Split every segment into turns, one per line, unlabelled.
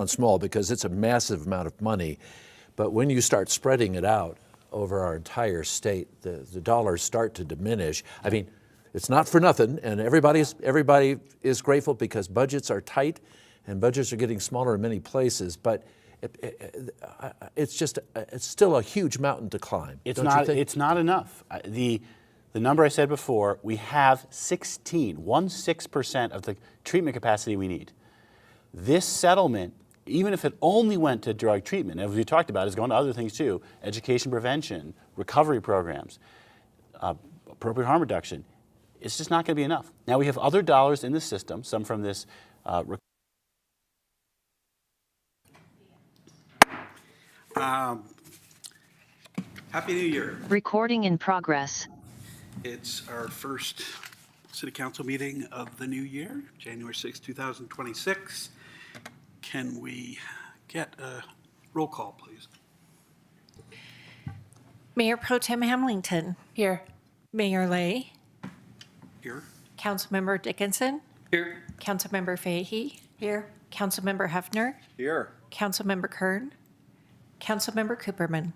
small because it's a massive amount of money. But when you start spreading it out over our entire state, the dollars start to diminish. I mean, it's not for nothing, and everybody is grateful because budgets are tight and budgets are getting smaller in many places, but it's still a huge mountain to climb.
It's
don't you
not.
think?
It's not enough. The number I said before, we have 16% of the treatment capacity we need. This settlement, even if it only went to drug treatment, as we talked about, is going to other things too: education, prevention, recovery programs, appropriate harm reduction. It's just not going to be enough. Now we have other dollars in the system, some from this.
Happy New Year.
Recording in progress.
It's our first City Council meeting of the new year, January 6, 2026. Can we get a roll call, please?
Mayor Pro Tem Hamilton. Here. Mayor Lay.
Here.
Councilmember Dickinson.
Here.
Councilmember Fahey. Here. Councilmember Hefner.
Here.
Councilmember Kern. Councilmember Cooperman.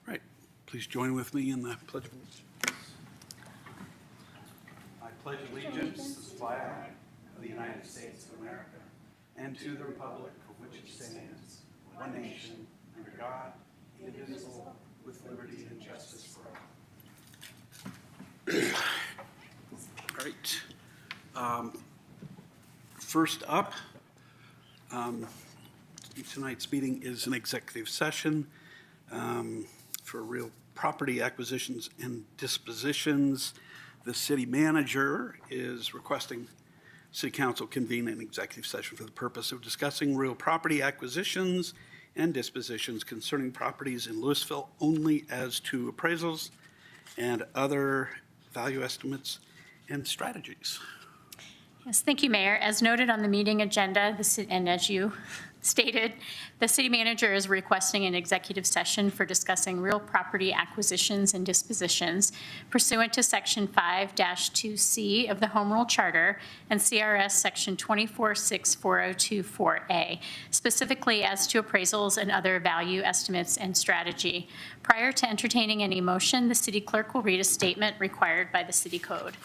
Right. Please join with me in the Pledge of Allegiance. I pledge allegiance to the flag of the United States of America and to the republic for which it stands, one nation, under God, indivisible, with liberty and justice for all. All right. First up, tonight's meeting is an executive session for real property acquisitions and dispositions. The city manager is requesting City Council convene an executive session for the purpose of discussing real property acquisitions and dispositions concerning properties in Louisville only as to appraisals and other value estimates and strategies.
Yes, thank you, Mayor. As noted on the meeting agenda, and as you stated, the city manager is requesting an executive session for discussing real property acquisitions and dispositions pursuant to Section 5-2C of the Home Rule Charter and CRS Section 246402-4A, specifically as to appraisals and other value estimates and strategy. Prior to entertaining any motion, the city clerk will read a statement required by the city code.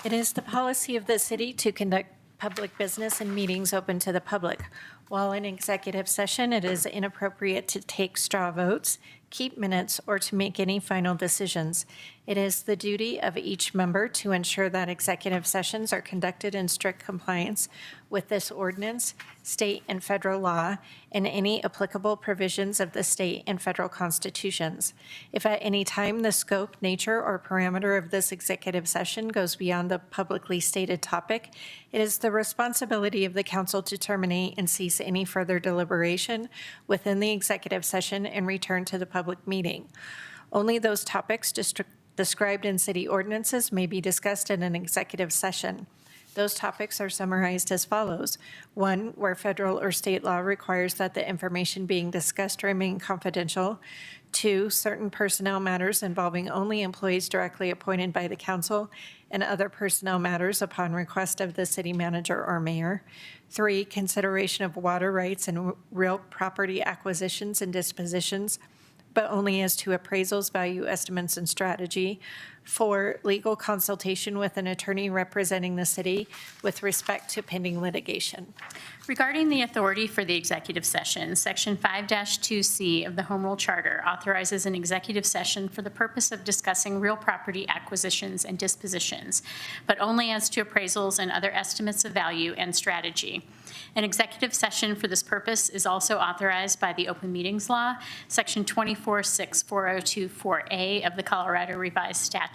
It is the policy of the city to conduct public business and meetings open to the public. While in executive session, it is inappropriate to take straw votes, keep minutes, or to make any final decisions. It is the duty of each member to ensure that executive sessions are conducted in strict compliance with this ordinance, state and federal law, and any applicable provisions of the state and federal constitutions. If at any time the scope, nature, or parameter of this executive session goes beyond the publicly stated topic, it is the responsibility of the council to terminate and cease any further deliberation within the executive session and return to the public meeting. Only those topics described in city ordinances may be discussed in an executive session. Those topics are summarized as follows. 1, where federal or state law requires that the information being discussed remain confidential. 2, certain personnel matters involving only employees directly appointed by the council and other personnel matters upon request of the city manager or mayor. 3, consideration of water rights and real property acquisitions and dispositions, but only as to appraisals, value estimates, and strategy. 4, legal consultation with an attorney representing the city with respect to pending litigation.
Regarding the authority for the executive session, Section 5-2C of the Home Rule Charter authorizes an executive session for the purpose of discussing real property acquisitions and dispositions, but only as to appraisals and other estimates of value and strategy. An executive session for this purpose is also authorized by the Open Meetings Law, Section 246402-4A of the Colorado Revised Statutes.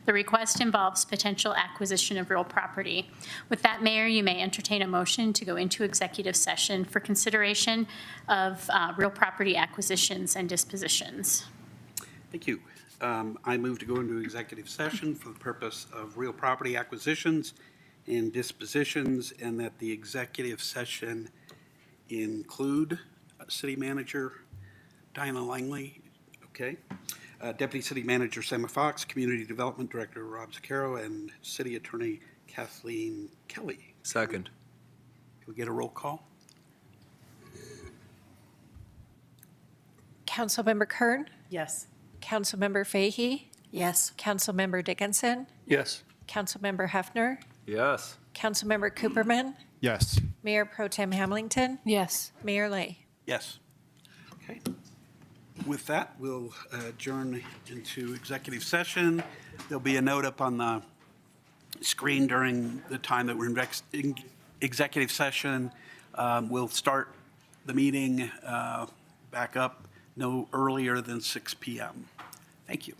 The request involves potential acquisition of real property. With that, Mayor, you may entertain a motion to go into executive session for consideration of real property acquisitions and dispositions.
Thank you. I move to go into executive session for the purpose of real property acquisitions and dispositions, and that the executive session include City Manager Diana Langley, okay, Deputy City Manager Sam Fox, Community Development Director Rob Zucchero, and City Attorney Kathleen Kelly.
Second.
Can we get a roll call?
Councilmember Kern,
Yes.
Councilmember Fahy,
Yes.
Councilmember Dickinson,
Yes.
Councilmember Hefner,
Yes.
Councilmember Cooperman,
Yes.
Mayor Pro Tem Hamilton,
Yes.
Mayor Lay.
Yes. Okay. With that, we'll adjourn into executive session. There'll be a note up on the screen during the time that we're in executive session. We'll start the meeting back up no earlier than 6 p.m. Thank you.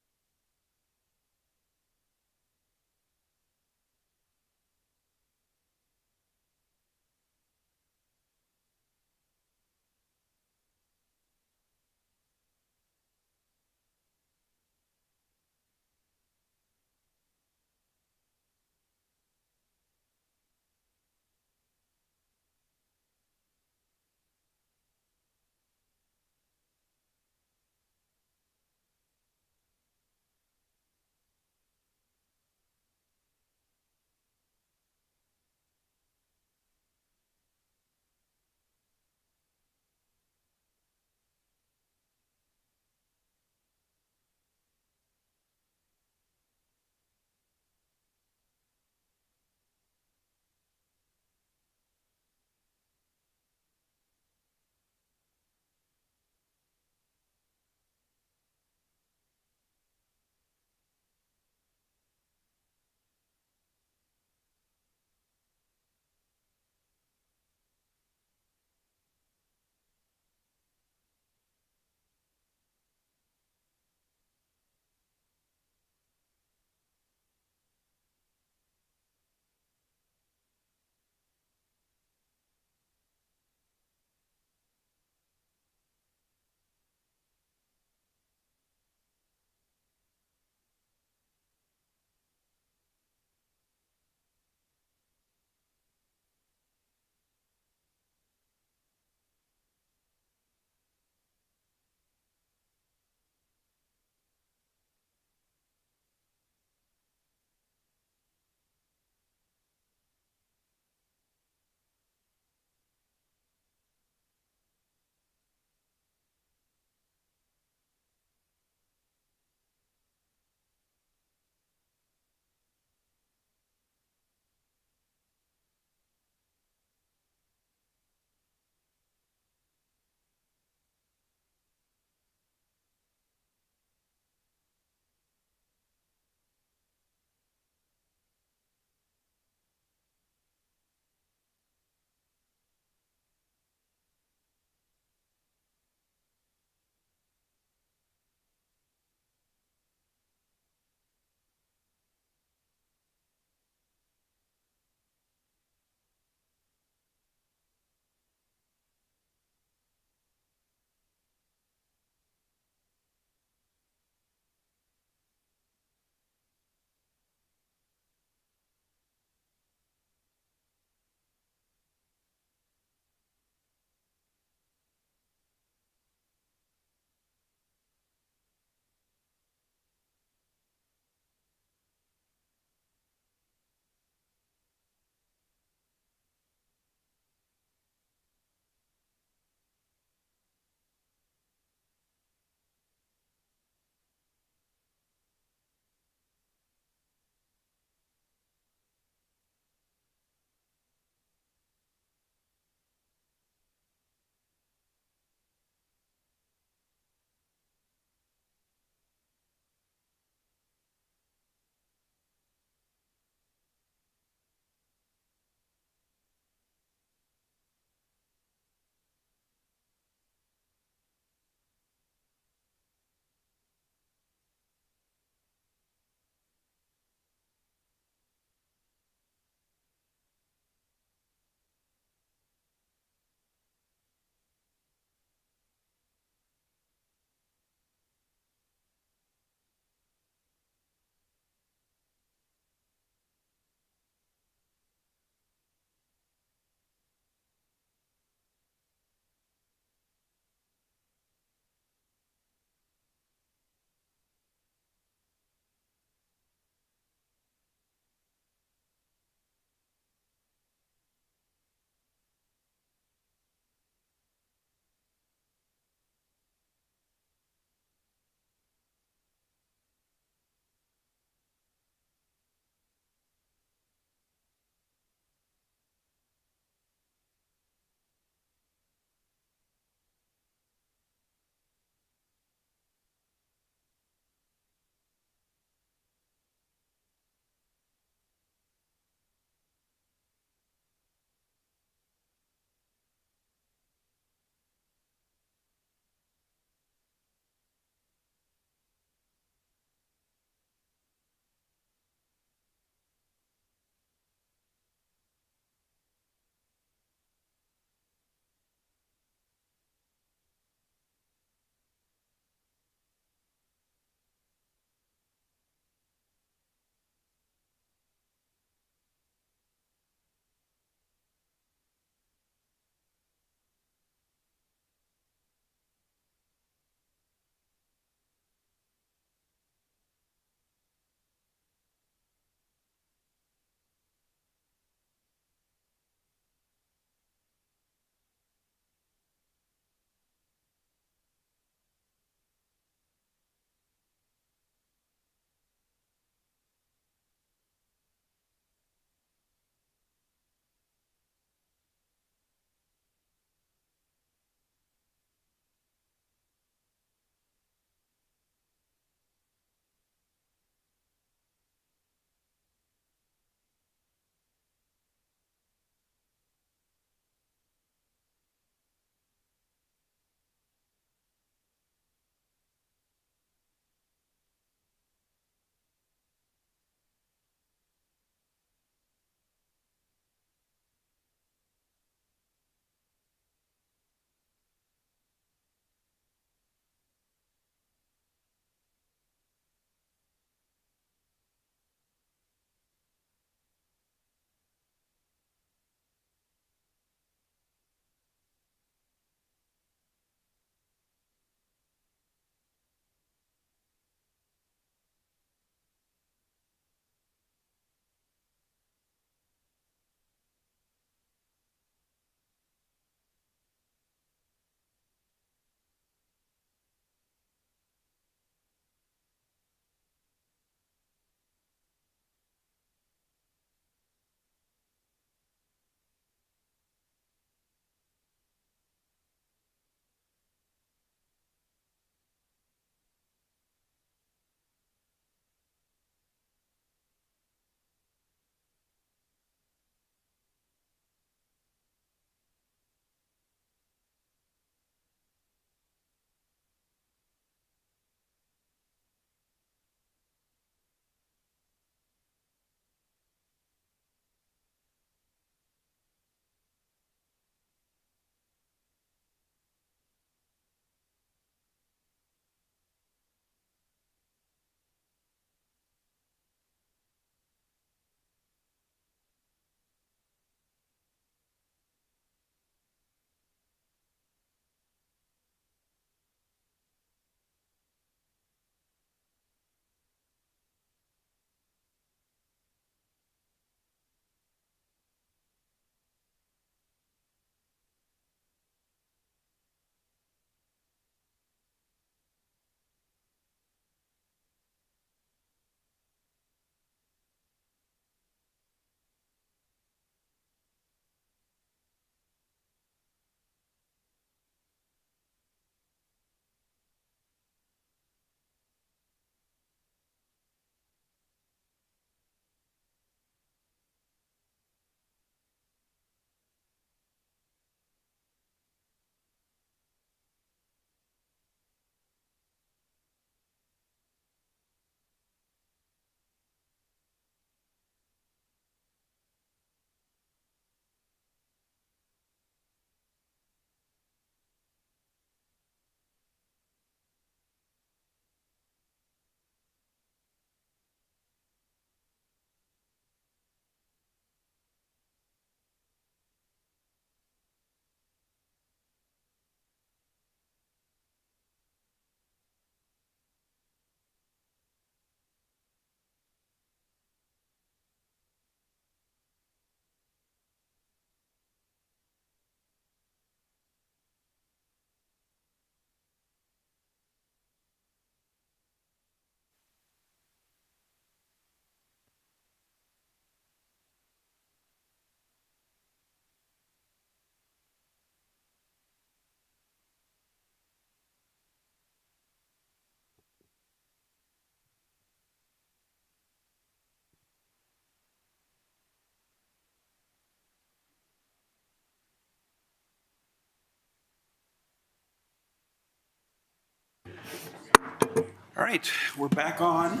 All right, we're back on.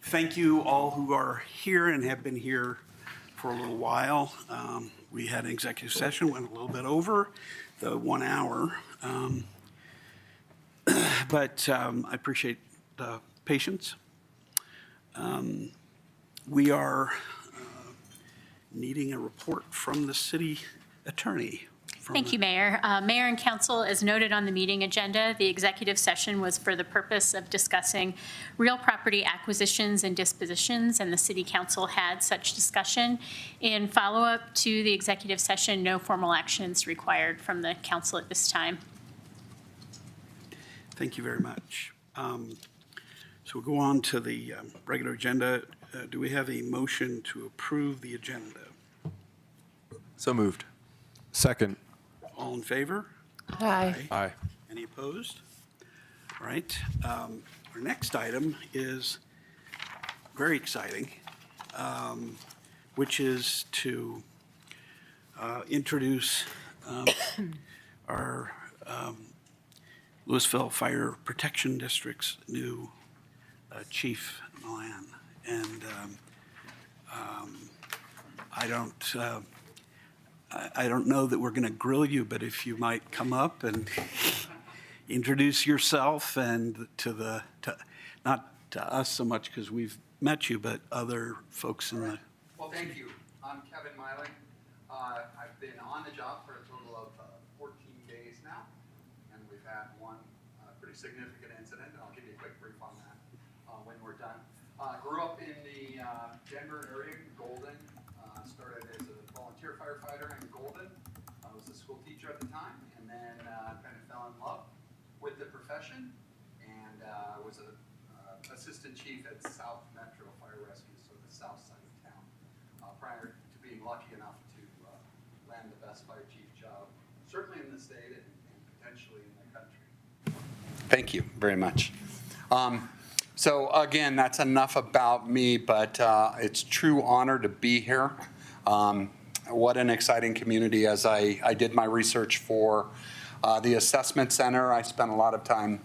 Thank you all who are here and have been here for a little while. We had an executive session, went a little bit over the 1 hour. But I appreciate the patience. We are needing a report from the city attorney.
Thank you, Mayor. Mayor and council, as noted on the meeting agenda, the executive session was for the purpose of discussing real property acquisitions and dispositions, and the city council had such discussion. In follow-up to the executive session, no formal actions required from the council at this time.
Thank you very much. So we'll go on to the regular agenda. Do we have a motion to approve the agenda?
So moved. Second.
All in favor?
Aye.
Any opposed? All right. Our next item is very exciting, which is to introduce our Louisville Fire Protection District's new Chief Milan. And I don't know that we're going to grill you, but if you might come up and introduce yourself and not to us so much because we've met you, but other folks in the.
Well, thank you. I'm Kevin Myling. I've been on the job for a total of 14 days now, and we've had one pretty significant incident, and I'll give you a quick brief on that when we're done. Grew up in the Denver area, Golden. Started as a volunteer firefighter in Golden. I was a school teacher at the time, and then kind of fell in love with the profession, and was an assistant chief at South Metro Fire Rescue, so the south side of town, prior to being lucky enough to land the best fire chief job, certainly in the state and potentially in the country. Thank you very much. So again, that's enough about me, but it's true honor to be here. What an exciting community. As I did my research for the assessment center, I spent a lot of time,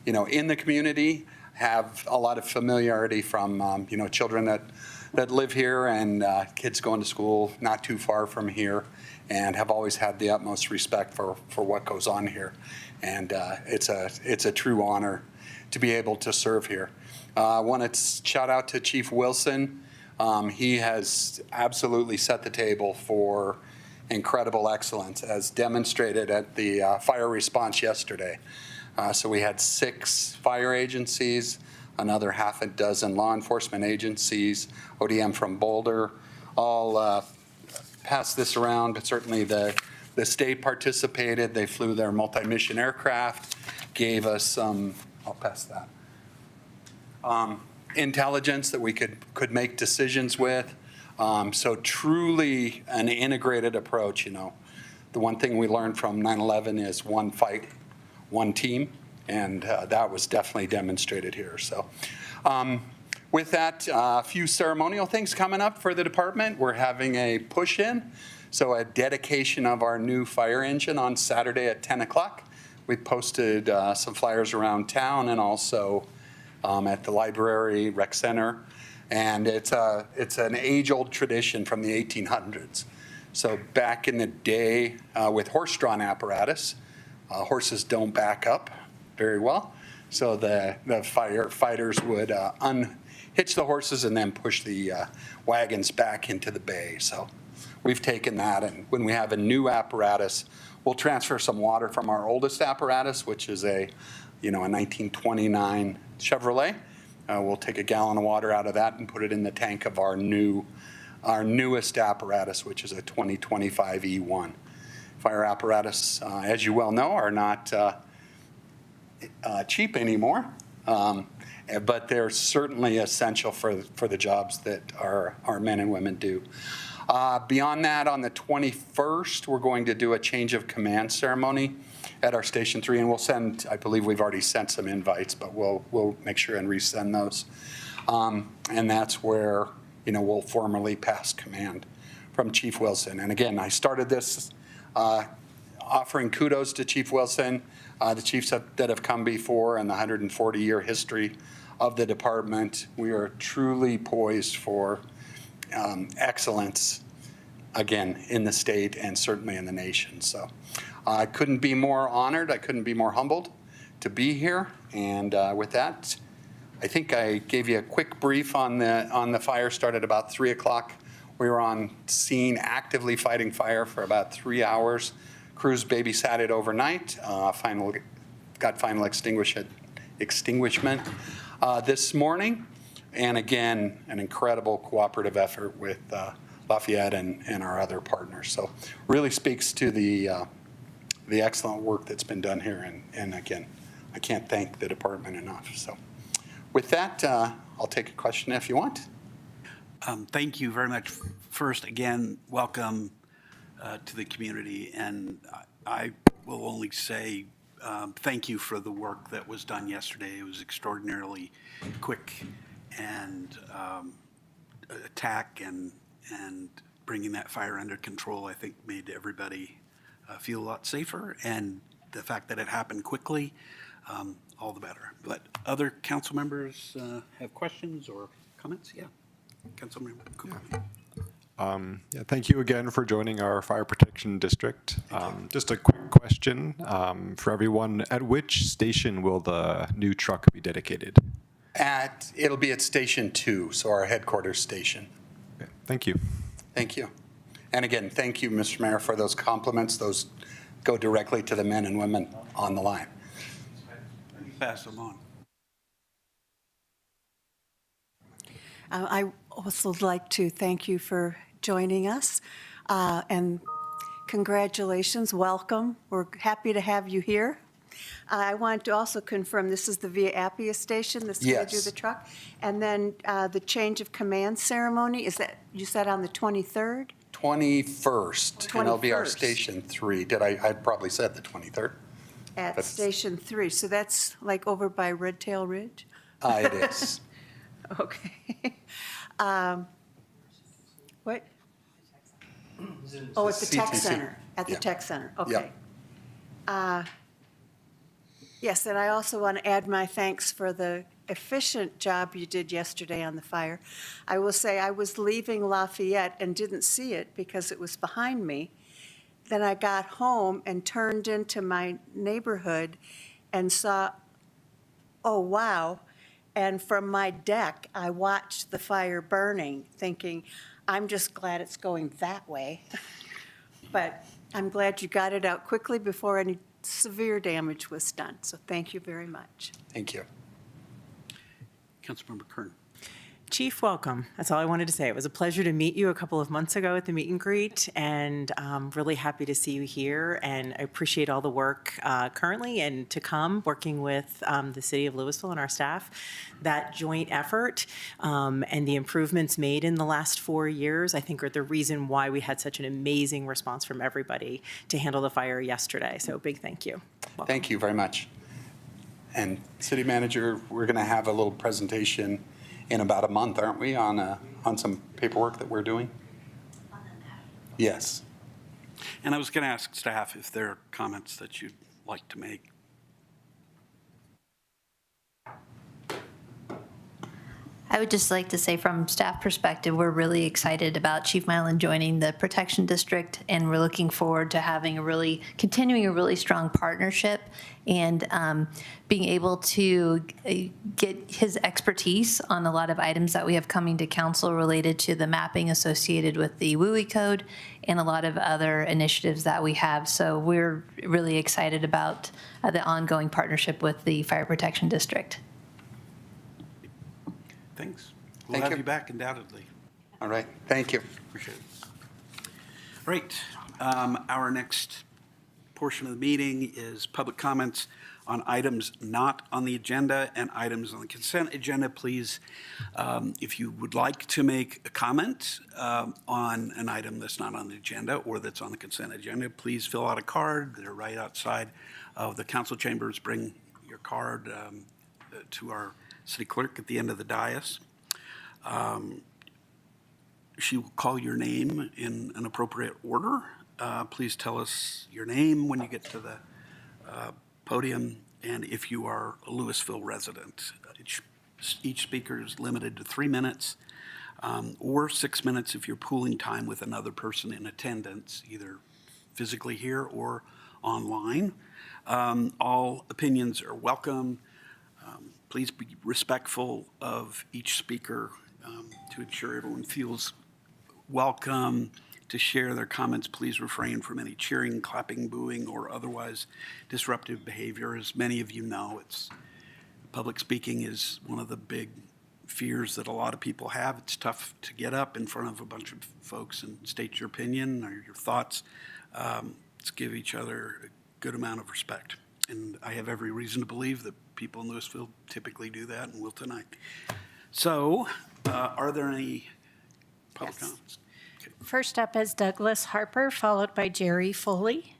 in the community, have a lot of familiarity from, children that live here and kids going to school not too far from here, and have always had the utmost respect for what goes on here. And it's a true honor to be able to serve here. I want to shout out to Chief Wilson. He has absolutely set the table for incredible excellence, as demonstrated at the fire response yesterday. So we had 6 fire agencies, another half a dozen law enforcement agencies, ODM from Boulder, all passed this around, but certainly the state participated. They flew their multi-mission aircraft, gave us some, I'll pass that. Intelligence that we could make decisions with. So truly an integrated approach. The one thing we learned from 9/11 is one fight, one team, and that was definitely demonstrated here. So with that, a few ceremonial things coming up for the department. We're having a push-in, so a dedication of our new fire engine on Saturday at 10 o'clock. We posted some flyers around town and also at the library, rec center, and it's an age-old tradition from the 1800s. So back in the day with horse-drawn apparatus, horses don't back up very well, so the firefighters would unhitch the horses and then push the wagons back into the bay. So we've taken that, and when we have a new apparatus, we'll transfer some water from our oldest apparatus, which is a 1929 Chevrolet. We'll take a gallon of water out of that and put it in the tank of our newest apparatus, which is a 2025 E1. Fire apparatus, as you well know, are not cheap anymore, but they're certainly essential for the jobs that our men and women do. Beyond that, on the 21st, we're going to do a change of command ceremony at our Station 3, and we'll send, I believe we've already sent some invites, but we'll make sure and resend those. And that's where, we'll formally pass command from Chief Wilson. And again, I started this offering kudos to Chief Wilson, the chiefs that have come before, and the 140-year history of the department. We are truly poised for excellence, again, in the state and certainly in the nation. So I couldn't be more honored. I couldn't be more humbled to be here. And with that, I think I gave you a quick brief on the fire. Started about 3 o'clock. We were on scene actively fighting fire for about 3 hours. Crews babysat it overnight. Got final extinguishment this morning. And again, an incredible cooperative effort with Lafayette and our other partners. So really speaks to the excellent work that's been done here. And again, I can't thank the department enough. So with that, I'll take a question if you want.
Thank you very much. First, again, welcome to the community. And I will only say thank you for the work that was done yesterday. It was extraordinarily quick and attack and bringing that fire under control, I think, made everybody feel a lot safer. And the fact that it happened quickly, all the better. But other council members have questions or comments? Yeah. Councilmember Cooper.
Yeah, thank you again for joining our Fire Protection District. Just a quick question for everyone. At which station will the new truck be dedicated?
It'll be at Station 2, so our headquarters station.
Okay, thank you.
Thank you. And again, thank you, Mr. Mayor, for those compliments. Those go directly to the men and women on the line.
Pass them on.
I also like to thank you for joining us, and congratulations, welcome. We're happy to have you here. I want to also confirm this is the Via Appia station, this is where you do
Yes.
the truck? And then the change of command ceremony, is that, you said on the 23rd?
21st, and it'll be our
21st.
Station 3. I probably said the 23rd.
At
That's-
Station 3, so that's like over by Red Tail Ridge?
It is.
Okay. What? Oh, at the tech
CTC.
center, at the
Yeah.
tech center,
Yeah.
okay. Yes, and I also want to add my thanks for the efficient job you did yesterday on the fire. I will say I was leaving Lafayette and didn't see it because it was behind me. Then I got home and turned into my neighborhood and saw, oh, wow. And from my deck, I watched the fire burning, thinking, I'm just glad it's going that way. But I'm glad you got it out quickly before any severe damage was done. So thank you very much.
Thank you.
Councilmember Kern.
Chief, welcome. That's all I wanted to say. It was a pleasure to meet you a couple of months ago at the meet and greet, and I'm really happy to see you here, and I appreciate all the work currently and to come, working with the city of Louisville and our staff. That joint effort and the improvements made in the last 4 years, I think, are the reason why we had such an amazing response from everybody to handle the fire yesterday. So big thank you. Welcome.
Thank you very much. And City Manager, we're going to have a little presentation in about a month, aren't we, on some paperwork that we're doing? Yes.
And I was going to ask staff if there are comments that you'd like to make.
I would just like to say from staff perspective, we're really excited about Chief Milan joining the Protection District, and we're looking forward to having continuing a really strong partnership and being able to get his expertise on a lot of items that we have coming to council related to the mapping associated with the WUI code and a lot of other initiatives that we have. So we're really excited about the ongoing partnership with the Fire Protection District.
Thanks. We'll
Thank
have
you.
you back undoubtedly.
All right. Thank you.
Appreciate it. All right. Our next portion of the meeting is public comments on items not on the agenda and items on the consent agenda. Please, if you would like to make a comment on an item that's not on the agenda or that's on the consent agenda, please fill out a card. They're right outside of the council chambers. Bring your card to our city clerk at the end of the dais. She will call your name in an appropriate order. please tell us your name when you get to the podium, and if you are a Louisville resident. Each speaker is limited to 3 minutes, or 6 minutes if you're pooling time with another person in attendance, either physically here or online. All opinions are welcome. Please be respectful of each speaker to ensure everyone feels welcome to share their comments. Please refrain from any cheering, clapping, booing, or otherwise disruptive behavior. As many of you know, public speaking is one of the big fears that a lot of people have. It's tough to get up in front of a bunch of folks and state your opinion or your thoughts. Let's give each other a good amount of respect. And I have every reason to believe that people in Louisville typically do that and will tonight. So, are there any public comments? Okay.
First up is Douglas Harper, followed by Jerry Foley.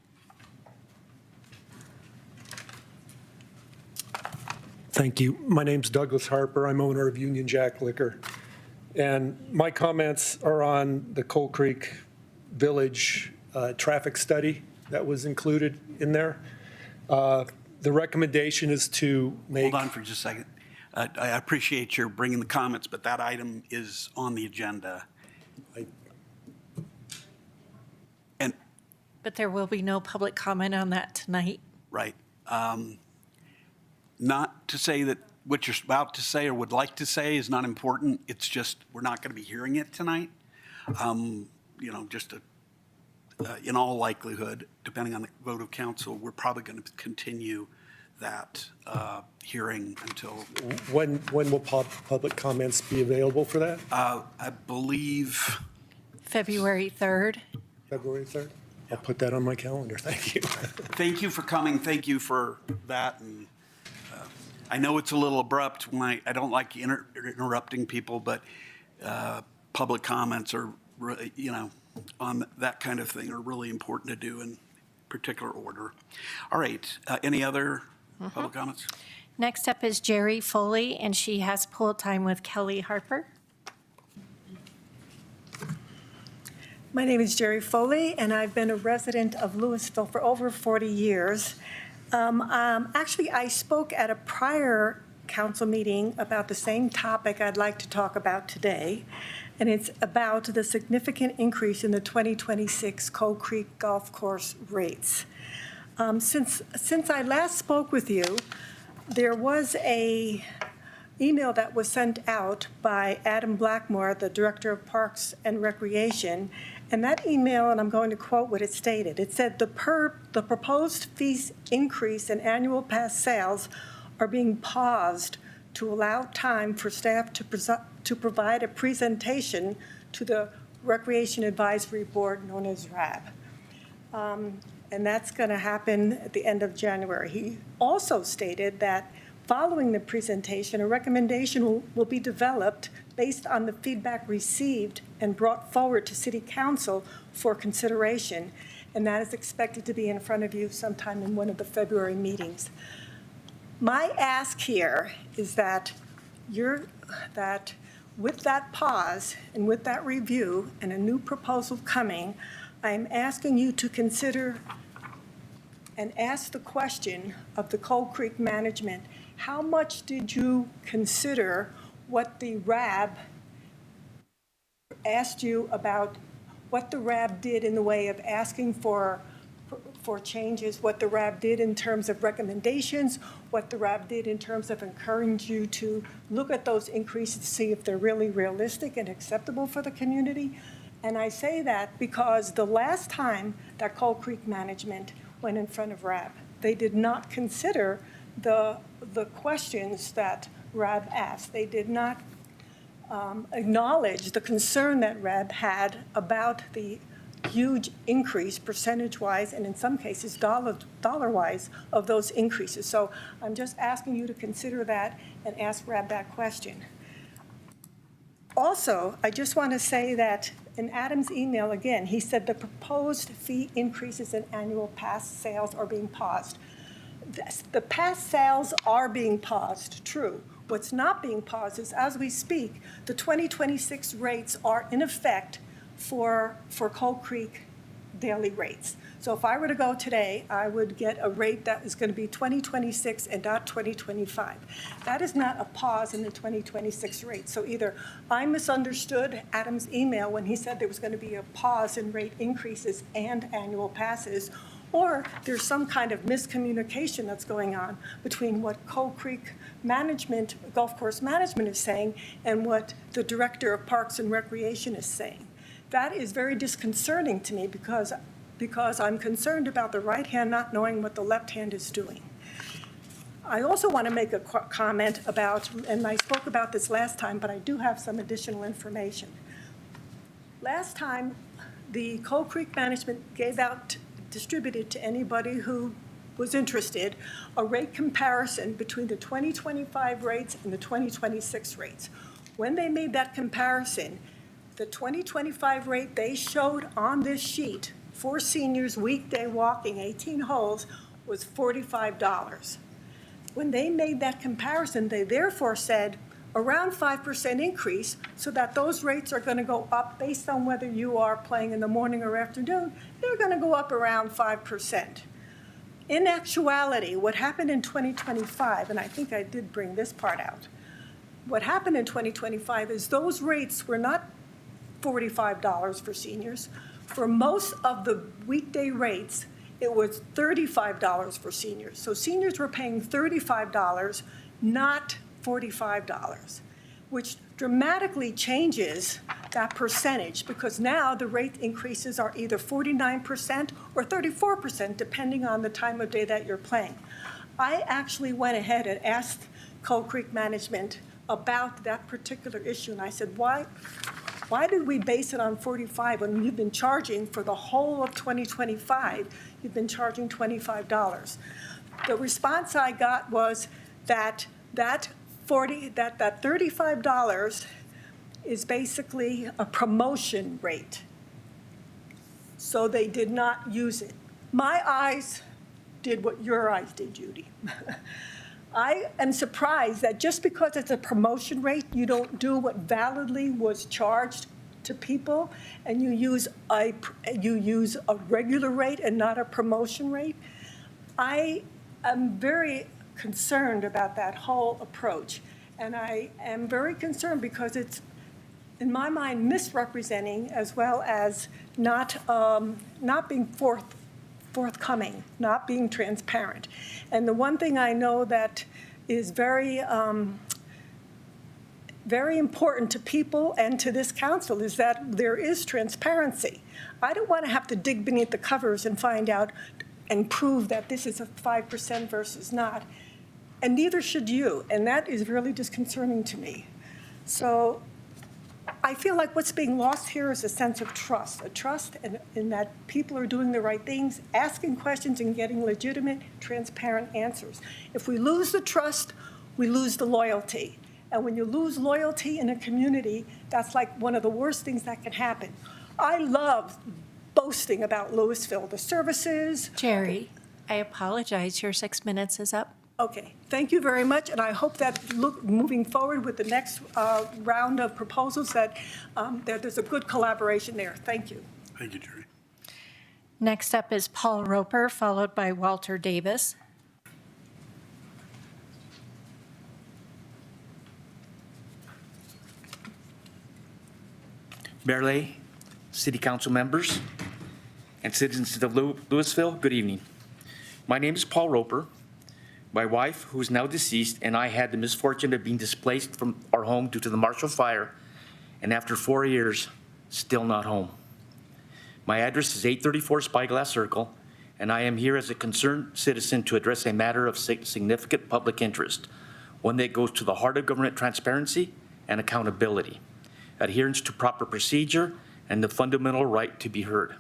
Thank you. My name's Douglas Harper. I'm owner of Union Jack Liquor. And my comments are on the Coal Creek Village traffic study that was included in there. The recommendation is to make...
Hold on for just a second. I appreciate your bringing the comments, but that item is on the agenda.
But there will be no public comment on that tonight.
Right. Not to say that what you're about to say or would like to say is not important. It's just we're not going to be hearing it tonight. In all likelihood, depending on the vote of council, we're probably going to continue that hearing until...
When will public comments be available for that?
I believe...
February 3rd.
February 3rd? I'll put that on my calendar. Thank you.
Thank you for coming. Thank you for that. And I know it's a little abrupt when I don't like interrupting people, but public comments are, on that kind of thing are really important to do in particular order. All right. Any other public comments?
Next up is Jerry Foley, and she has pool time with Kelly Harper.
My name is Jerry Foley, and I've been a resident of Louisville for over 40 years. Actually, I spoke at a prior council meeting about the same topic I'd like to talk about today, and it's about the significant increase in the 2026 Coal Creek Golf Course rates. Since I last spoke with you, there was a email that was sent out by Adam Blackmore, the Director of Parks and Recreation, and that email, and I'm going to quote what it stated, it said, the proposed fees increase in annual pass sales are being paused to allow time for staff to provide a presentation to the Recreation Advisory Board, known as RAB. And that's going to happen at the end of January. He also stated that following the presentation, a recommendation will be developed based on the feedback received and brought forward to City Council for consideration, and that is expected to be in front of you sometime in one of the February meetings. My ask here is that with that pause and with that review and a new proposal coming, I'm asking you to consider and ask the question of the Coal Creek management, how much did you consider what the RAB asked you about, what the RAB did in the way of asking for changes, what the RAB did in terms of recommendations, what the RAB did in terms of encouraging you to look at those increases to see if they're really realistic and acceptable for the community? And I say that because the last time that Coal Creek management went in front of RAB, they did not consider the questions that RAB asked. They did not acknowledge the concern that RAB had about the huge increase percentage-wise and in some cases dollar-wise of those increases. So I'm just asking you to consider that and ask RAB that question. Also, I just want to say that in Adam's email, again, he said the proposed fee increases in annual pass sales are being paused. The pass sales are being paused, true. What's not being paused is, as we speak, the 2026 rates are in effect for Coal Creek daily rates. So if I were to go today, I would get a rate that is going to be 2026 and not 2025. That is not a pause in the 2026 rate. So either I misunderstood Adam's email when he said there was going to be a pause in rate increases and annual passes, or there's some kind of miscommunication that's going on between what Coal Creek Management, Golf Course Management is saying and what the Director of Parks and Recreation is saying. That is very disconcerting to me because I'm concerned about the right hand not knowing what the left hand is doing. I also want to make a comment about, and I spoke about this last time, but I do have some additional information. Last time, the Coal Creek Management distributed to anybody who was interested, a rate comparison between the 2025 rates and the 2026 rates. When they made that comparison, the 2025 rate they showed on this sheet for seniors weekday walking 18 holes was $45. When they made that comparison, they therefore said around 5% increase, so that those rates are going to go up based on whether you are playing in the morning or afternoon. They're going to go up around 5%. In actuality, what happened in 2025, and I think I did bring this part out, what happened in 2025 is those rates were not $45 for seniors. For most of the weekday rates, it was $35 for seniors. So seniors were paying $35, not $45, which dramatically changes that percentage because now the rate increases are either 49% or 34%, depending on the time of day that you're playing. I actually went ahead and asked Coal Creek Management about that particular issue, and I said, why did we base it on 45 when you've been charging for the whole of 2025, you've been charging $25? The response I got was that $35 is basically a promotion rate. So they did not use it. My eyes did what your eyes did, Judy. I am surprised that just because it's a promotion rate, you don't do what validly was charged to people, and you use a regular rate and not a promotion rate. I am very concerned about that whole approach, and I am very concerned because it's, in my mind, misrepresenting as well as not being forthcoming, not being transparent. And the one thing I know that is very, very important to people and to this council is that there is transparency. I don't want to have to dig beneath the covers and find out and prove that this is a 5% versus not, and neither should you, and that is really disconcerting to me. So I feel like what's being lost here is a sense of trust, a trust in that people are doing the right things, asking questions and getting legitimate, transparent answers. If we lose the trust, we lose the loyalty. And when you lose loyalty in a community, that's like one of the worst things that can happen. I love boasting about Louisville, the services.
Jerry, I apologize. Your 6 minutes is up.
Okay, thank you very much, and I hope that moving forward with the next round of proposals that there's a good collaboration there. Thank you.
Thank you, Jerry.
Next up is Paul Roper, followed by Walter Davis.
Mayor Lay, City Council members, and citizens of Louisville, good evening. My name is Paul Roper. My wife, who is now deceased, and I had the misfortune of being displaced from our home due to the Marshall Fire, and after 4 years, still not home. My address is 834 Spyglass Circle, and I am here as a concerned citizen to address a matter of significant public interest, one that goes to the heart of government transparency and accountability, adherence to proper procedure, and the fundamental right to be heard.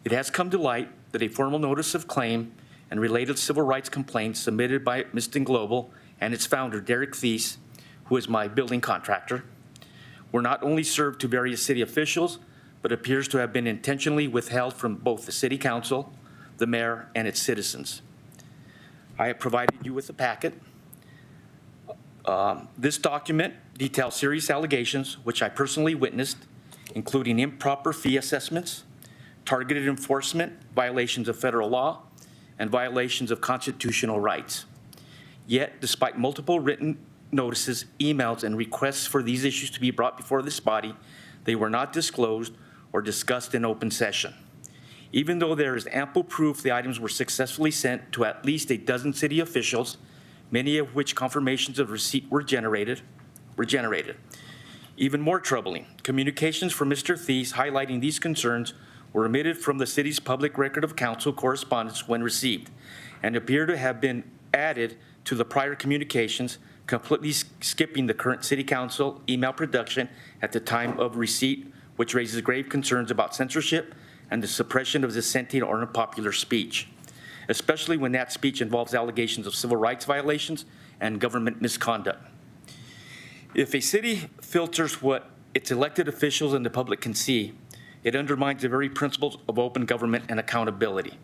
It has come to light that a formal notice of claim and related civil rights complaints submitted by Miston Global and its founder, Derek Thies, who is my building contractor, were not only served to various city officials, but appears to have been intentionally withheld from both the city council, the mayor, and its citizens. I have provided you with a packet. This document details serious allegations, which I personally witnessed, including improper fee assessments, targeted enforcement, violations of federal law, and violations of constitutional rights. Yet, despite multiple written notices, emails, and requests for these issues to be brought before this body, they were not disclosed or discussed in open session. Even though there is ample proof the items were successfully sent to at least a dozen city officials, many of which confirmations of receipt were generated. Even more troubling, communications from Mr. Thies highlighting these concerns were omitted from the city's public record of council correspondence when received, and appear to have been added to the prior communications, completely skipping the current city council email production at the time of receipt, which raises grave concerns about censorship and the suppression of dissenting or unpopular speech, especially when that speech involves allegations of civil rights violations and government misconduct. If a city filters what its elected officials and the public can see, it undermines the very principles of open government and accountability.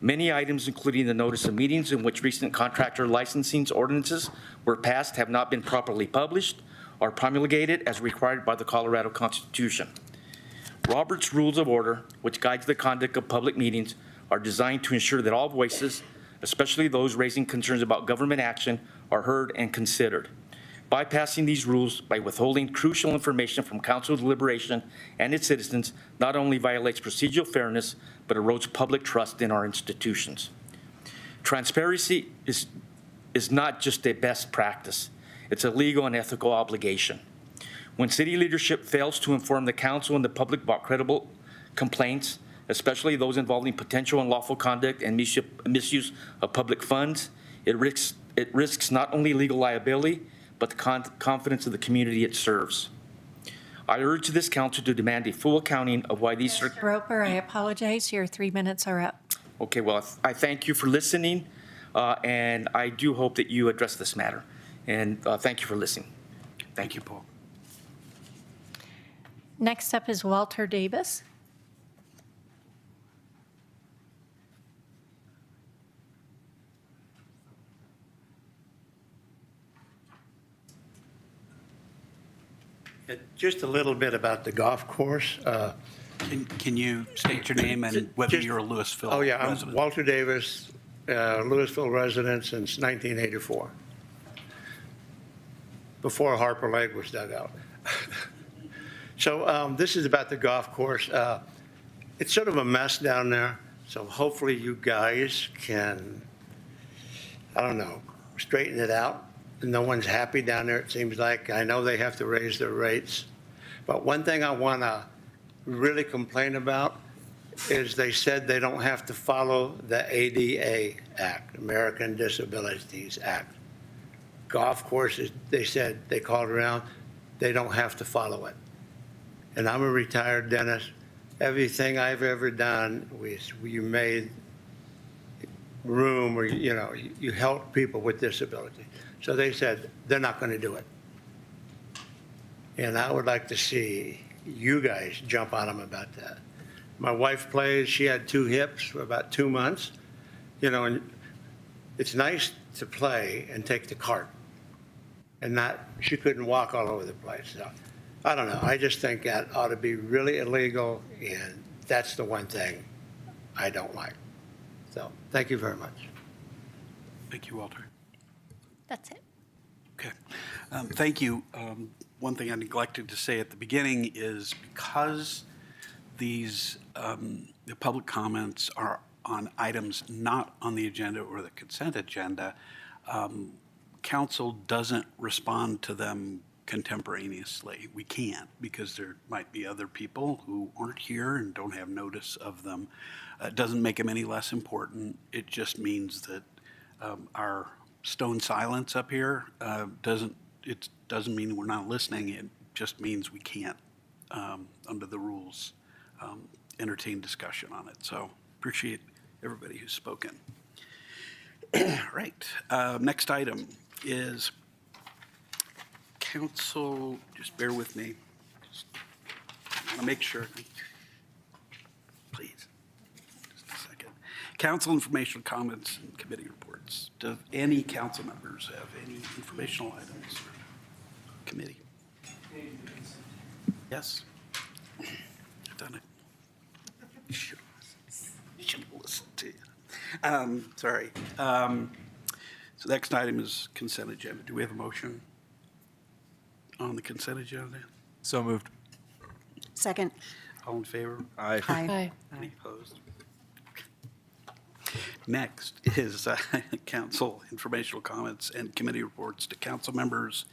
Many items, including the notice of meetings in which recent contractor licensing ordinances were passed, have not been properly published or promulgated as required by the Colorado Constitution. Robert's Rules of Order, which guides the conduct of public meetings, are designed to ensure that all voices, especially those raising concerns about government action, are heard and considered. Bypassing these rules by withholding crucial information from council deliberation and its citizens not only violates procedural fairness, but erodes public trust in our institutions. Transparency is not just a best practice, it's a legal and ethical obligation. When city leadership fails to inform the council and the public about credible complaints, especially those involving potential unlawful conduct and misuse of public funds, it risks not only legal liability, but the confidence of the community it serves. I urge this council to demand a full accounting of why these...
Mr. Roper, I apologize. Your 3 minutes are up.
Okay, well, I thank you for listening, and I do hope that you address this matter. And thank you for listening.
Thank you, Paul.
Next up is Walter Davis.
Just a little bit about the golf course.
Can you state your name and whether you're a Louisville
Oh, yeah,
resident?
I'm Walter Davis, Louisville resident since 1984, before Harper Lake was dug out. So this is about the golf course. It's sort of a mess down there, so hopefully you guys can, I don't know, straighten it out. No one's happy down there, it seems like. I know they have to raise their rates. But one thing I want to really complain about is they said they don't have to follow the ADA Act, American Disabilities Act. Golf courses, they said, they called around, they don't have to follow it. And I'm a retired dentist. Everything I've ever done was you made room or, you know, you help people with disabilities. So they said they're not going to do it. And I would like to see you guys jump on them about that. My wife plays, she had 2 hips for about 2 months. You know, and it's nice to play and take the cart and not, she couldn't walk all over the place. So I don't know, I just think that ought to be really illegal, and that's the one thing I don't like. So thank you very much.
Thank you, Walter.
That's it.
Okay. Thank you. One thing I neglected to say at the beginning is because these, the public comments are on items not on the agenda or the consent agenda, council doesn't respond to them contemporaneously. We can't, because there might be other people who aren't here and don't have notice of them. It doesn't make them any less important. It just means that our stone silence up here doesn't mean we're not listening. It just means we can't, under the rules, entertain discussion on it. So appreciate everybody who's spoken. Right. Next item is council, just bear with me. Just want to make sure. Please. Just a second. Council informational comments and committee reports. Do any council members have any informational items for committee? Yes. I've done it. Should have listened to you. Sorry. So the next item is consent agenda. Do we have a motion on the consent agenda?
So moved.
Second.
All in favor?
Aye.
Aye.
Any opposed? Next is council informational comments and committee reports. Do council members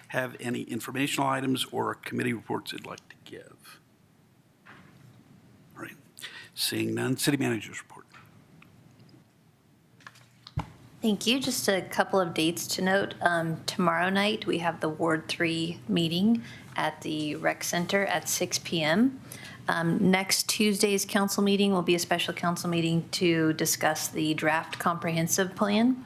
have any informational items or committee reports they'd like to give? All right. Seeing none, city manager's report.
Thank you. Just a couple of dates to note. Tomorrow night, we have the Ward 3 meeting at the Rec Center at 6 p.m. Next Tuesday's council meeting will be a special council meeting to discuss the draft comprehensive plan.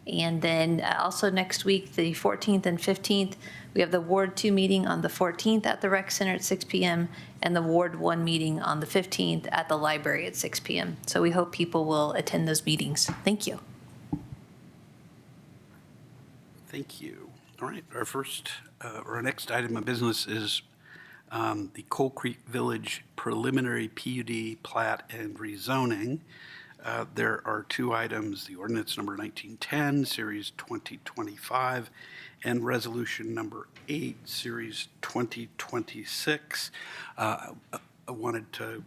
And then also next week, the 14th and 15th, we have the Ward 2 meeting on the 14th at the Rec Center at 6 p.m. and the Ward 1 meeting on the 15th at the library at 6 p.m. So we hope people will attend those meetings. Thank you.
Thank you. All right, our next item of business is the Coal Creek Village preliminary PUD plat and rezoning. There are two items, the ordinance number 1910, series 2025, and resolution number 8, series 2026. I wanted to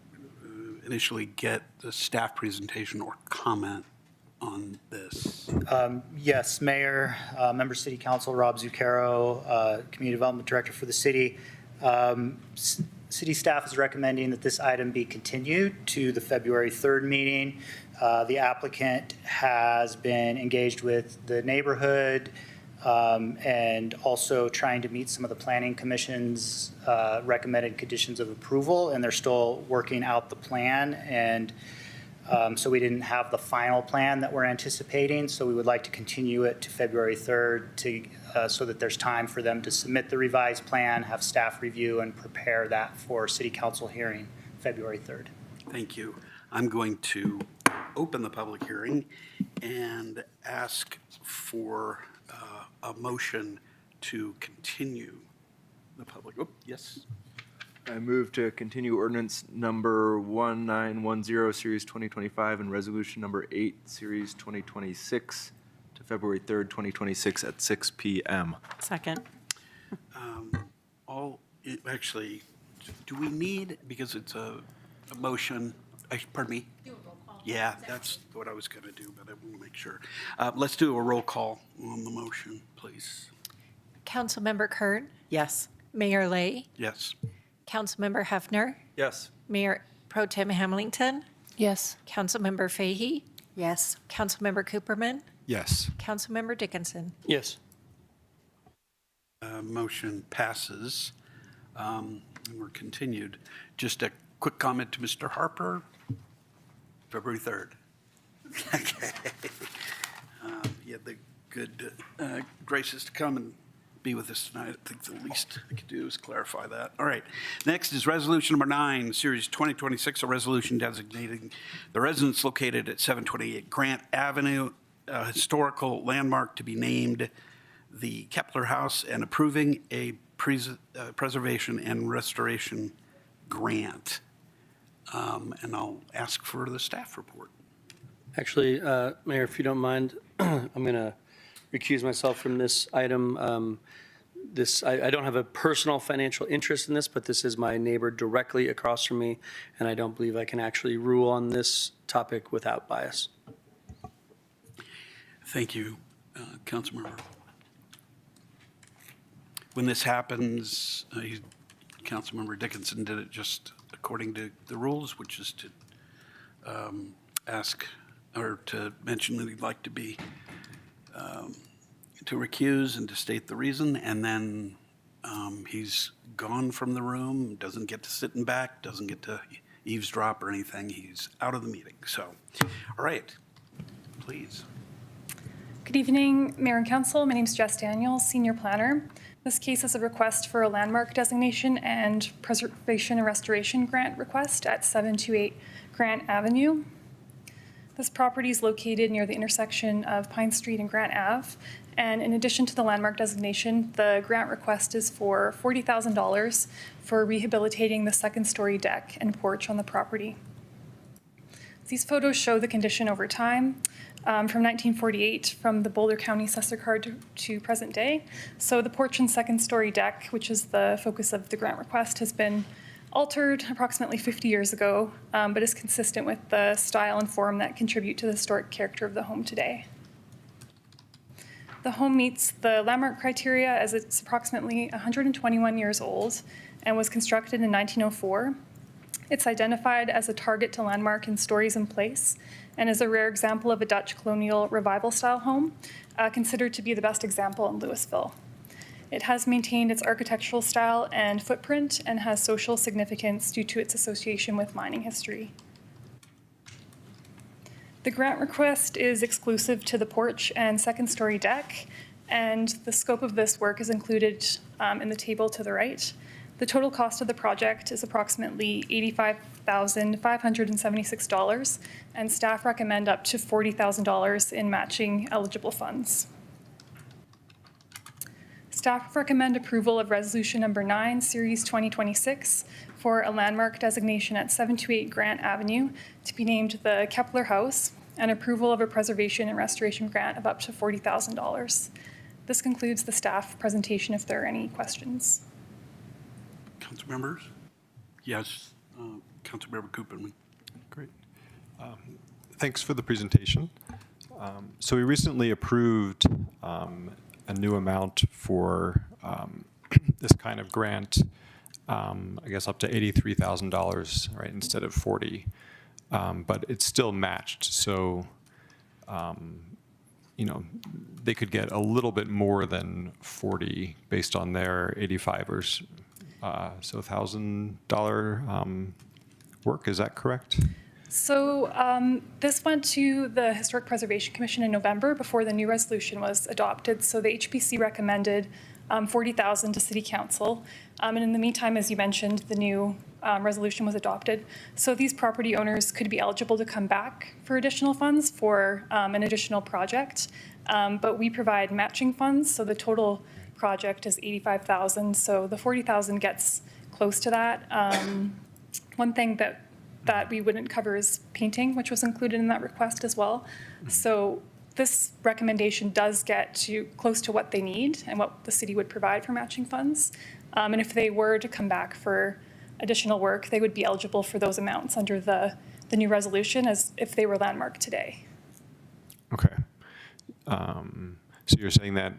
initially get the staff presentation or comment on this.
Yes, Mayor, Member City Council, Rob Zucchero, Community Development Director for the city. City staff is recommending that this item be continued to the February 3rd meeting. The applicant has been engaged with the neighborhood and also trying to meet some of the Planning Commission's recommended conditions of approval, and they're still working out the plan. And so we didn't have the final plan that we're anticipating, so we would like to continue it to February 3rd so that there's time for them to submit the revised plan, have staff review, and prepare that for City Council hearing February 3rd.
Thank you. I'm going to open the public hearing and ask for a motion to continue the public. Oh, yes.
I move to continue ordinance number 1910, series 2025, and resolution number 8, series 2026 to February 3rd, 2026 at 6 p.m.
Second.
Actually, do we need, because it's a motion, pardon me? Yeah, that's what I was going to do, but I want to make sure. Let's do a roll call on the motion, please.
Councilmember Kern,
Yes.
Mayor Lay,
Yes.
Councilmember Hefner,
Yes.
Mayor Pro Tem Hamilton,
Yes.
Councilmember Fahey,
Yes.
Councilmember Cooperman,
Yes.
Councilmember Dickinson.
Yes.
Motion passes. And we're continued. Just a quick comment to Mr. Harper. February 3rd. Okay. He had the good graces to come and be with us tonight. I think the least I could do is clarify that. All right. Next is resolution number 9, series 2026, a resolution designating the residence located at 728 Grant Avenue, a historical landmark to be named the Kepler House, and approving a preservation and restoration grant. And I'll ask for the staff report.
Actually, Mayor, if you don't mind, I'm going to recuse myself from this item. I don't have a personal financial interest in this, but this is my neighbor directly across from me, and I don't believe I can actually rule on this topic without bias.
Thank you, Councilmember. When this happens, Councilmember Dickinson did it just according to the rules, which is to ask or to mention that he'd like to be to recuse and to state the reason, and then he's gone from the room, doesn't get to sit in back, doesn't get to eavesdrop or anything. He's out of the meeting. So, all right, please.
Good evening, Mayor and Council. My name is Jess Daniels, Senior Planner. This case is a request for a landmark designation and preservation and restoration grant request at 728 Grant Avenue. This property is located near the intersection of Pine Street and Grant Ave. And in addition to the landmark designation, the grant request is for $40,000 for rehabilitating the second-story deck and porch on the property. These photos show the condition over time from 1948, from the Boulder County Assessor card to present day. So the porch and second-story deck, which is the focus of the grant request, has been altered approximately 50 years ago, but is consistent with the style and form that contribute to the historic character of the home today. The home meets the landmark criteria as it's approximately 121 years old and was constructed in 1904. It's identified as a target to landmark in Stories in Place and is a rare example of a Dutch colonial revival style home, considered to be the best example in Louisville. It has maintained its architectural style and footprint and has social significance due to its association with mining history. The grant request is exclusive to the porch and second-story deck, and the scope of this work is included in the table to the right. The total cost of the project is approximately $85,576, and staff recommend up to $40,000 in matching eligible funds. Staff recommend approval of Resolution Number 9, Series 2026, for a landmark designation at 728 Grant Avenue to be named the Kepler House, and approval of a preservation and restoration grant of up to $40,000. This concludes the staff presentation if there are any questions.
Council members? Yes, Councilmember Koopman.
Great. Thanks for the presentation. So we recently approved a new amount for this kind of grant, I guess up to $83,000, right, instead of 40. But it's still matched, so you know, they could get a little bit more than 40 based on their 85 or so $1,000 work. Is that correct?
So this went to the Historic Preservation Commission in November before the new resolution was adopted. So the HPC recommended $40,000 to City Council. And in the meantime, as you mentioned, the new resolution was adopted. So these property owners could be eligible to come back for additional funds for an additional project. But we provide matching funds, so the total project is $85,000. So the $40,000 gets close to that. One thing that we wouldn't cover is painting, which was included in that request as well. So this recommendation does get to close to what they need and what the city would provide for matching funds. And if they were to come back for additional work, they would be eligible for those amounts under the new resolution as if they were landmarked today.
Okay. So you're saying that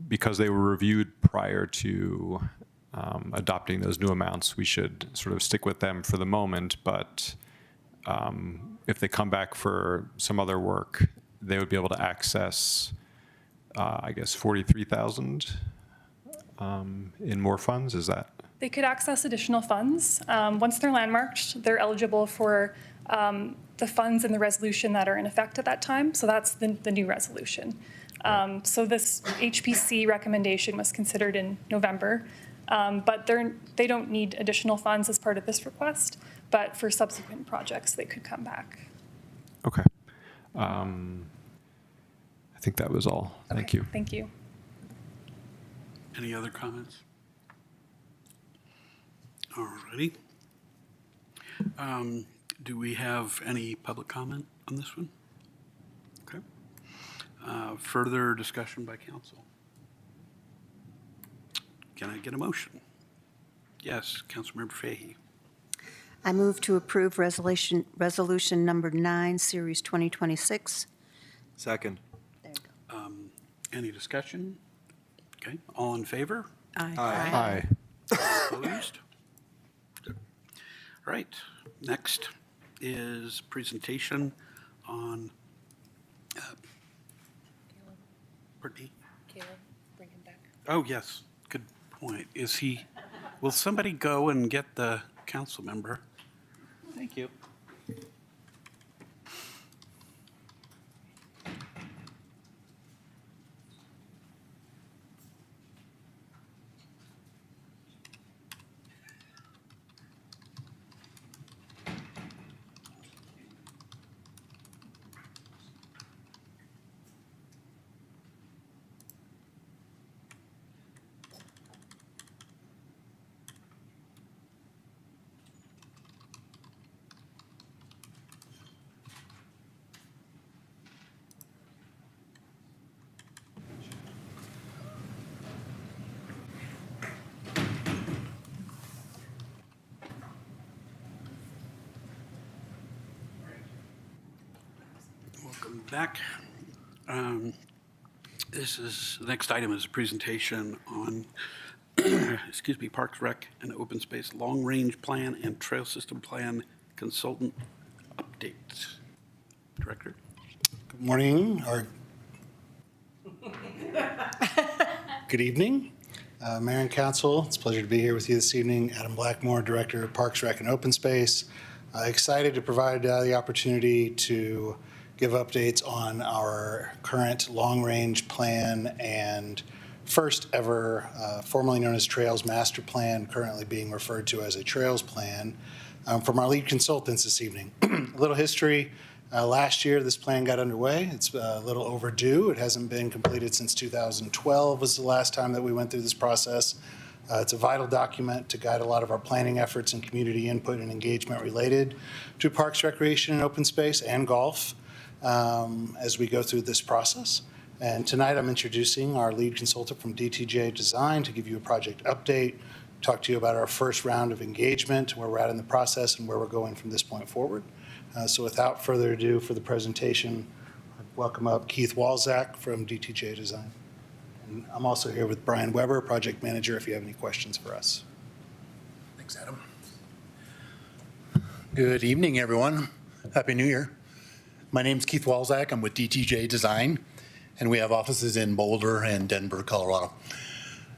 because they were reviewed prior to adopting those new amounts, we should sort of stick with them for the moment, but if they come back for some other work, they would be able to access, I guess, 43,000 in more funds, is that?
They could access additional funds. Once they're landmarked, they're eligible for the funds in the resolution that are in effect at that time. So that's the new resolution. So this HPC recommendation was considered in November, but they don't need additional funds as part of this request, but for subsequent projects, they could come back.
Okay. I think that was all. Thank you.
Thank you.
Any other comments? All righty. Do we have any public comment on this one? Okay. Further discussion by council? Can I get a motion? Yes, Councilmember Fahey.
I move to approve resolution number 9, Series 2026.
Second.
Any discussion? Okay, all in favor?
Aye.
Opposed? All right, next is presentation on, pardon me?
Caleb, bring him back.
Oh, yes, good point. Is he, will somebody go and get the council member?
Thank you.
Welcome back. The next item is a presentation on, excuse me, Parks Rec and Open Space Long Range Plan and Trail System Plan Consultant Update. Director.
Good morning, or good evening, Mayor and Council. It's a pleasure to be here with you this evening. Adam Blackmore, Director of Parks, Rec, and Open Space. Excited to provide the opportunity to give updates on our current long-range plan and first ever, formerly known as Trails Master Plan, currently being referred to as a Trails Plan, from our lead consultants this evening. A little history. Last year, this plan got underway. It's a little overdue. It hasn't been completed since 2012 was the last time that we went through this process. It's a vital document to guide a lot of our planning efforts and community input and engagement related to parks, recreation, and open space and golf as we go through this process. And tonight I'm introducing our lead consultant from DTJ Design to give you a project update, talk to you about our first round of engagement, where we're at in the process and where we're going from this point forward. So without further ado, for the presentation, I welcome up Keith Walzak from DTJ Design. And I'm also here with Brian Weber, project manager, if you have any questions for us.
Thanks, Adam. Good evening, everyone. Happy New Year. My name's Keith Walzak. I'm with DTJ Design, and we have offices in Boulder and Denver, Colorado.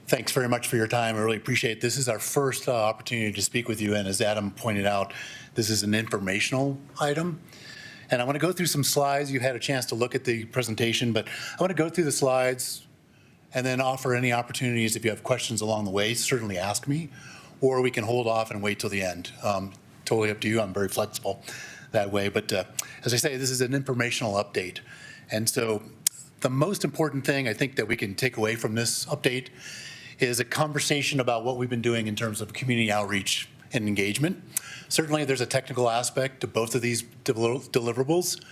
Thanks very much for your time. I really appreciate it. This is our first opportunity to speak with you, and as Adam pointed out, this is an informational item. And I want to go through some slides. You had a chance to look at the presentation, but I want to go through the slides and then offer any opportunities. If you have questions along the way, certainly ask me, or we can hold off and wait till the end. Totally up to you. I'm very flexible that way. But as I say, this is an informational update. And so the most important thing I think that we can take away from this update is a conversation about what we've been doing in terms of community outreach and engagement. Certainly there's a technical aspect to both of these deliverables,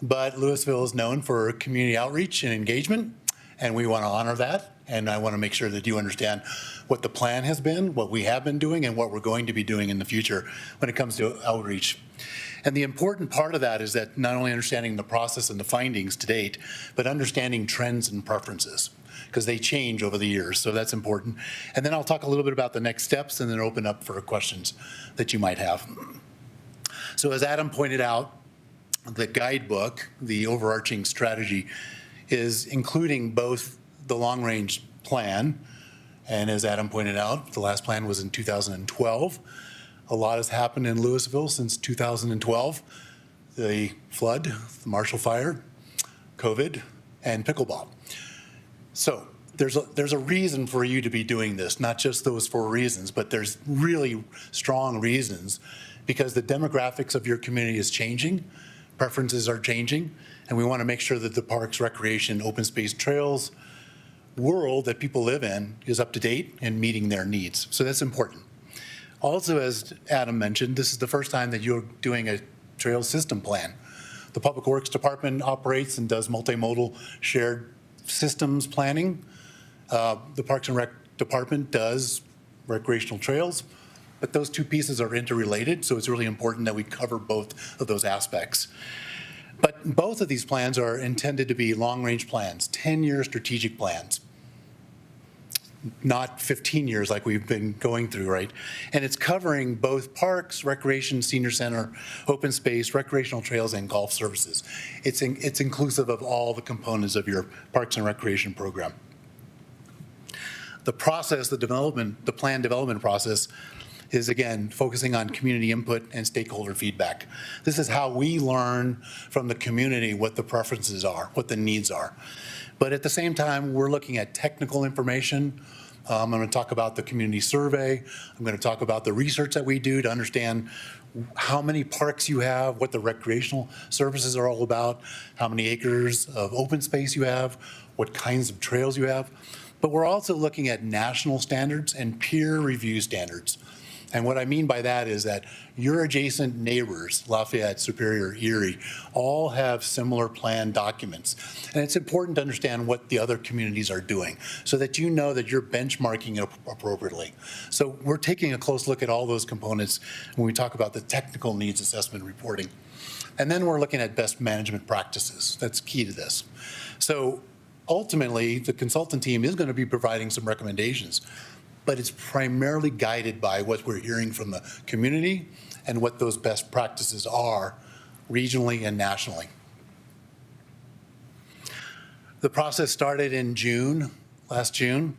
but Louisville is known for community outreach and engagement, and we want to honor that. And I want to make sure that you understand what the plan has been, what we have been doing, and what we're going to be doing in the future when it comes to outreach. And the important part of that is that not only understanding the process and the findings to date, but understanding trends and preferences, because they change over the years. So that's important. And then I'll talk a little bit about the next steps and then open up for questions that you might have. So as Adam pointed out, the guidebook, the overarching strategy, is including both the long-range plan, and as Adam pointed out, the last plan was in 2012. A lot has happened in Louisville since 2012. The flood, the Marshall Fire, COVID, and pickleball. So there's a reason for you to be doing this, not just those 4 reasons, but there's really strong reasons, because the demographics of your community is changing, preferences are changing, and we want to make sure that the parks, recreation, open space, trails world that people live in is up to date and meeting their needs. So that's important. Also, as Adam mentioned, this is the first time that you're doing a trail system plan. The Public Works Department operates and does multimodal shared systems planning. The Parks and Rec Department does recreational trails, but those 2 pieces are interrelated, so it's really important that we cover both of those aspects. But both of these plans are intended to be long-range plans, 10-year strategic plans, not 15 years like we've been going through, right? And it's covering both parks, recreation, senior center, open space, recreational trails, and golf services. It's inclusive of all the components of your parks and recreation program. The process, the plan development process, is again focusing on community input and stakeholder feedback. This is how we learn from the community what the preferences are, what the needs are. But at the same time, we're looking at technical information. I'm going to talk about the community survey. I'm going to talk about the research that we do to understand how many parks you have, what the recreational services are all about, how many acres of open space you have, what kinds of trails you have. But we're also looking at national standards and peer review standards. And what I mean by that is that your adjacent neighbors, Lafayette, Superior, Erie, all have similar plan documents. And it's important to understand what the other communities are doing so that you know that you're benchmarking it appropriately. So we're taking a close look at all those components when we talk about the technical needs assessment reporting. And then we're looking at best management practices. That's key to this. So ultimately, the consultant team is going to be providing some recommendations, but it's primarily guided by what we're hearing from the community and what those best practices are regionally and nationally. The process started in June, last June.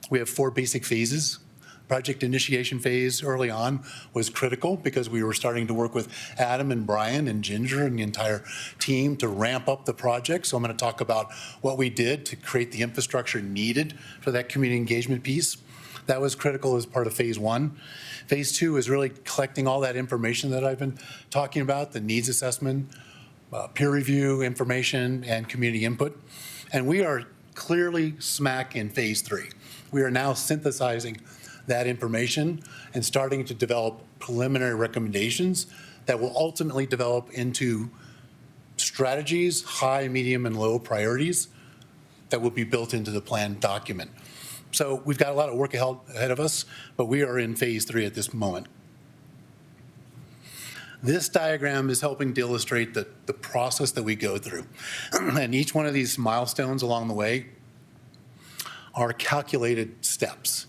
We have 4 basic phases. Project initiation phase early on was critical because we were starting to work with Adam and Brian and Ginger and the entire team to ramp up the project. So I'm going to talk about what we did to create the infrastructure needed for that community engagement piece. That was critical as part of phase 1. Phase 2 is really collecting all that information that I've been talking about, the needs assessment, peer review information, and community input. And we are clearly smack in phase 3. We are now synthesizing that information and starting to develop preliminary recommendations that will ultimately develop into strategies, high, medium, and low priorities that will be built into the plan document. So we've got a lot of work ahead of us, but we are in phase 3 at this moment. This diagram is helping to illustrate the process that we go through. And each one of these milestones along the way are calculated steps.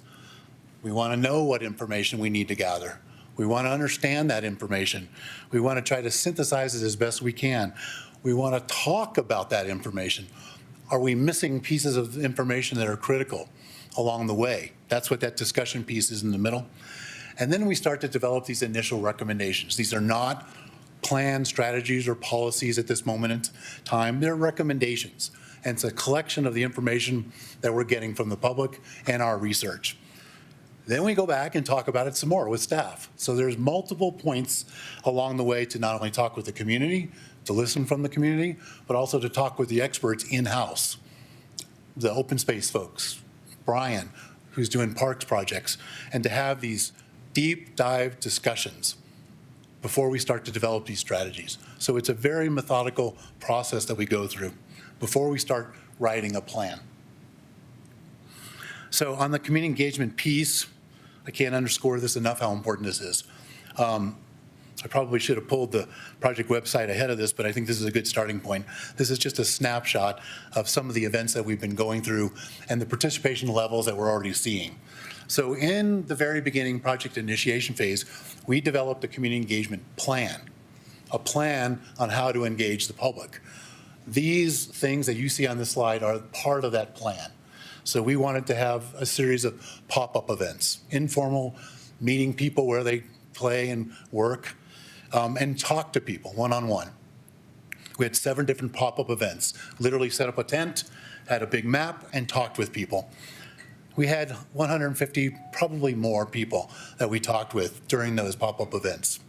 We want to know what information we need to gather. We want to understand that information. We want to try to synthesize it as best we can. We want to talk about that information. Are we missing pieces of information that are critical along the way? That's what that discussion piece is in the middle. And then we start to develop these initial recommendations. These are not planned strategies or policies at this moment in time. They're recommendations. And it's a collection of the information that we're getting from the public and our research. Then we go back and talk about it some more with staff. So there's multiple points along the way to not only talk with the community, to listen from the community, but also to talk with the experts in-house, the open space folks, Brian, who's doing parks projects, and to have these deep dive discussions before we start to develop these strategies. So it's a very methodical process that we go through before we start writing a plan. So on the community engagement piece, I can't underscore this enough how important this is. I probably should have pulled the project website ahead of this, but I think this is a good starting point. This is just a snapshot of some of the events that we've been going through and the participation levels that we're already seeing. So in the very beginning project initiation phase, we developed a community engagement plan, a plan on how to engage the public. These things that you see on this slide are part of that plan. So we wanted to have a series of pop-up events, informal, meeting people where they play and work, and talk to people one-on-one. We had 7 different pop-up events, literally set up a tent, had a big map, and talked with people. We had 150, probably more people that we talked with during those pop-up events.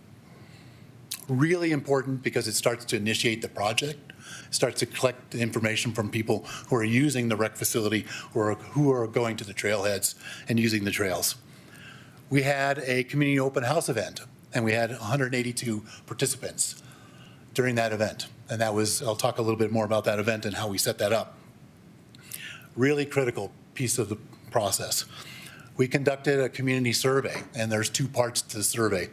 Really important because it starts to initiate the project, starts to collect the information from people who are using the rec facility or who are going to the trailheads and using the trails. We had a community open house event, and we had 182 participants during that event. And that was, I'll talk a little bit more about that event and how we set that up. Really critical piece of the process. We conducted a community survey, and there's 2 parts to the survey.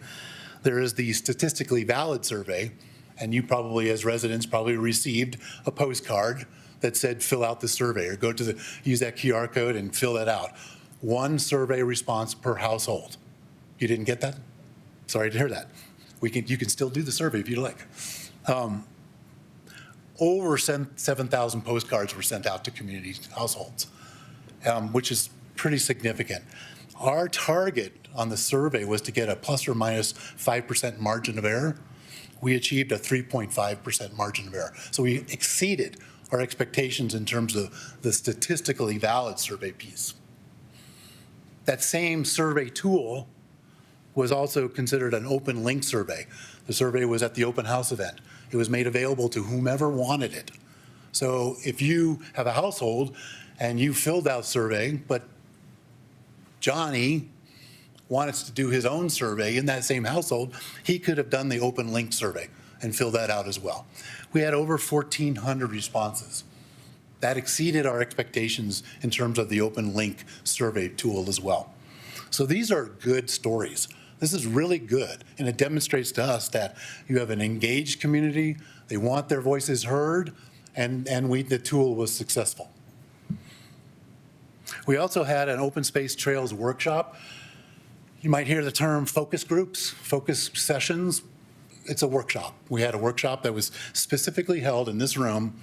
There is the statistically valid survey, and you probably, as residents, probably received a postcard that said, fill out the survey, or use that QR code and fill that out. 1 survey response per household. You didn't get that? Sorry to hear that. You can still do the survey if you like. Over 7,000 postcards were sent out to community households, which is pretty significant. Our target on the survey was to get a plus or minus 5% margin of error. We achieved a 3.5% margin of error. So we exceeded our expectations in terms of the statistically valid survey piece. That same survey tool was also considered an open link survey. The survey was at the open house event. It was made available to whomever wanted it. So if you have a household and you filled out survey, but Johnny wanted to do his own survey in that same household, he could have done the open link survey and filled that out as well. We had over 1,400 responses. That exceeded our expectations in terms of the open link survey tool as well. So these are good stories. This is really good, and it demonstrates to us that you have an engaged community, they want their voices heard, and the tool was successful. We also had an open space trails workshop. You might hear the term focus groups, focus sessions. It's a workshop. We had a workshop that was specifically held in this room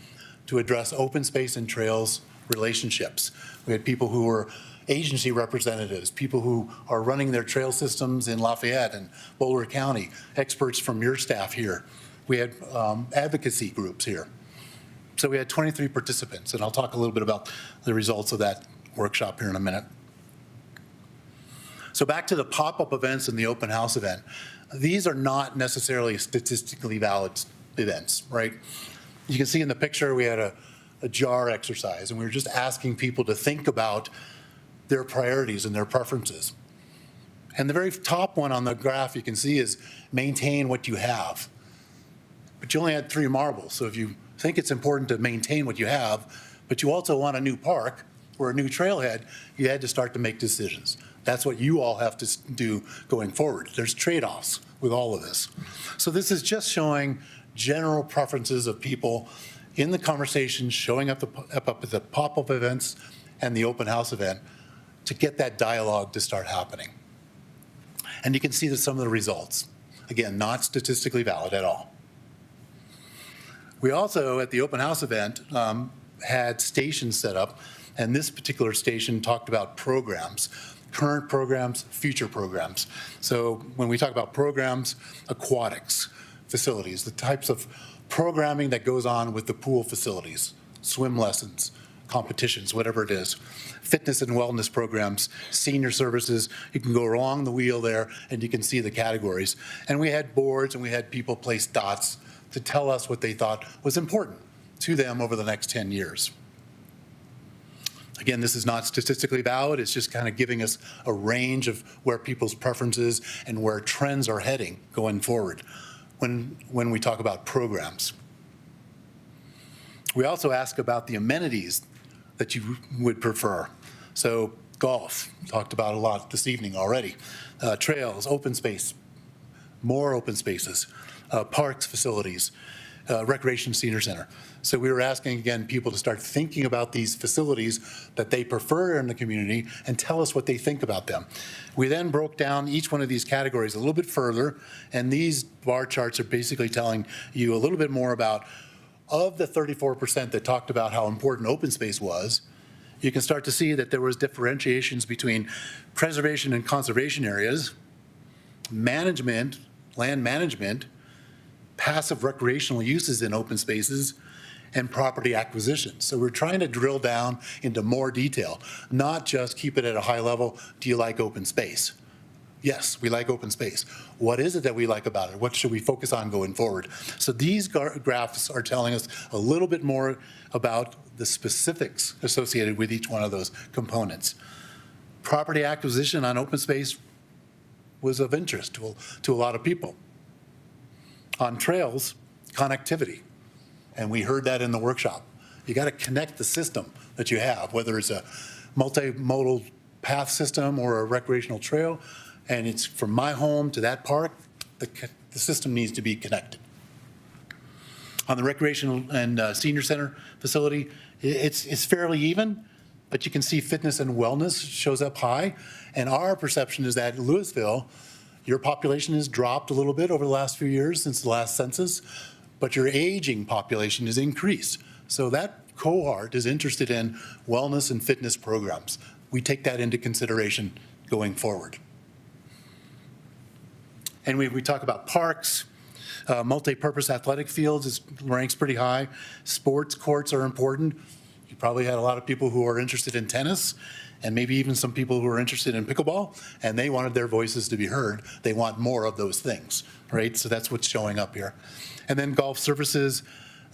to address open space and trails relationships. We had people who were agency representatives, people who are running their trail systems in Lafayette and Boulder County, experts from your staff here. We had advocacy groups here. So we had 23 participants, and I'll talk a little bit about the results of that workshop here in a minute. So back to the pop-up events and the open house event. These are not necessarily statistically valid events, right? You can see in the picture we had a jar exercise, and we were just asking people to think about their priorities and their preferences. And the very top one on the graph you can see is maintain what you have. But you only had 3 marbles, so if you think it's important to maintain what you have, but you also want a new park or a new trailhead, you had to start to make decisions. That's what you all have to do going forward. There's trade-offs with all of this. So this is just showing general preferences of people in the conversation, showing up at the pop-up events and the open house event to get that dialogue to start happening. And you can see some of the results. Again, not statistically valid at all. We also, at the open house event, had stations set up, and this particular station talked about programs, current programs, future programs. So when we talk about programs, aquatics, facilities, the types of programming that goes on with the pool facilities, swim lessons, competitions, whatever it is, fitness and wellness programs, senior services, you can go along the wheel there and you can see the categories. And we had boards and we had people place dots to tell us what they thought was important to them over the next 10 years. Again, this is not statistically valid. It's just kind of giving us a range of where people's preferences and where trends are heading going forward when we talk about programs. We also ask about the amenities that you would prefer. So golf, talked about a lot this evening already. Trails, open space, more open spaces, parks, facilities, recreation senior center. So we were asking, again, people to start thinking about these facilities that they prefer in the community and tell us what they think about them. We then broke down each one of these categories a little bit further, and these bar charts are basically telling you a little bit more about, of the 34% that talked about how important open space was, you can start to see that there was differentiations between preservation and conservation areas, management, land management, passive recreational uses in open spaces, and property acquisition. So we're trying to drill down into more detail, not just keep it at a high level. Do you like open space? Yes, we like open space. What is it that we like about it? What should we focus on going forward? So these graphs are telling us a little bit more about the specifics associated with each one of those components. Property acquisition on open space was of interest to a lot of people. On trails, connectivity. And we heard that in the workshop. You got to connect the system that you have, whether it's a multimodal path system or a recreational trail, and it's from my home to that park, the system needs to be connected. On the recreational and senior center facility, it's fairly even, but you can see fitness and wellness shows up high. And our perception is that in Louisville, your population has dropped a little bit over the last few years since the last census, but your aging population has increased. So that cohort is interested in wellness and fitness programs. We take that into consideration going forward. And we talk about parks, multi-purpose athletic fields ranks pretty high. Sports courts are important. You probably had a lot of people who are interested in tennis, and maybe even some people who are interested in pickleball, and they wanted their voices to be heard. They want more of those things, right? So that's what's showing up here. And then golf services,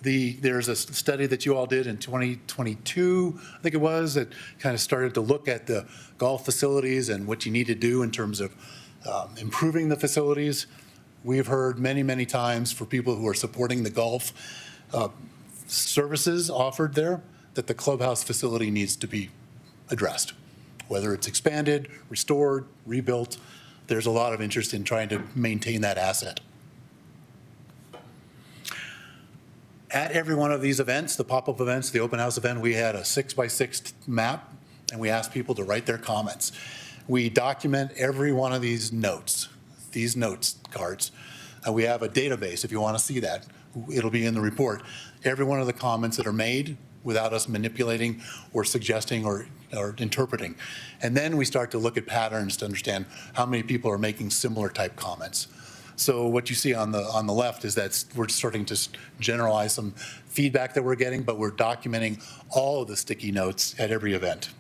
there's a study that you all did in 2022, I think it was, that kind of started to look at the golf facilities and what you need to do in terms of improving the facilities. We've heard many, many times for people who are supporting the golf services offered there that the clubhouse facility needs to be addressed, whether it's expanded, restored, rebuilt. there's a lot of interest in trying to maintain that asset. At every one of these events, the pop-up events, the open house event, we had a 6x6 map, and we asked people to write their comments. We document every one of these notes cards. And we have a database, if you want to see that. It'll be in the report. Every one of the comments that are made without us manipulating or suggesting or interpreting. And then we start to look at patterns to understand how many people are making similar type comments. So what you see on the left is that we're starting to generalize some feedback that we're getting, but we're documenting all of the sticky notes at every event.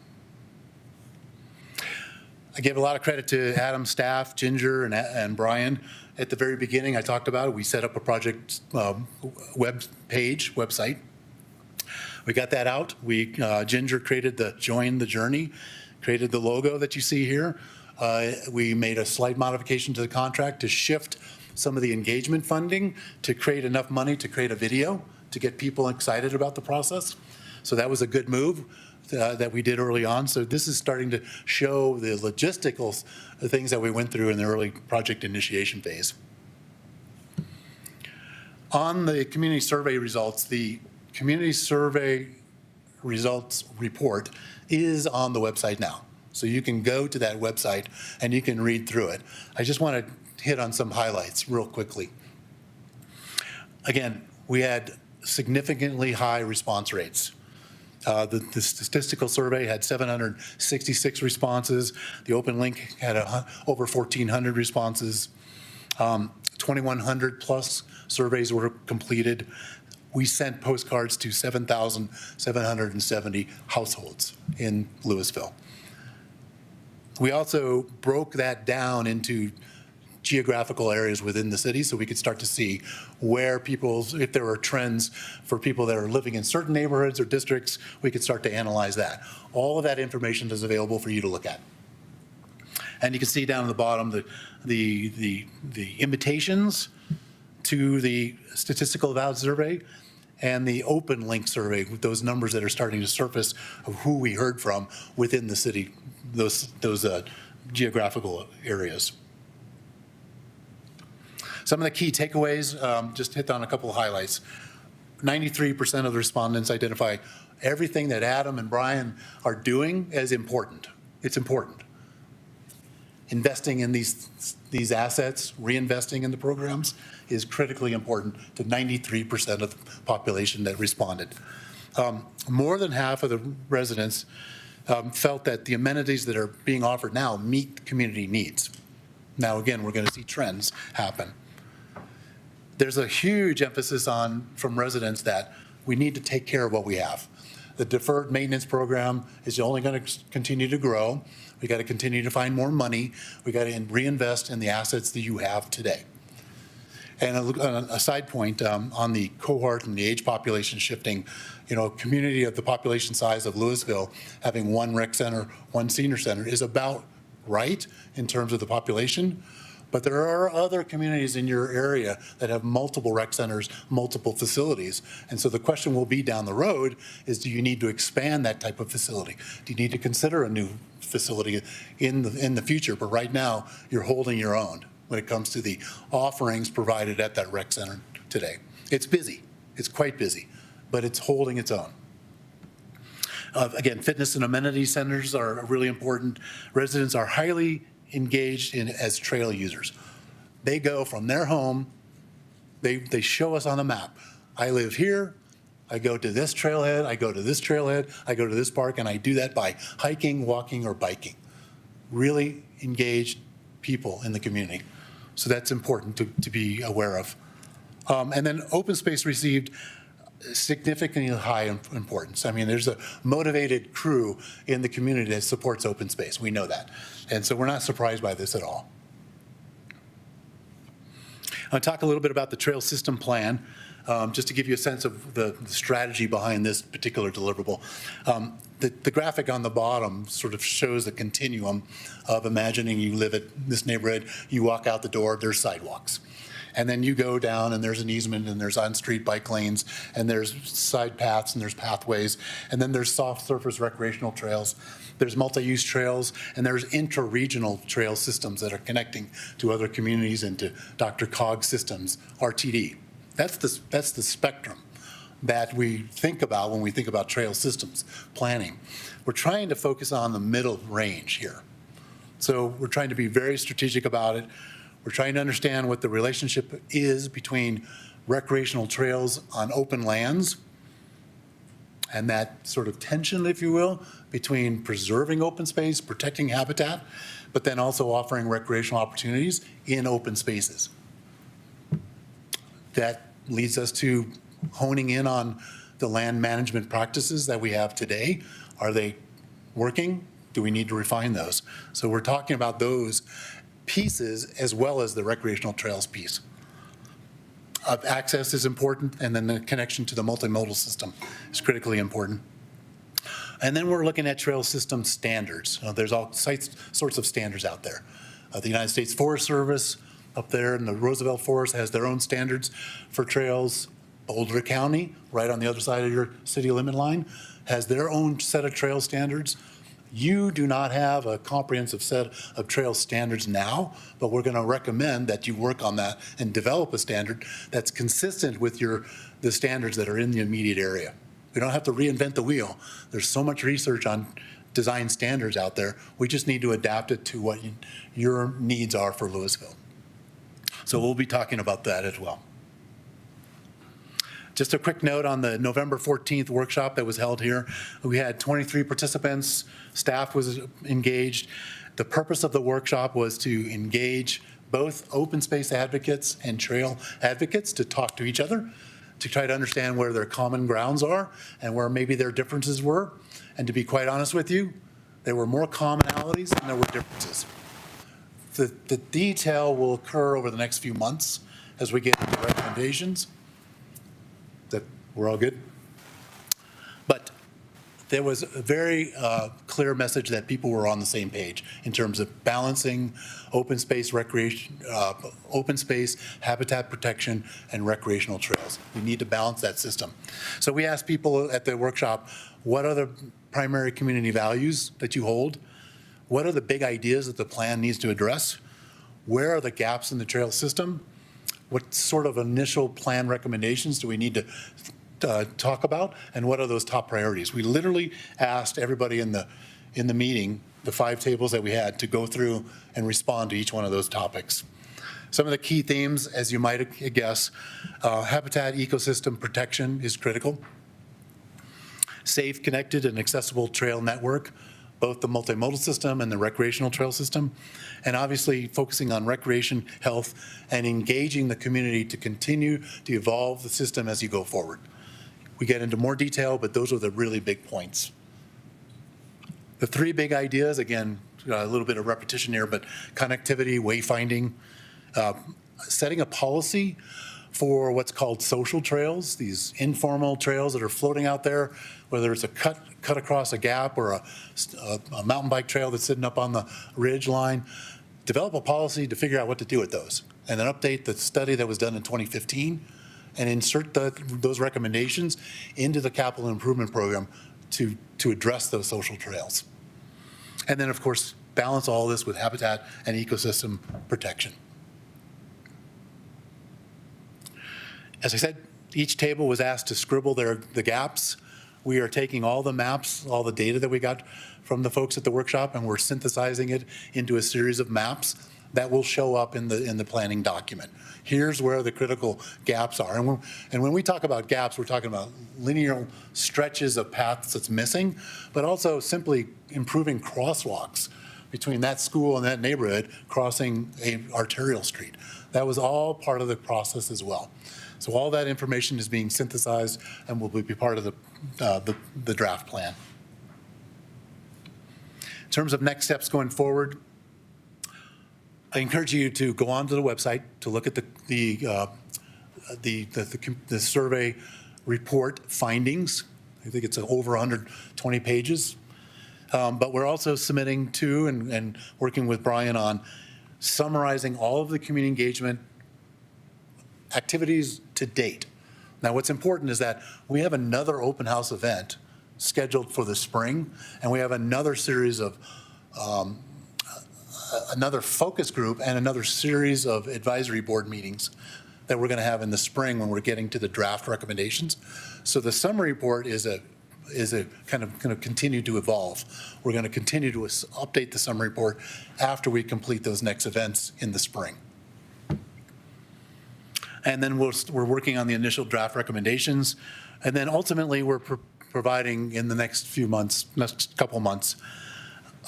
I give a lot of credit to Adam's staff, Ginger and Brian. At the very beginning, I talked about it. We set up a project website. We got that out. Ginger created the Join the Journey, created the logo that you see here. We made a slight modification to the contract to shift some of the engagement funding to create enough money to create a video to get people excited about the process. So that was a good move that we did early on. So this is starting to show the logistical things that we went through in the early project initiation phase. On the community survey results, the community survey results report is on the website now. So you can go to that website and you can read through it. I just want to hit on some highlights real quickly. Again, we had significantly high response rates. The statistical survey had 766 responses. The open link had over 1,400 responses. 2,100 plus surveys were completed. We sent postcards to 7,770 households in Louisville. We also broke that down into geographical areas within the city so we could start to see where if there were trends for people that are living in certain neighborhoods or districts, we could start to analyze that. All of that information is available for you to look at. And you can see down at the bottom the invitations to the statistical eval survey and the open link survey with those numbers that are starting to surface of who we heard from within the city, those geographical areas. Some of the key takeaways, just hit on a couple of highlights. 93% of the respondents identify everything that Adam and Brian are doing as important. It's important. Investing in these assets, reinvesting in the programs is critically important to 93% of the population that responded. More than half of the residents felt that the amenities that are being offered now meet community needs. Now, again, we're going to see trends happen. There's a huge emphasis from residents that we need to take care of what we have. The deferred maintenance program is only going to continue to grow. We got to continue to find more money. We got to reinvest in the assets that you have today. And a side point on the cohort and the age population shifting, community of the population size of Louisville having one rec center, one senior center is about right in terms of the population. But there are other communities in your area that have multiple rec centers, multiple facilities. And so the question will be down the road is, do you need to expand that type of facility? Do you need to consider a new facility in the future? But right now, you're holding your own when it comes to the offerings provided at that rec center today. It's busy. It's quite busy, but it's holding its own. Again, fitness and amenity centers are really important. Residents are highly engaged as trail users. They go from their home, they show us on the map. I live here, I go to this trailhead, I go to this trailhead, I go to this park, and I do that by hiking, walking, or biking. Really engaged people in the community. So that's important to be aware of. And then open space received significantly high importance. I mean, there's a motivated crew in the community that supports open space. We know that. And so we're not surprised by this at all. I'll talk a little bit about the trail system plan, just to give you a sense of the strategy behind this particular deliverable. The graphic on the bottom sort of shows the continuum of imagining you live at this neighborhood, you walk out the door, there's sidewalks. And then you go down and there's an easement and there's on-street bike lanes and there's side paths and there's pathways. And then there's soft surface recreational trails. There's multi-use trails and there's intra-regional trail systems that are connecting to other communities and to DRCOG systems, RTD. That's the spectrum that we think about when we think about trail systems planning. We're trying to focus on the middle range here. So we're trying to be very strategic about it. We're trying to understand what the relationship is between recreational trails on open lands and that sort of tension, if you will, between preserving open space, protecting habitat, but then also offering recreational opportunities in open spaces. That leads us to honing in on the land management practices that we have today. Are they working? Do we need to refine those? So we're talking about those pieces as well as the recreational trails piece. Access is important, and then the connection to the multimodal system is critically important. And then we're looking at trail system standards. There's all sorts of standards out there. The United States Forest Service up there in the Roosevelt Forest has their own standards for trails. Boulder County, right on the other side of your city limit line, has their own set of trail standards. You do not have a comprehensive set of trail standards now, but we're going to recommend that you work on that and develop a standard that's consistent with the standards that are in the immediate area. We don't have to reinvent the wheel. There's so much research on design standards out there. We just need to adapt it to what your needs are for Louisville. So we'll be talking about that as well. Just a quick note on the November 14th workshop that was held here. We had 23 participants, staff was engaged. The purpose of the workshop was to engage both open space advocates and trail advocates to talk to each other, to try to understand where their common grounds are and where maybe their differences were. And to be quite honest with you, there were more commonalities than there were differences. The detail will occur over the next few months as we get into recommendations. That we're all good? But there was a very clear message that people were on the same page in terms of balancing open space recreation, open space, habitat protection, and recreational trails. We need to balance that system. So we asked people at the workshop, what are the primary community values that you hold? What are the big ideas that the plan needs to address? Where are the gaps in the trail system? What sort of initial plan recommendations do we need to talk about? And what are those top priorities? We literally asked everybody in the meeting, the 5 tables that we had, to go through and respond to each one of those topics. Some of the key themes, as you might guess, habitat ecosystem protection is critical. Safe, connected, and accessible trail network, both the multimodal system and the recreational trail system, and obviously focusing on recreation, health, and engaging the community to continue to evolve the system as you go forward. We get into more detail, but those are the really big points. The 3 big ideas, again, a little bit of repetition here, but connectivity, wayfinding, setting a policy for what's called social trails, these informal trails that are floating out there, whether it's a cut across a gap or a mountain bike trail that's sitting up on the ridge line. Develop a policy to figure out what to do with those, and then update the study that was done in 2015 and insert those recommendations into the capital improvement program to address those social trails. And then, of course, balance all this with habitat and ecosystem protection. As I said, each table was asked to scribble the gaps. We are taking all the maps, all the data that we got from the folks at the workshop, and we're synthesizing it into a series of maps that will show up in the planning document. Here's where the critical gaps are. And when we talk about gaps, we're talking about linear stretches of paths that's missing, but also simply improving crosswalks between that school and that neighborhood crossing a arterial street. That was all part of the process as well. So all that information is being synthesized and will be part of the draft plan. In terms of next steps going forward, I encourage you to go onto the website to look at the survey report findings. I think it's over 120 pages. But we're also submitting to and working with Brian on summarizing all of the community engagement activities to date. Now, what's important is that we have another open house event scheduled for the spring, and we have another series of, another focus group and another series of advisory board meetings that we're going to have in the spring when we're getting to the draft recommendations. So the summary report is a kind of going to continue to evolve. We're going to continue to update the summary report after we complete those next events in the spring. And then we're working on the initial draft recommendations. And then ultimately, we're providing in the next few months, next couple months,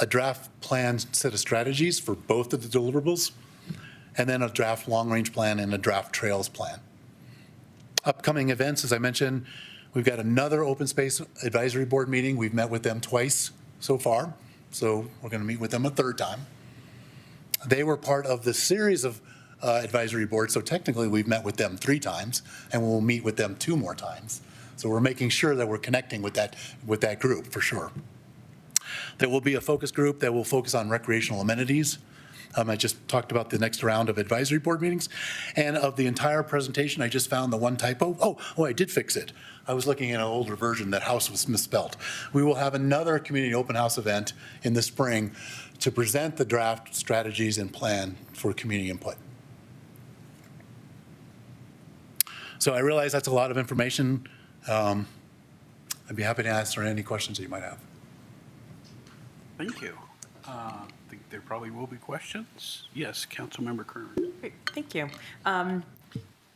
a draft plan set of strategies for both of the deliverables, and then a draft long-range plan and a draft trails plan. Upcoming events, as I mentioned, we've got another open space advisory board meeting. We've met with them twice so far, so we're going to meet with them a third time. They were part of the series of advisory boards, so technically we've met with them 3 times, and we'll meet with them 2 more times. So we're making sure that we're connecting with that group for sure. There will be a focus group that will focus on recreational amenities. I just talked about the next round of advisory board meetings. And of the entire presentation, I just found the one typo. Oh, I did fix it. I was looking at an older version. That house was misspelled. We will have another community open house event in the spring to present the draft strategies and plan for community input. So I realize that's a lot of information. I'd be happy to answer any questions that you might have.
Thank you. I think there probably will be questions. Yes, Councilmember Kern.
Great, thank you.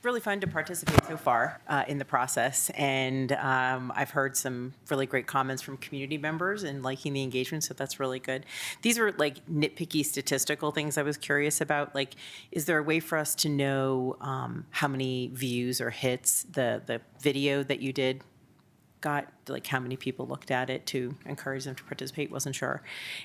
Really fun to participate so far in the process, and I've heard some really great comments from community members and liking the engagement, so that's really good. These are like nitpicky statistical things I was curious about. Like, is there a way for us to know how many views or hits the video that you did got, like how many people looked at it to encourage them to participate? Wasn't sure.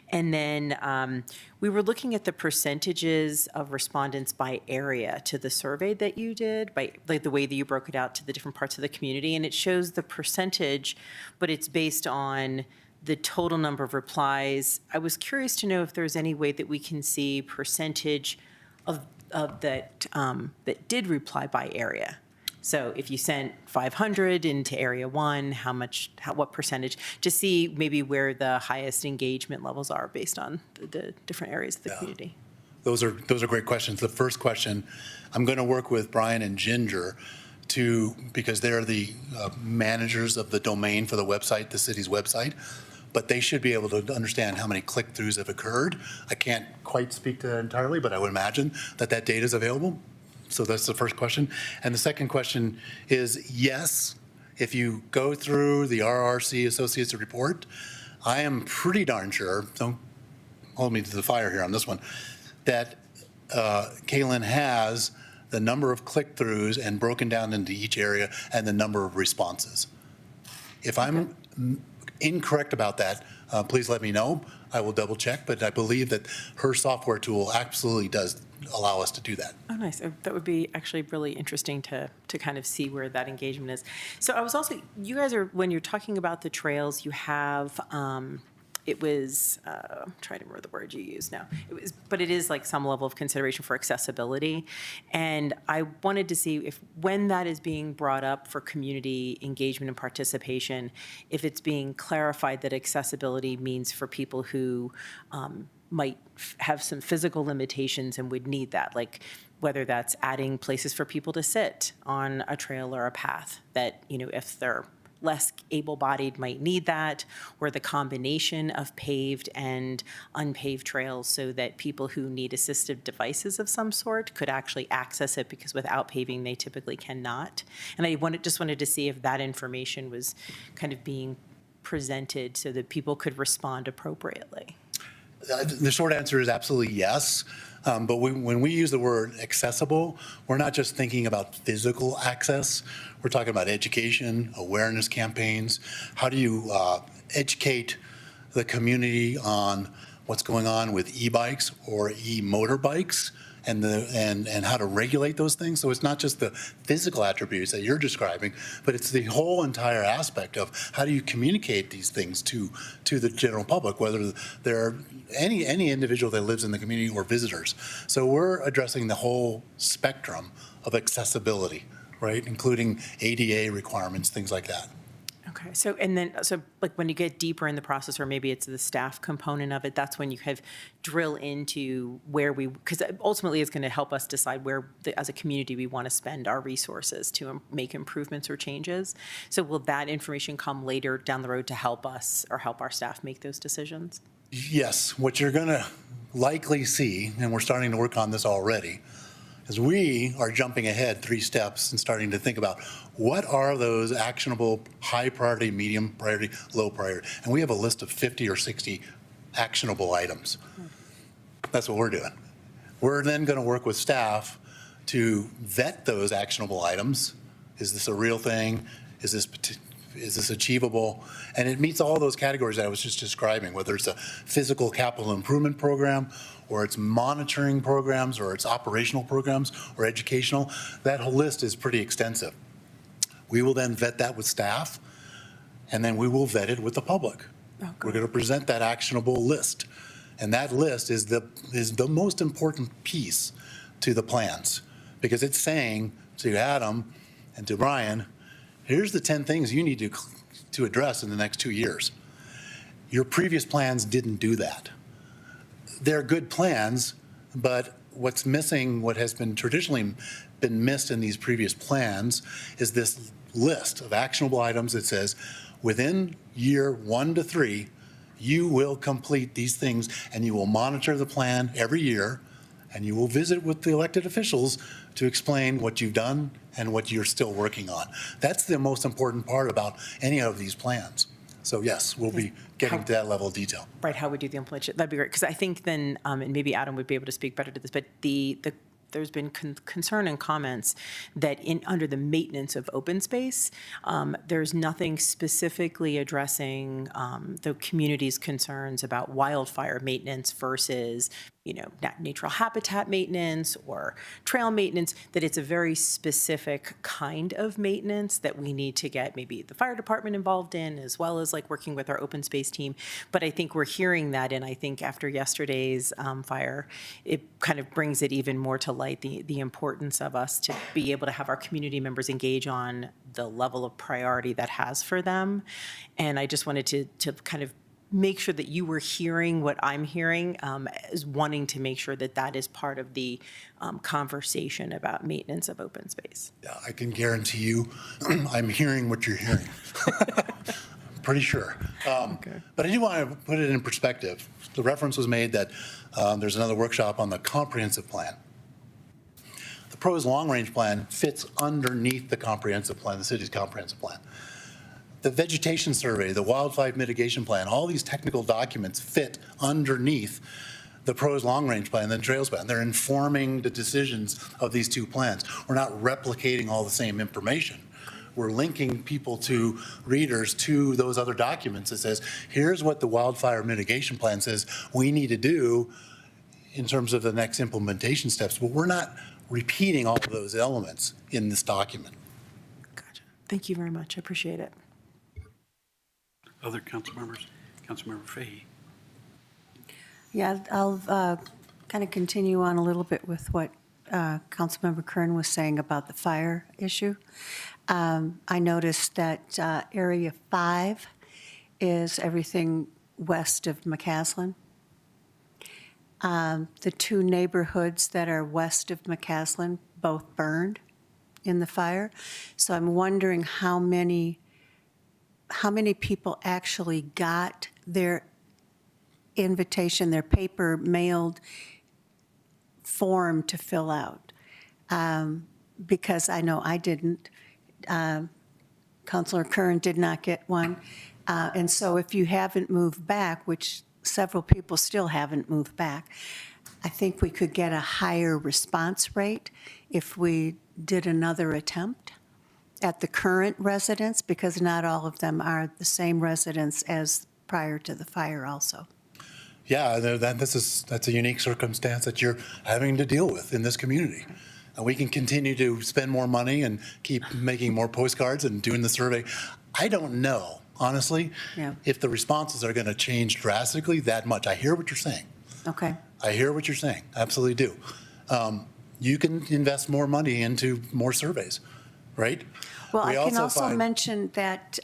And then we were looking at the percentages of respondents by area to the survey that you did, by like the way that you broke it out to the different parts of the community, and it shows the percentage, but it's based on the total number of replies. I was curious to know if there's any way that we can see percentage of that that did reply by area. So if you sent 500 into area 1, what percentage, to see maybe where the highest engagement levels are based on the different areas of the community.
Those are great questions. The first question, I'm going to work with Brian and Ginger because they're the managers of the domain for the website, the city's website, but they should be able to understand how many click-throughs have occurred. I can't quite speak to that entirely, but I would imagine that data is available. So that's the first question. And the second question is, yes, if you go through the RRC Associates report, I am pretty darn sure, don't hold me to the fire here on this one, that Kaylin has the number of click-throughs and broken down into each area and the number of responses. If I'm incorrect about that, please let me know. I will double check, but I believe that her software tool absolutely does allow us to do that.
Oh, nice. That would be actually really interesting to kind of see where that engagement is. So I was also, you guys are, when you're talking about the trails, you have, it was, I'm trying to remember the word you used now. But it is like some level of consideration for accessibility. And I wanted to see if, when that is being brought up for community engagement and participation, if it's being clarified that accessibility means for people who might have some physical limitations and would need that, like whether that's adding places for people to sit on a trail or a path that, if they're less able-bodied might need that, or the combination of paved and unpaved trails so that people who need assistive devices of some sort could actually access it, because without paving, they typically cannot. And I just wanted to see if that information was kind of being presented so that people could respond appropriately.
The short answer is absolutely yes. But when we use the word accessible, we're not just thinking about physical access. We're talking about education, awareness campaigns. How do you educate the community on what's going on with e-bikes or e-motorbikes and how to regulate those things. So it's not just the physical attributes that you're describing, but it's the whole entire aspect of how do you communicate these things to the general public, whether they're any individual that lives in the community or visitors. So we're addressing the whole spectrum of accessibility, right, including ADA requirements, things like that.
Okay, so like when you get deeper in the process, or maybe it's the staff component of it, that's when you kind of drill into where because ultimately it's going to help us decide where, as a community, we want to spend our resources to make improvements or changes. So will that information come later down the road to help us or help our staff make those decisions?
Yes, what you're going to likely see, and we're starting to work on this already, is we are jumping ahead 3 steps and starting to think about what are those actionable high priority, medium priority, low priority. And we have a list of 50 or 60 actionable items. That's what we're doing. We're then going to work with staff to vet those actionable items. Is this a real thing? Is this achievable? And it meets all those categories that I was just describing, whether it's a physical capital improvement program, or it's monitoring programs, or it's operational programs, or educational. That whole list is pretty extensive. We will then vet that with staff, and then we will vet it with the public. We're going to present that actionable list. And that list is the most important piece to the plans, because it's saying to Adam and to Brian, here's the 10 things you need to address in the next 2 years. Your previous plans didn't do that. They're good plans, but what's missing, what has been traditionally been missed in these previous plans, is this list of actionable items that says, within year 1 to 3, you will complete these things, and you will monitor the plan every year, and you will visit with the elected officials to explain what you've done and what you're still working on. That's the most important part about any of these plans. So yes, we'll be getting to that level of detail.
Right, how we do the implementation, that'd be great. Because I think then, and maybe Adam would be able to speak better to this, but there's been concern and comments that under the maintenance of open space, there's nothing specifically addressing the community's concerns about wildfire maintenance versus, natural habitat maintenance or trail maintenance, that it's a very specific kind of maintenance that we need to get maybe the fire department involved in, as well as like working with our open space team. But I think we're hearing that, and I think after yesterday's fire, it kind of brings it even more to light, the importance of us to be able to have our community members engage on the level of priority that has for them. And I just wanted to kind of make sure that you were hearing what I'm hearing, is wanting to make sure that that is part of the conversation about maintenance of open space.
Yeah, I can guarantee you I'm hearing what you're hearing. Pretty sure. But I do want to put it in perspective. The reference was made that there's another workshop on the comprehensive plan. The PRO's long-range plan fits underneath the comprehensive plan, the city's comprehensive plan. The vegetation survey, the wildfire mitigation plan, all these technical documents fit underneath the PRO's long-range plan, the trails plan. They're informing the decisions of these 2 plans. We're not replicating all the same information. We're linking people to readers to those other documents that says, here's what the wildfire mitigation plan says we need to do in terms of the next implementation steps. But we're not repeating all of those elements in this document.
Gotcha. Thank you very much. I appreciate it.
Other council members? Councilmember Fahey.
Yeah, I'll kind of continue on a little bit with what Councilmember Kern was saying about the fire issue. I noticed that Area 5 is everything west of McCaslin. The 2 neighborhoods that are west of McCaslin both burned in the fire. So I'm wondering how many people actually got their invitation, their paper mailed form to fill out. Because I know I didn't. Councilor Kern did not get one. And so if you haven't moved back, which several people still haven't moved back, I think we could get a higher response rate if we did another attempt at the current residents, because not all of them are the same residents as prior to the fire also.
Yeah, that's a unique circumstance that you're having to deal with in this community. And we can continue to spend more money and keep making more postcards and doing the survey. I don't know, honestly, if the responses are going to change drastically that much. I hear what you're saying.
Okay.
I hear what you're saying. Absolutely do. You can invest more money into more surveys, right?
Well,
We
I can also
find-
mention that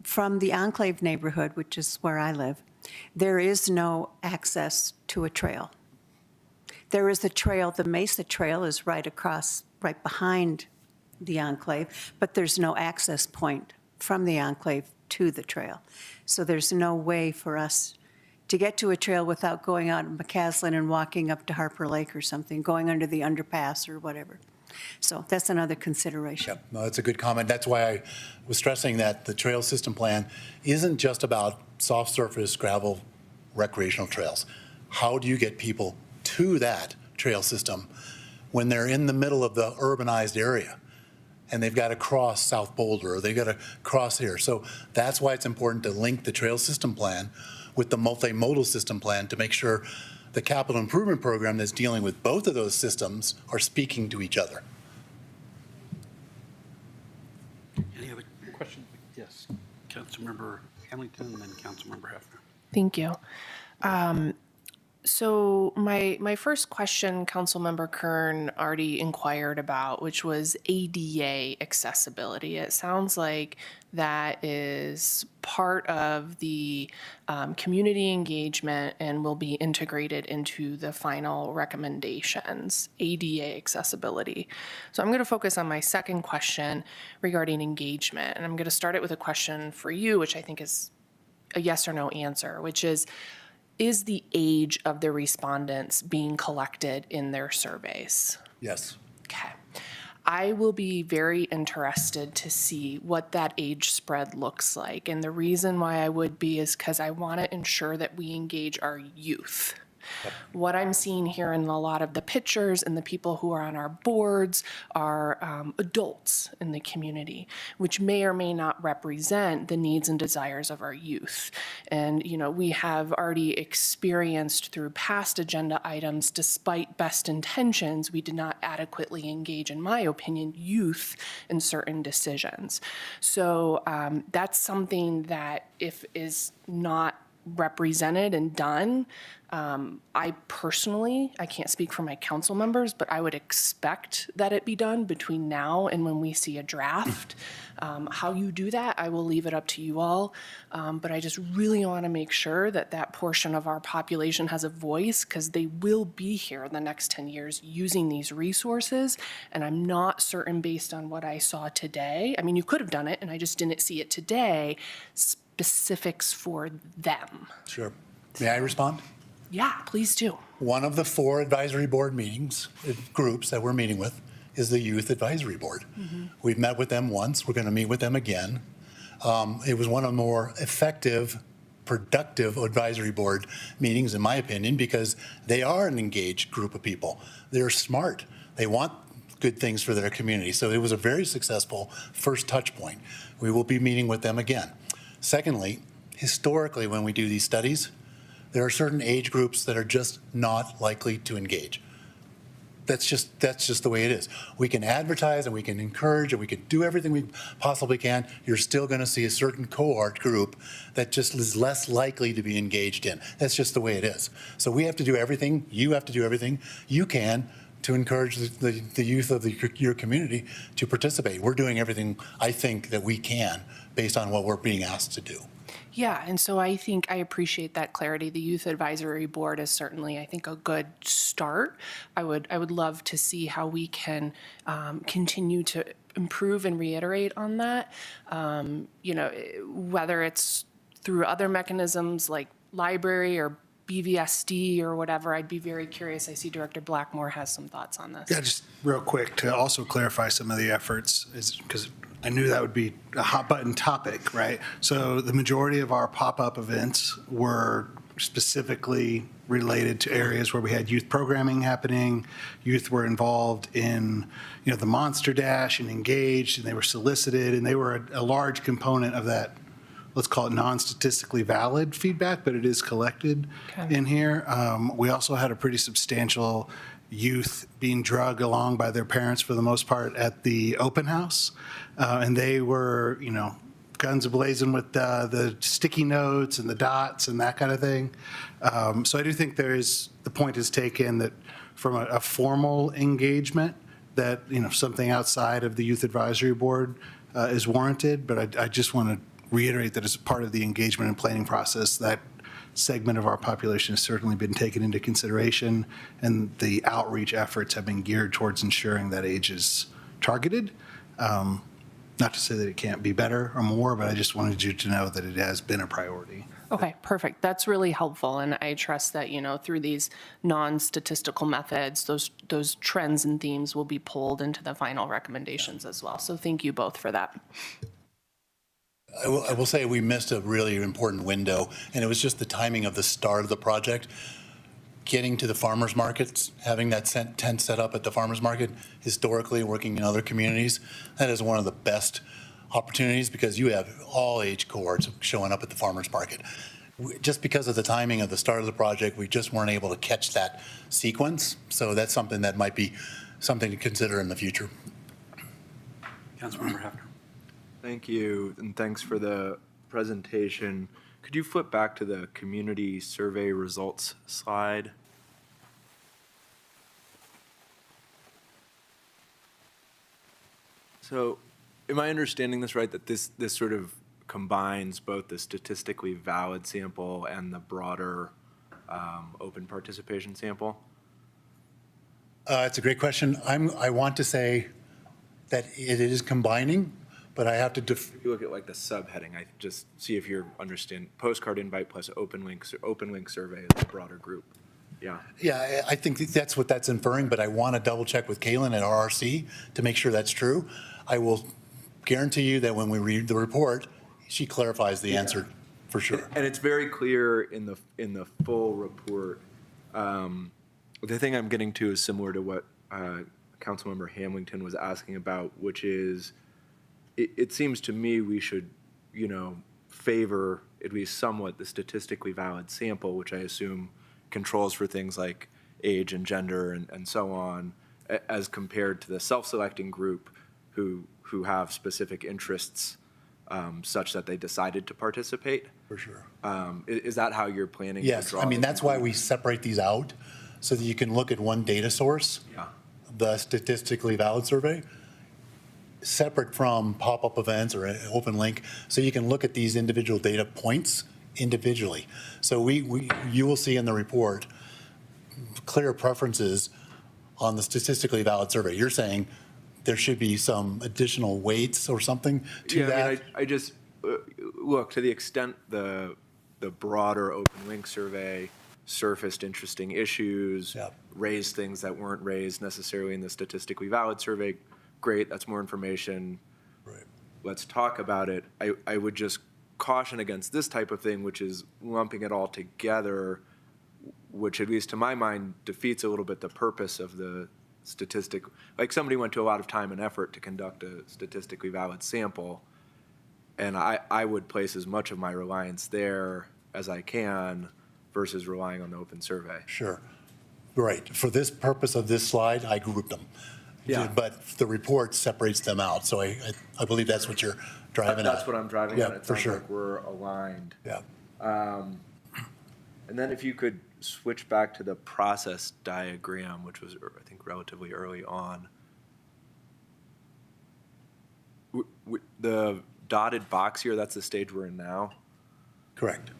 from the Enclave neighborhood, which is where I live, there is no access to a trail. There is the trail, the Mesa Trail is right behind the Enclave, but there's no access point from the Enclave to the trail. So there's no way for us to get to a trail without going out in McCaslin and walking up to Harper Lake or something, going under the underpass or whatever. So that's another consideration.
No, that's a good comment. That's why I was stressing that the trail system plan isn't just about soft surface gravel recreational trails. How do you get people to that trail system when they're in the middle of the urbanized area and they've got to cross South Boulder or they've got to cross here? So that's why it's important to link the trail system plan with the multimodal system plan to make sure the capital improvement program that's dealing with both of those systems are speaking to each other.
Any other questions? Yes. Councilmember Hamilton and then Councilmember Hefner.
Thank you. So my first question, Councilmember Kern already inquired about, which was ADA accessibility. It sounds like that is part of the community engagement and will be integrated into the final recommendations, ADA accessibility. So I'm going to focus on my second question regarding engagement, and I'm going to start it with a question for you, which I think is a yes or no answer, which is the age of the respondents being collected in their surveys?
Yes.
Okay. I will be very interested to see what that age spread looks like. And the reason why I would be is because I want to ensure that we engage our youth. What I'm seeing here in a lot of the pictures and the people who are on our boards are adults in the community, which may or may not represent the needs and desires of our youth. And, you know, we have already experienced through past agenda items, despite best intentions, we did not adequately engage, in my opinion, youth in certain decisions. So that's something that if is not represented and done, I personally, I can't speak for my council members, but I would expect that it be done between now and when we see a draft. How you do that, I will leave it up to you all. But I just really want to make sure that that portion of our population has a voice, because they will be here in the next 10 years using these resources. And I'm not certain, based on what I saw today, I mean, you could have done it and I just didn't see it today, specifics for them.
Sure. May I respond?
Yeah, please do.
One of the 4 advisory board meetings, groups that we're meeting with, is the Youth Advisory Board. We've met with them once. We're going to meet with them again. It was one of the more effective, productive advisory board meetings, in my opinion, because they are an engaged group of people. They're smart. They want good things for their community. So it was a very successful first touch point. We will be meeting with them again. Secondly, historically, when we do these studies, there are certain age groups that are just not likely to engage. That's just the way it is. We can advertise and we can encourage and we can do everything we possibly can. You're still going to see a certain cohort group that just is less likely to be engaged in. That's just the way it is. So we have to do everything, you have to do everything you can to encourage the youth of your community to participate. We're doing everything, I think, that we can based on what we're being asked to do.
Yeah, and so I think I appreciate that clarity. The Youth Advisory Board is certainly, I think, a good start. I would love to see how we can continue to improve and reiterate on that. You know, whether it's through other mechanisms like library or BVSD or whatever, I'd be very curious. I see Director Blackmore has some thoughts on this.
Yeah, just real quick to also clarify some of the efforts, is because I knew that would be a hot button topic, right? So the majority of our pop-up events were specifically related to areas where we had youth programming happening. Youth were involved in, you know, the Monster Dash and engaged, and they were solicited, and they were a large component of that
let's call it non-statistically valid feedback, but it is collected in here. We also had a pretty substantial youth being drugged along by their parents for the most part at the open house. And they were, guns a-blazing with the sticky notes and the dots and that kind of thing. So I do think the point is taken that from a formal engagement, that, something outside of the Youth Advisory Board is warranted. But I just want to reiterate that as part of the engagement and planning process, that segment of our population has certainly been taken into consideration, and the outreach efforts have been geared towards ensuring that age is targeted. Not to say that it can't be better or more, but I just wanted you to know that it has been a priority.
Okay, perfect. That's really helpful, and I trust that, through these non-statistical methods, those trends and themes will be pulled into the final recommendations as well. So thank you both for that.
I will say we missed a really important window, and it was just the timing of the start of the project. Getting to the farmers markets, having that tent set up at the farmers market, historically working in other communities, that is one of the best opportunities because you have all age cohorts showing up at the farmers market. Just because of the timing of the start of the project, we just weren't able to catch that sequence. So that's something that might be something to consider in the future.
Councilmember Hefner.
Thank you, and thanks for the presentation. Could you flip back to the community survey results slide? So am I understanding this right, that this sort of combines both the statistically valid sample and the broader open participation sample?
It's a great question. I want to say that it is combining, but I have to
If you look at like the subheading, I just see if you're understand postcard invite plus open link survey is the broader group. Yeah.
Yeah, I think that's what that's inferring, but I want to double check with Kaylin at RRC to make sure that's true. I will guarantee you that when we read the report, she clarifies the answer for sure.
And it's very clear in the full report. The thing I'm getting to is similar to what Councilmember Hamilton was asking about, which is it seems to me we should, favor at least somewhat the statistically valid sample, which I assume controls for things like age and gender and so on, as compared to the self-selecting group who have specific interests such that they decided to participate.
For sure.
Is that how you're planning to
Yes,
draw?
I mean, that's why we separate these out so that you can look at one data source, the statistically valid survey, separate from pop-up events or an open link, so you can look at these individual data points individually. So you will see in the report clear preferences on the statistically valid survey. You're saying there should be some additional weights or something to that?
I mean, I just, look, to the extent the broader open link survey surfaced interesting issues, raised things that weren't raised necessarily in the statistically valid survey, great, that's more information.
Right.
Let's talk about it. I would just caution against this type of thing, which is lumping it all together, which at least to my mind defeats a little bit the purpose of the statistic. Like somebody went to a lot of time and effort to conduct a statistically valid sample, and I would place as much of my reliance there as I can versus relying on the open survey.
Sure. Right. For this purpose of this slide, I grouped them.
Yeah.
But the report separates them out, so I believe that's what you're driving at.
That's what I'm driving
Yeah,
at. It
for
sounds
sure.
like we're aligned.
Yeah.
And then if you could switch back to the process diagram, which was, I think, relatively early on. The dotted box here, that's the stage we're in now?
Correct.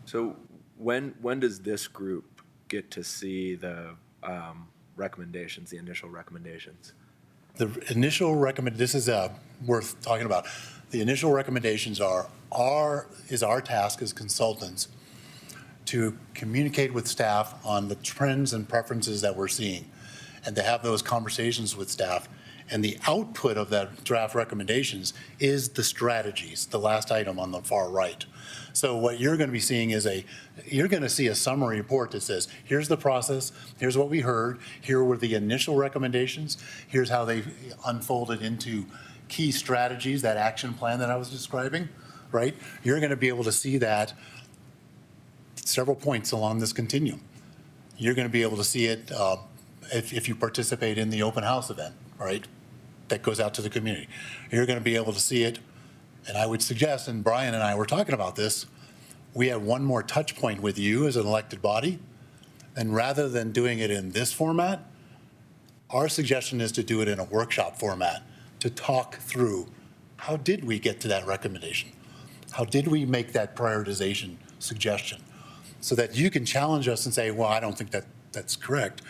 So when does this group get to see the recommendations, the initial recommendations?
The initial this is worth talking about. The initial recommendations is our task as consultants to communicate with staff on the trends and preferences that we're seeing and to have those conversations with staff. And the output of that draft recommendations is the strategies, the last item on the far right. So what you're going to be seeing is you're going to see a summary report that says, here's the process, here's what we heard, here were the initial recommendations, here's how they unfolded into key strategies, that action plan that I was describing, right? You're going to be able to see that several points along this continuum. You're going to be able to see it if you participate in the open house event, right? That goes out to the community. You're going to be able to see it, and I would suggest, and Brian and I were talking about this, we have one more touch point with you as an elected body, and rather than doing it in this format, our suggestion is to do it in a workshop format, to talk through how did we get to that recommendation? How did we make that prioritization suggestion? So that you can challenge us and say, well, I don't think that's correct.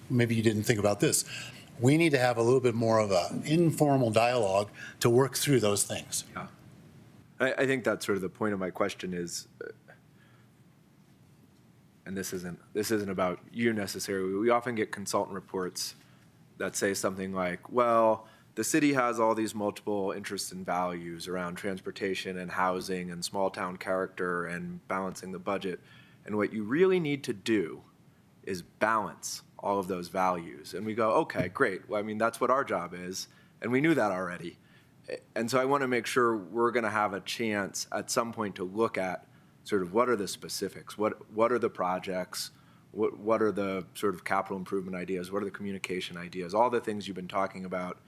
Maybe you didn't think about this. We need to have a little bit more of an informal dialogue to work through those things.
Yeah. I think that's sort of the point of my question is, and this isn't about you necessarily. We often get consultant reports that say something like, well, the city has all these multiple interests and values around transportation and housing and small town character and balancing the budget. And what you really need to do is balance all of those values. And we go, okay, great. Well, I mean, that's what our job is. And we knew that already. And so I want to make sure we're going to have a chance at some point to look at sort of what are the specifics, what are the projects, what are the sort of capital improvement ideas, what are the communication ideas, all the things you've been talking about,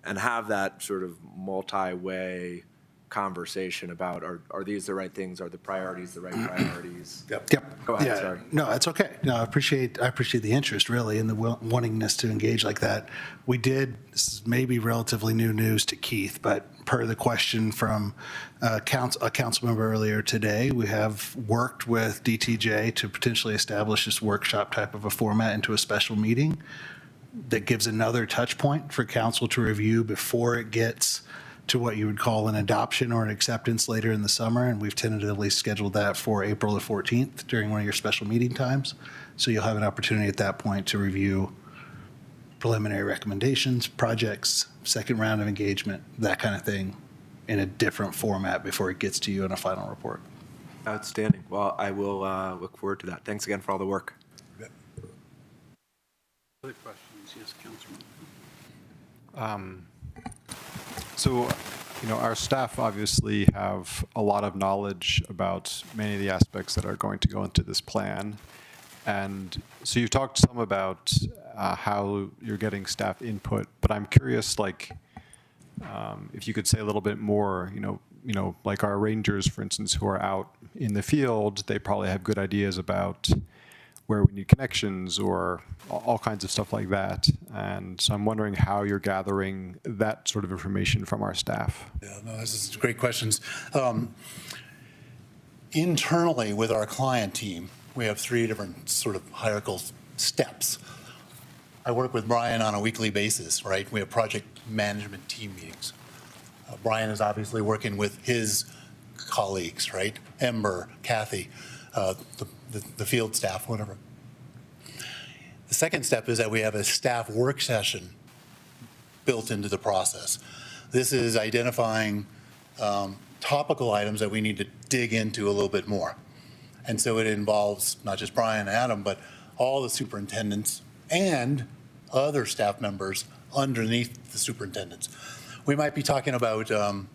and have that sort of multi-way conversation about are these the right things, are the priorities the right priorities?
Yep.
Go ahead,
Yeah.
sorry.
No, that's okay. No, I appreciate the interest really and the wantingness to engage like that. We did, this is maybe relatively new news to Keith, but per the question from a council member earlier today, we have worked with DTJ to potentially establish this workshop type of a format into a special meeting that gives another touch point for council to review before it gets to what you would call an adoption or an acceptance later in the summer. And we've tentatively scheduled that for April the 14th during one of your special meeting times. So you'll have an opportunity at that point to review preliminary recommendations, projects, second round of engagement, that kind of thing in a different format before it gets to you in a final report.
Outstanding. Well, I will look forward to that. Thanks again for all the work.
Other questions? Yes, Councilman.
So, our staff obviously have a lot of knowledge about many of the aspects that are going to go into this plan. And so you've talked some about how you're getting staff input, but I'm curious, if you could say a little bit more, like our rangers, for instance, who are out in the field, they probably have good ideas about where we need connections or all kinds of stuff like that. And so I'm wondering how you're gathering that sort of information from our staff.
Yeah, no, this is great questions. Internally with our client team, we have 3 different sort of hierarchical steps. I work with Brian on a weekly basis, right? We have project management team meetings. Brian is obviously working with his colleagues, right? Ember, Kathy, the field staff, whatever. The second step is that we have a staff work session built into the process. This is identifying topical items that we need to dig into a little bit more. And so it involves not just Brian and Adam, but all the superintendents and other staff members underneath the superintendents. We might be talking about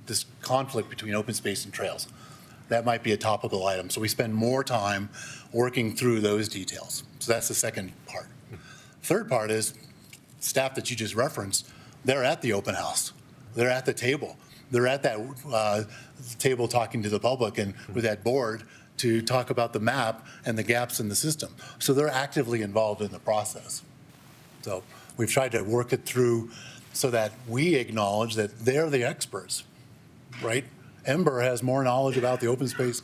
this conflict between open space and trails. That might be a topical item. So we spend more time working through those details. So that's the second part. Third part is staff that you just referenced, they're at the open house. They're at the table. They're at that table talking to the public and with that board to talk about the map and the gaps in the system. So they're actively involved in the process. So we've tried to work it through so that we acknowledge that they're the experts, right? Ember has more knowledge about the open space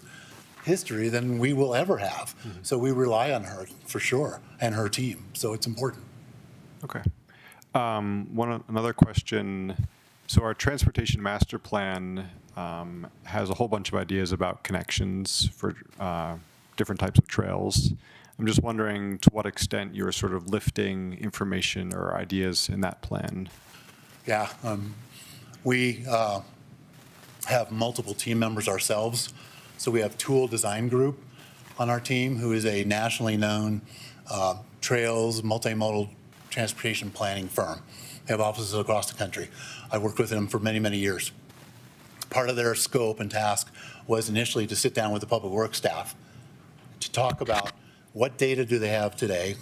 history than we will ever have. So we rely on her for sure and her team. So it's important.
Okay. Another question. So our transportation master plan has a whole bunch of ideas about connections for different types of trails. I'm just wondering to what extent you're sort of lifting information or ideas in that plan.
Yeah, we have multiple team members ourselves. So we have Tool Design Group on our team, who is a nationally known trails, multimodal transportation planning firm. They have offices across the country. I worked with them for many, many years. part of their scope and task was initially to sit down with the public works staff to talk about what data do they have today,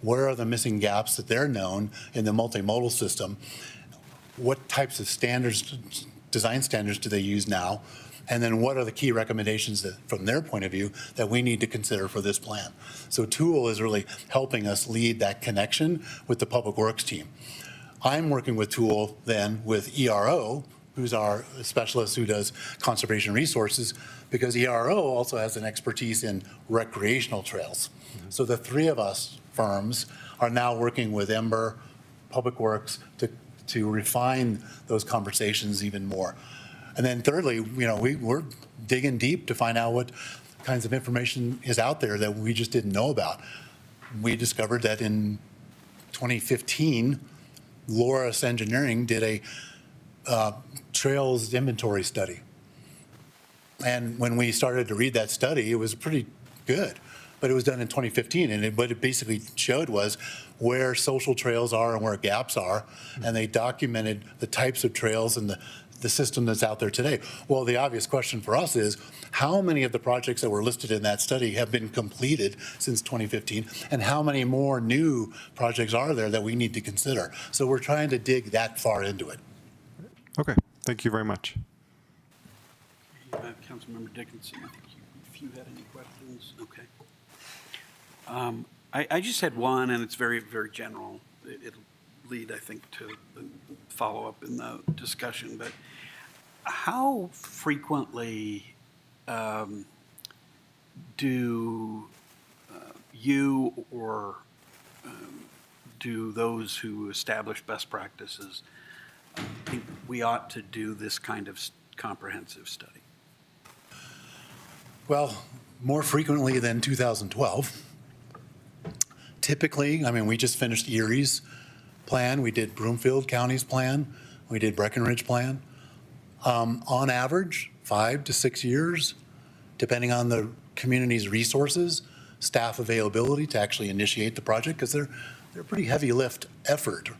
where are the missing gaps that they're known in the multimodal system, what types of standards, design standards do they use now, and then what are the key recommendations that, from their point of view, that we need to consider for this plan. So TOOL is really helping us lead that connection with the public works team. I'm working with TOOL then with ERO, who's our specialist who does conservation resources, because ERO also has an expertise in recreational trails. So the three of us firms are now working with Ember, Public Works to refine those conversations even more. And then thirdly, you know, we're digging deep to find out what kinds of information is out there that we just didn't know about. We discovered that in 2015, Loris Engineering did a trails inventory study. And when we started to read that study, it was pretty good, but it was done in 2015. And what it basically showed was where social trails are and where gaps are. And they documented the types of trails and the system that's out there today. Well, the obvious question for us is, how many of the projects that were listed in that study have been completed since 2015, and how many more new projects are there that we need to consider? So we're trying to dig that far into it.
Okay, thank you very much.
Councilmember Dickinson, I think if you had any questions, okay. I just had one, and it's very, very general. It'll lead, I think, to the follow-up in the discussion, but how frequently do you or do those who establish best practices think we ought to do this kind of comprehensive study?
Well, more frequently than 2012. Typically, I mean, we just finished Erie's plan. We did Broomfield County's plan. We did Breckenridge plan. On average, 5 to 6 years, depending on the community's resources, staff availability to actually initiate the project, because they're a pretty heavy lift effort,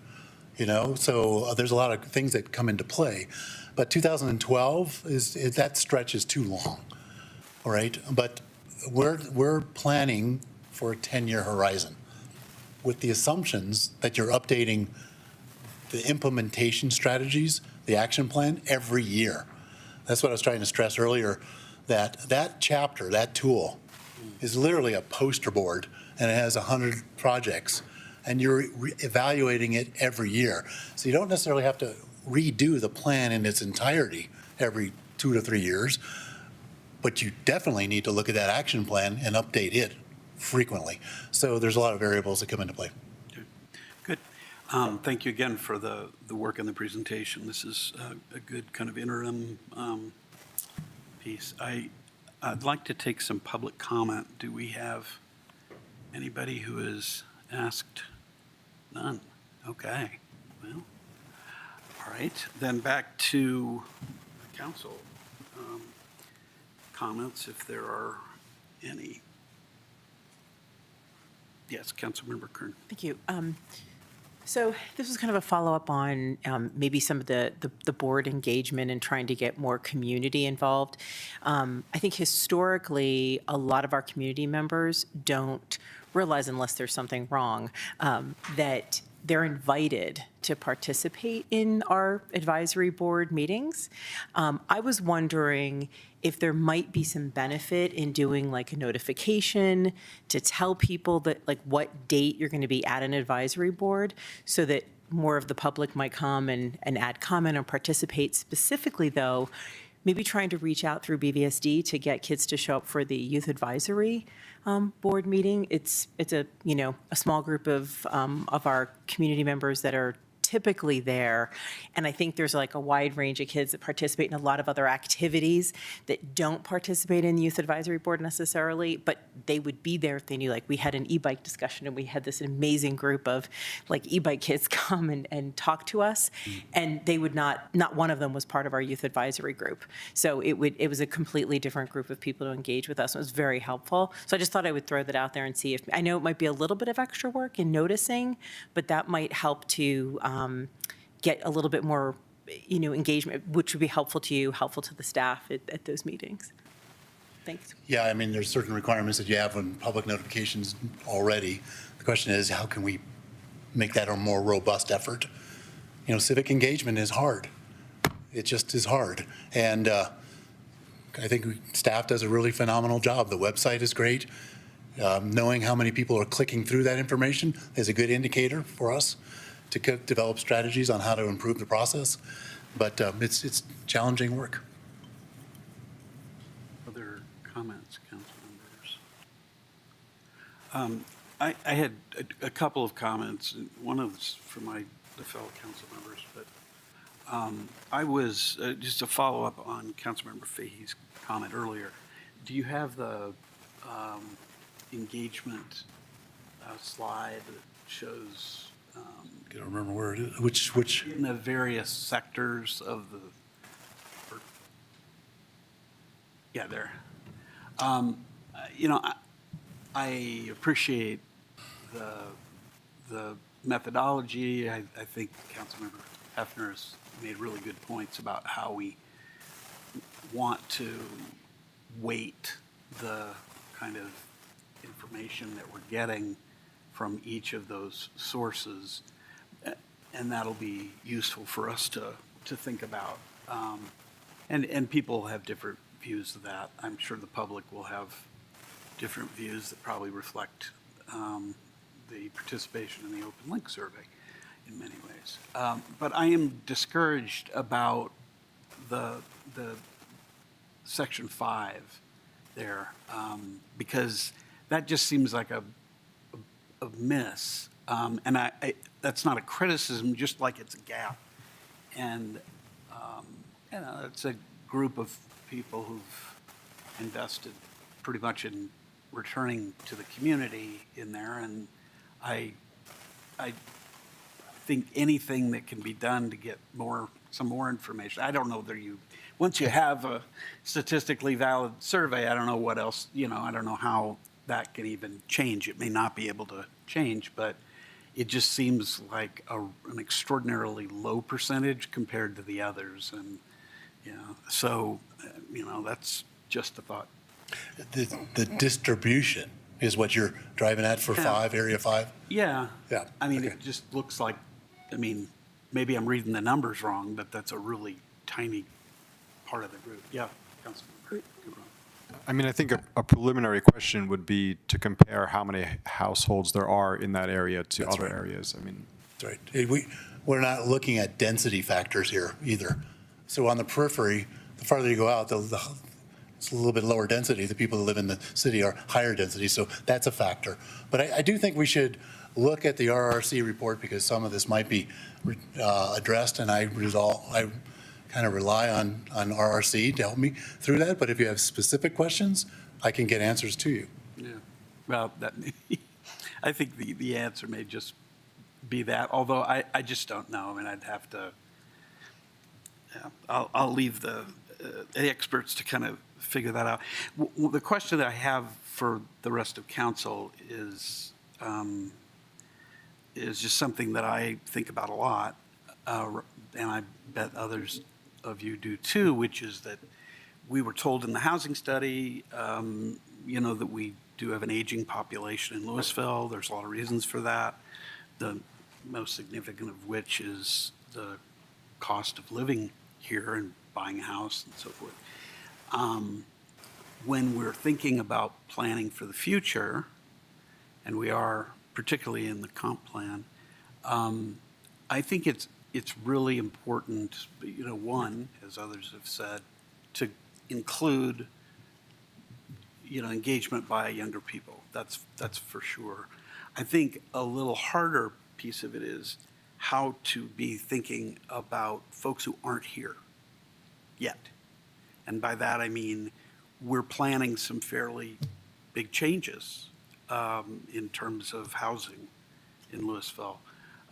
you know, so there's a lot of things that come into play. But 2012 that stretch is too long, all right? But we're planning for a 10-year horizon with the assumptions that you're updating the implementation strategies, the action plan, every year. That's what I was trying to stress earlier, that chapter, that tool, is literally a poster board, and it has 100 projects, and you're evaluating it every year. So you don't necessarily have to redo the plan in its entirety every 2 to 3 years, but you definitely need to look at that action plan and update it frequently. So there's a lot of variables that come into play.
Okay. Good. Thank you again for the work in the presentation. This is a good kind of interim piece. I'd like to take some public comment. Do we have anybody who has asked? None. Okay. Well, all right. Then back to council comments, if there are any. Yes, Councilmember Kern.
Thank you. So this was kind of a follow-up on maybe some of the board engagement and trying to get more community involved. I think historically, a lot of our community members don't realize, unless there's something wrong, that they're invited to participate in our advisory board meetings. I was wondering if there might be some benefit in doing like a notification to tell people that like what date you're going to be at an advisory board, so that more of the public might come and add comment or participate. Specifically though, maybe trying to reach out through BVSD to get kids to show up for the youth advisory board meeting. It's a small group of our community members that are typically there. And I think there's like a wide range of kids that participate in a lot of other activities that don't participate in the youth advisory board necessarily, but they would be there if they knew, like we had an e-bike discussion and we had this amazing group of like e-bike kids come and talk to us, and they would not one of them was part of our youth advisory group. So it was a completely different group of people to engage with us. It was very helpful. So I just thought I would throw that out there and see if, I know it might be a little bit of extra work in noticing, but that might help to get a little bit more engagement, which would be helpful to you, helpful to the staff at those meetings. Thanks.
Yeah, I mean, there's certain requirements that you have on public notifications already. The question is, how can we make that a more robust effort? You know, civic engagement is hard. It just is hard. And I think staff does a really phenomenal job. The website is great. Knowing how many people are clicking through that information is a good indicator for us to develop strategies on how to improve the process. But it's challenging work.
Other comments, council members? I had a couple of comments. One of them's for the fellow council members, but I was, just to follow up on Councilmember Fahey's comment earlier, do you have the engagement slide that shows?
I don't remember where it is. Which?
In the various sectors of the, yeah, there. You know, I appreciate the methodology. I think Councilmember Hefner has made really good points about how we want to weight the kind of information that we're getting from each of those sources, and that'll be useful for us to think about. And people have different views of that. I'm sure the public will have different views that probably reflect the participation in the Open Link survey in many ways. But I am discouraged about the section 5 there, because that just seems like a miss. And that's not a criticism, just like it's a gap. And, you know, it's a group of people who've invested pretty much in returning to the community in there. And I think anything that can be done to get some more information. I don't know that once you have a statistically valid survey, I don't know what else, you know, I don't know how that can even change. It may not be able to change, but it just seems like an extraordinarily low percentage compared to the others. And, you know, so, you know, that's just a thought.
The distribution is what you're driving at for Area 5?
Yeah.
Yeah.
I mean, it just looks like, I mean, maybe I'm reading the numbers wrong, but that's a really tiny part of the group. Yeah, Councilman.
I mean, I think a preliminary question would be to compare how many households there are in that area to other areas. I mean,
that's right. We're not looking at density factors here either. So on the periphery, the farther you go out, it's a little bit lower density. The people that live in the city are higher density, so that's a factor. But I do think we should look at the RRC report because some of this might be addressed, and I kind of rely on RRC to help me through that. But if you have specific questions, I can get answers to you.
Yeah. Well, I think the answer may just be that, although I just don't know. I mean, I'd have to, I'll leave the experts to kind of figure that out. The question that I have for the rest of council is just something that I think about a lot, and I bet others of you do too, which is that we were told in the housing study, you know, that we do have an aging population in Louisville. There's a lot of reasons for that. The most significant of which is the cost of living here and buying a house and so forth. When we're thinking about planning for the future, and we are particularly in the comp plan, I think it's really important, you know, one, as others have said, to include, you know, engagement by younger people. That's for sure. I think a little harder piece of it is how to be thinking about folks who aren't here yet. And by that I mean we're planning some fairly big changes in terms of housing in Louisville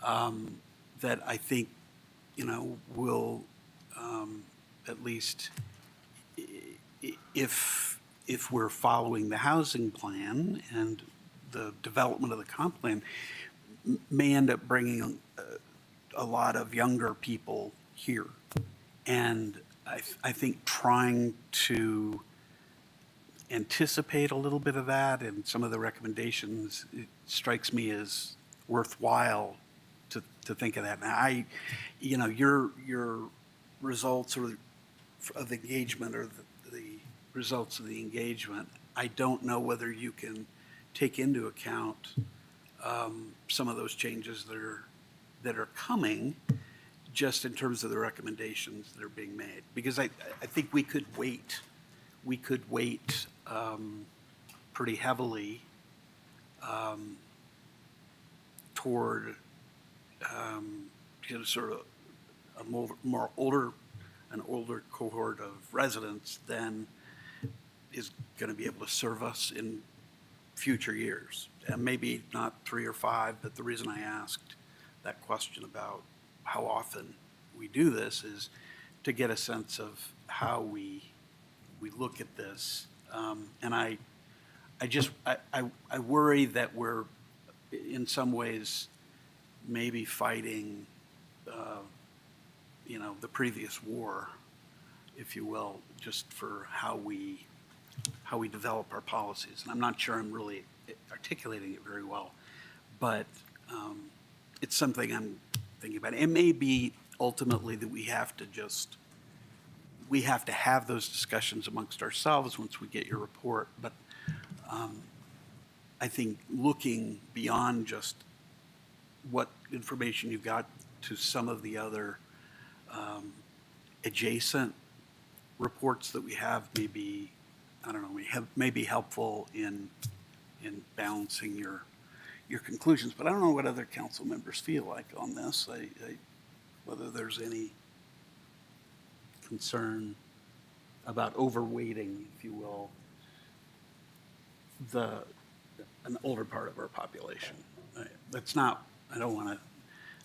that I think, you know, will at least if we're following the housing plan and the development of the comp plan may end up bringing a lot of younger people here. And I think trying to anticipate a little bit of that and some of the recommendations, it strikes me as worthwhile to think of that. Now, your results of the engagement or the results of the engagement, I don't know whether you can take into account some of those changes that are coming, just in terms of the recommendations that are being made. Because I think we could wait. We could wait pretty heavily toward sort of an older cohort of residents than is going to be able to serve us in future years. And maybe not 3 or 5, but the reason I asked that question about how often we do this is to get a sense of how we look at this. And I worry that we're in some ways maybe fighting, the previous war, if you will, just for how we develop our policies. And I'm not sure I'm really articulating it very well, but it's something I'm thinking about. It may be ultimately that we have to have those discussions amongst ourselves once we get your report. But I think looking beyond just what information you've got to some of the other adjacent reports that we have may be, may be helpful in balancing your conclusions. But I don't know what other council members feel like on this. Whether there's any concern about overweighting, if you will, an older part of our population.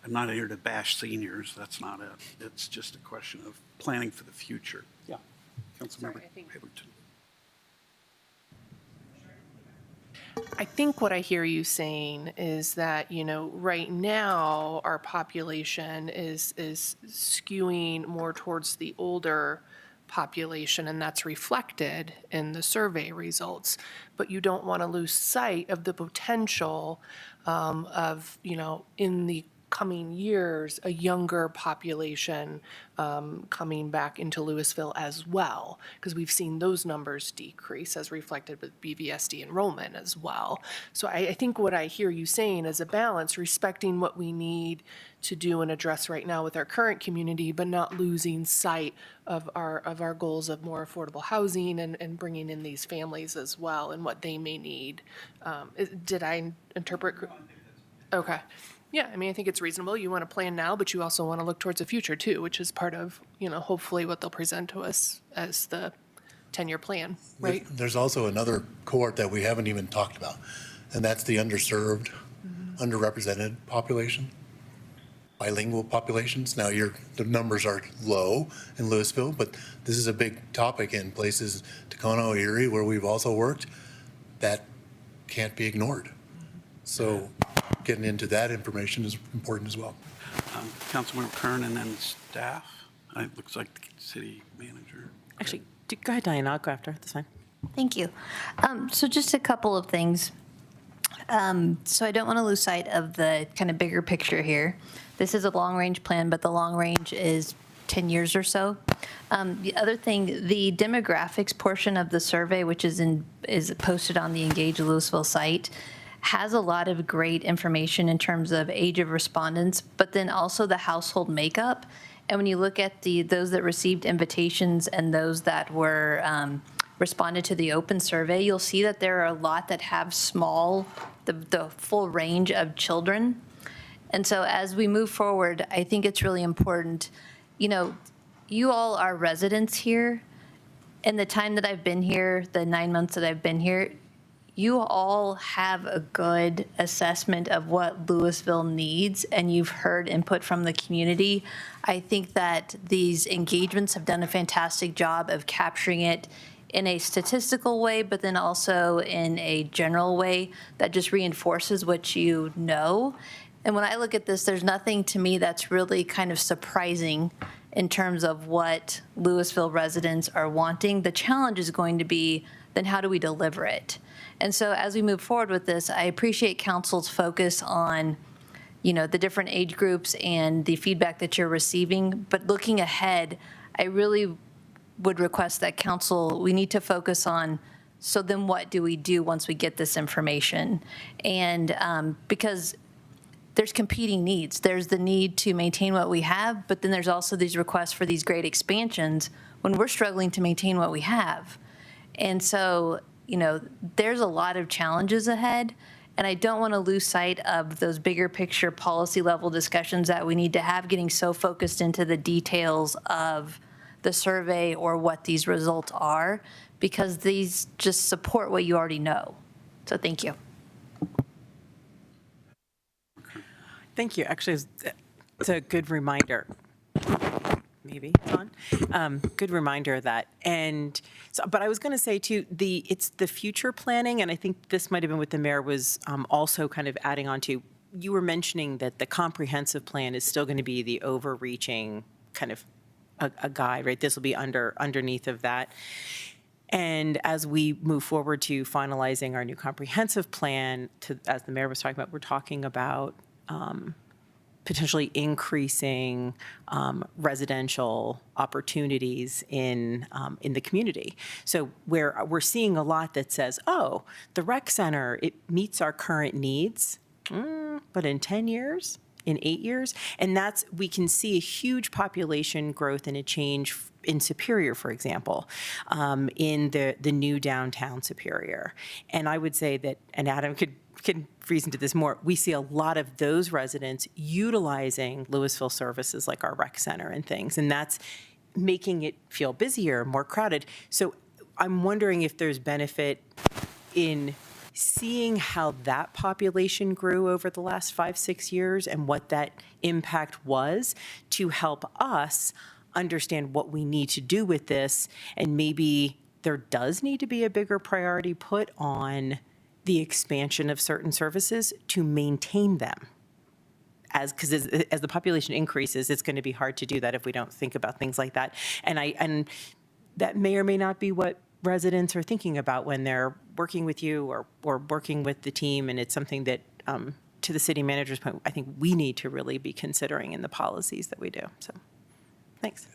I'm not here to bash seniors. That's not it. It's just a question of planning for the future. Yeah. Councilmember Haverton.
I think what I hear you saying is that, right now our population is skewing more towards the older population, and that's reflected in the survey results. But you don't want to lose sight of the potential of, in the coming years, a younger population coming back into Louisville as well, because we've seen those numbers decrease as reflected with BVSD enrollment as well. So I think what I hear you saying is a balance, respecting what we need to do and address right now with our current community, but not losing sight of our goals of more affordable housing and bringing in these families as well and what they may need. Did I interpret? Okay. Yeah, I think it's reasonable. You want to plan now, but you also want to look towards the future too, which is part of, hopefully what they'll present to us as the 10-year plan, right?
There's also another cohort that we haven't even talked about, and that's the underserved, underrepresented population, bilingual populations. Now, the numbers are low in Louisville, but this is a big topic in places, Tacona, Erie, where we've also worked, that can't be ignored. So getting into that information is important as well.
Councilmember Kern and then staff. It looks like the city manager.
Actually, go ahead, Diana. I'll go after. That's fine.
Thank you. So just a couple of things. So I don't want to lose sight of the kind of bigger picture here. This is a long-range plan, but the long range is 10 years or so. The other thing, the demographics portion of the survey, which is posted on the Engage Louisville site, has a lot of great information in terms of age of respondents, but then also the household makeup. And when you look at those that received invitations and those that were responded to the open survey, you'll see that there are a lot that have the full range of children. And so as we move forward, I think it's really important, you all are residents here. In the time that I've been here, the 9 months that I've been here, you all have a good assessment of what Louisville needs, and you've heard input from the community. I think that these engagements have done a fantastic job of capturing it in a statistical way, but then also in a general way that just reinforces what you know. And when I look at this, there's nothing to me that's really kind of surprising in terms of what Louisville residents are wanting. The challenge is going to be, then how do we deliver it? And so as we move forward with this, I appreciate council's focus on, the different age groups and the feedback that you're receiving. But looking ahead, I really would request that council, we need to focus on, so then what do we do once we get this information? And because there's competing needs. There's the need to maintain what we have, but then there's also these requests for these great expansions when we're struggling to maintain what we have. And so, there's a lot of challenges ahead, and I don't want to lose sight of those bigger picture policy level discussions that we need to have, getting so focused into the details of the survey or what these results are, because these just support what you already know. So thank you.
Thank you. Actually, it's a good reminder. Maybe it's on. Good reminder of that. And so, but I was going to say too, it's the future planning, and I think this might have been what the mayor was also kind of adding on to. You were mentioning that the comprehensive plan is still going to be the overreaching kind of a guide, right? This will be underneath of that. And as we move forward to finalizing our new comprehensive plan, as the mayor was talking about, we're talking about potentially increasing residential opportunities in the community. So where we're seeing a lot that says, oh, the rec center, it meets our current needs, but in 10 years, in 8 years, and we can see a huge population growth and a change in Superior, for example, in the new downtown Superior. And I would say that, and Adam could reason to this more, we see a lot of those residents utilizing Louisville services like our rec center and things, and that's making it feel busier, more crowded. So I'm wondering if there's benefit in seeing how that population grew over the last 5-6 years and what that impact was to help us understand what we need to do with this, and maybe there does need to be a bigger priority put on the expansion of certain services to maintain them. Because as the population increases, it's going to be hard to do that if we don't think about things like that. And that may or may not be what residents are thinking about when they're working with you or working with the team, and it's something that, to the city manager's point, I think we need to really be considering in the policies that we do. So, thanks.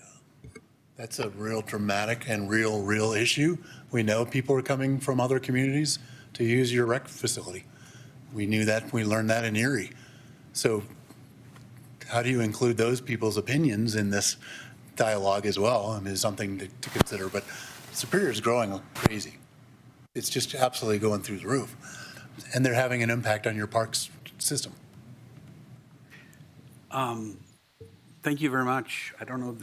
That's a real dramatic and real issue. We know people are coming from other communities to use your rec facility. We knew that, we learned that in Erie. So how do you include those people's opinions in this dialogue as well? I mean, it's something to consider, but Superior is growing like crazy. It's just absolutely going through the roof. And they're having an impact on your parks system.
Thank you very much. I don't know.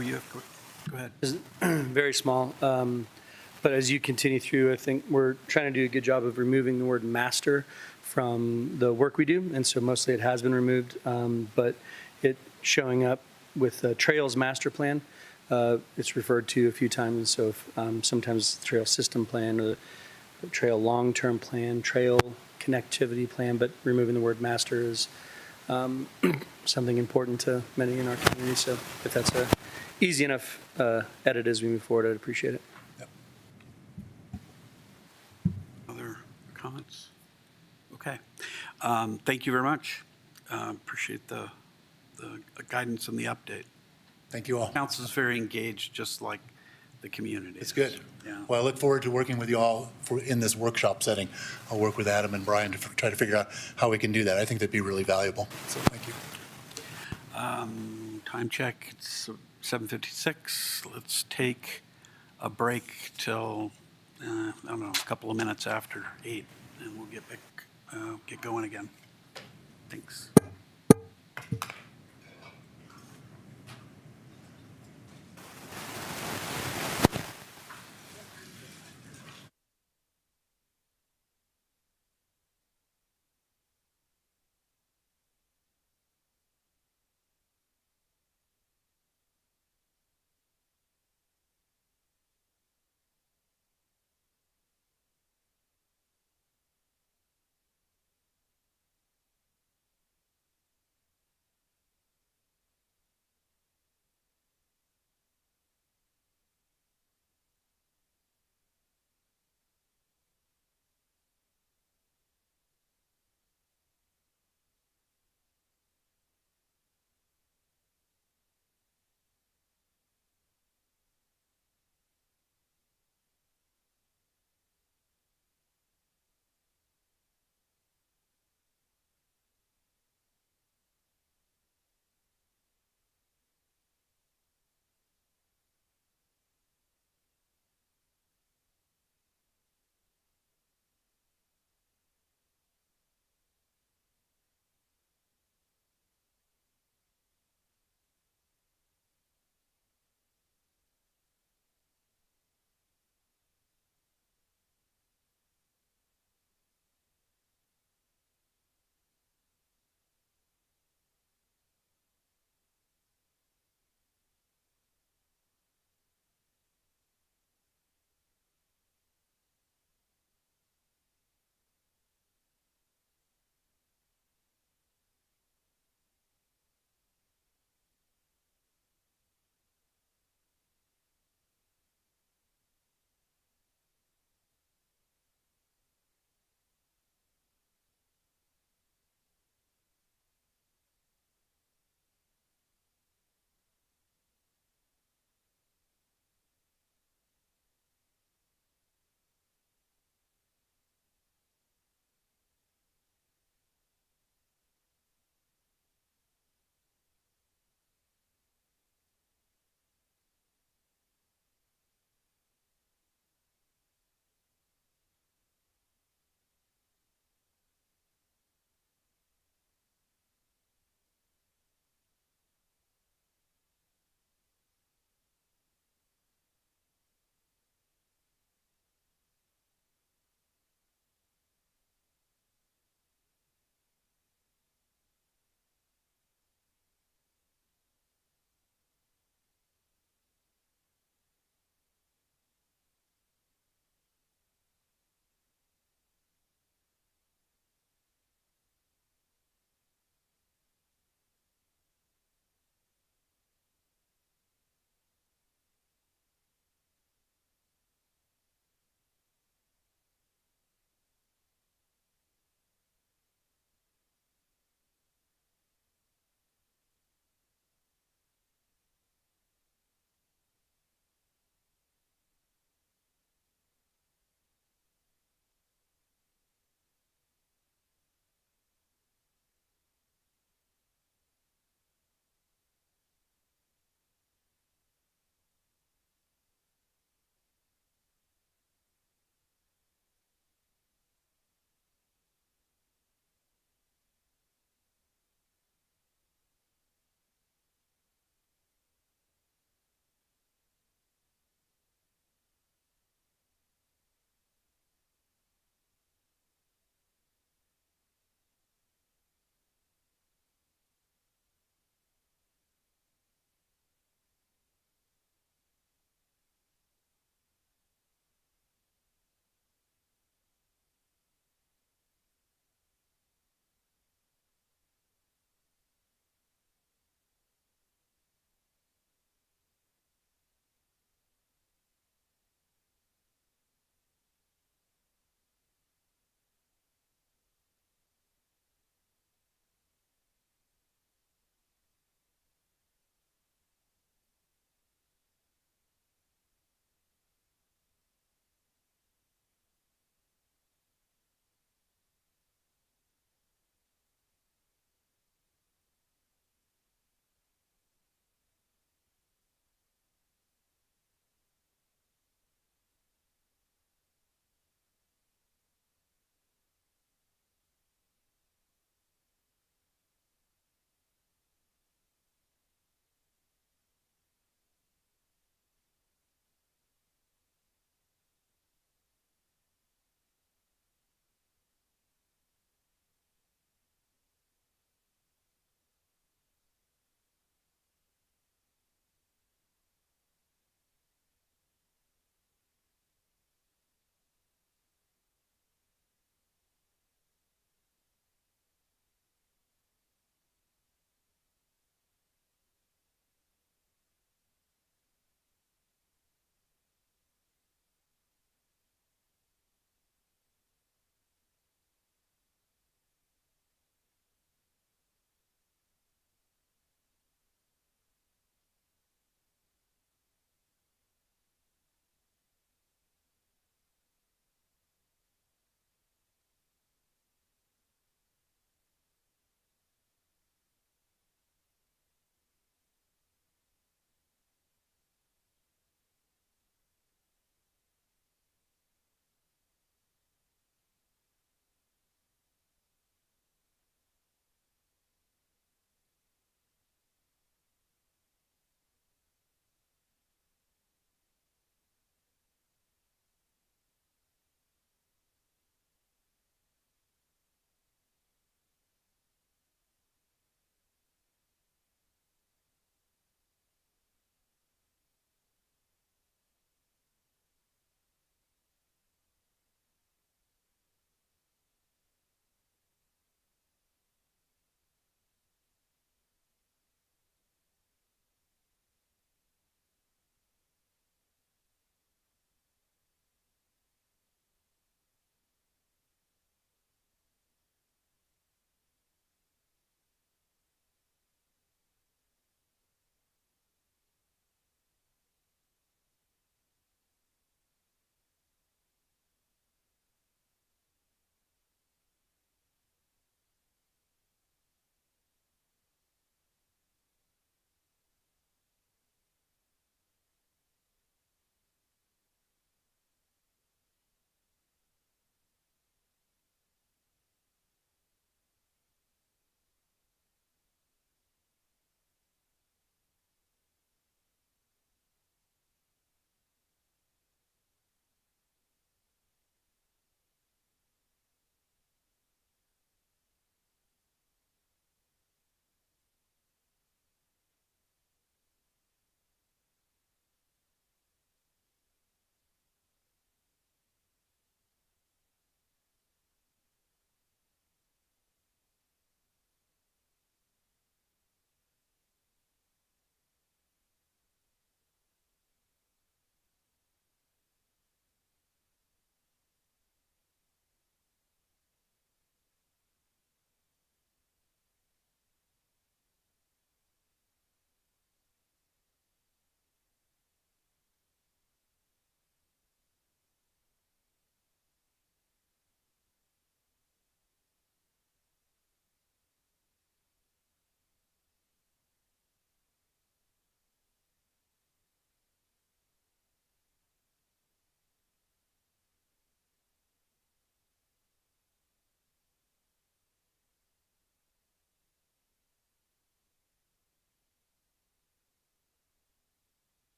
You have, go ahead.
Very small. But as you continue through, I think we're trying to do a good job of removing the word master from the work we do. And so mostly it has been removed, but it showing up with the Trails Master Plan. It's referred to a few times. So if, sometimes the Trail System Plan or the Trail Long-Term Plan, Trail Connectivity Plan, but removing the word master is something important to many in our community. So if that's a easy enough edit as we move forward, I'd appreciate it.
Other comments? Okay. Thank you very much. Appreciate the guidance and the update.
Thank you all.
Council is very engaged, just like the community.
It's good.
Yeah.
Well, I look forward to working with you all in this workshop setting. I'll work with Adam and Brian to try to figure out how we can do that. I think that'd be really valuable. So thank you.
Time check, it's 7:56. Let's take a break till, I don't know, a couple of minutes after 8, and we'll get back, get going again. Thanks.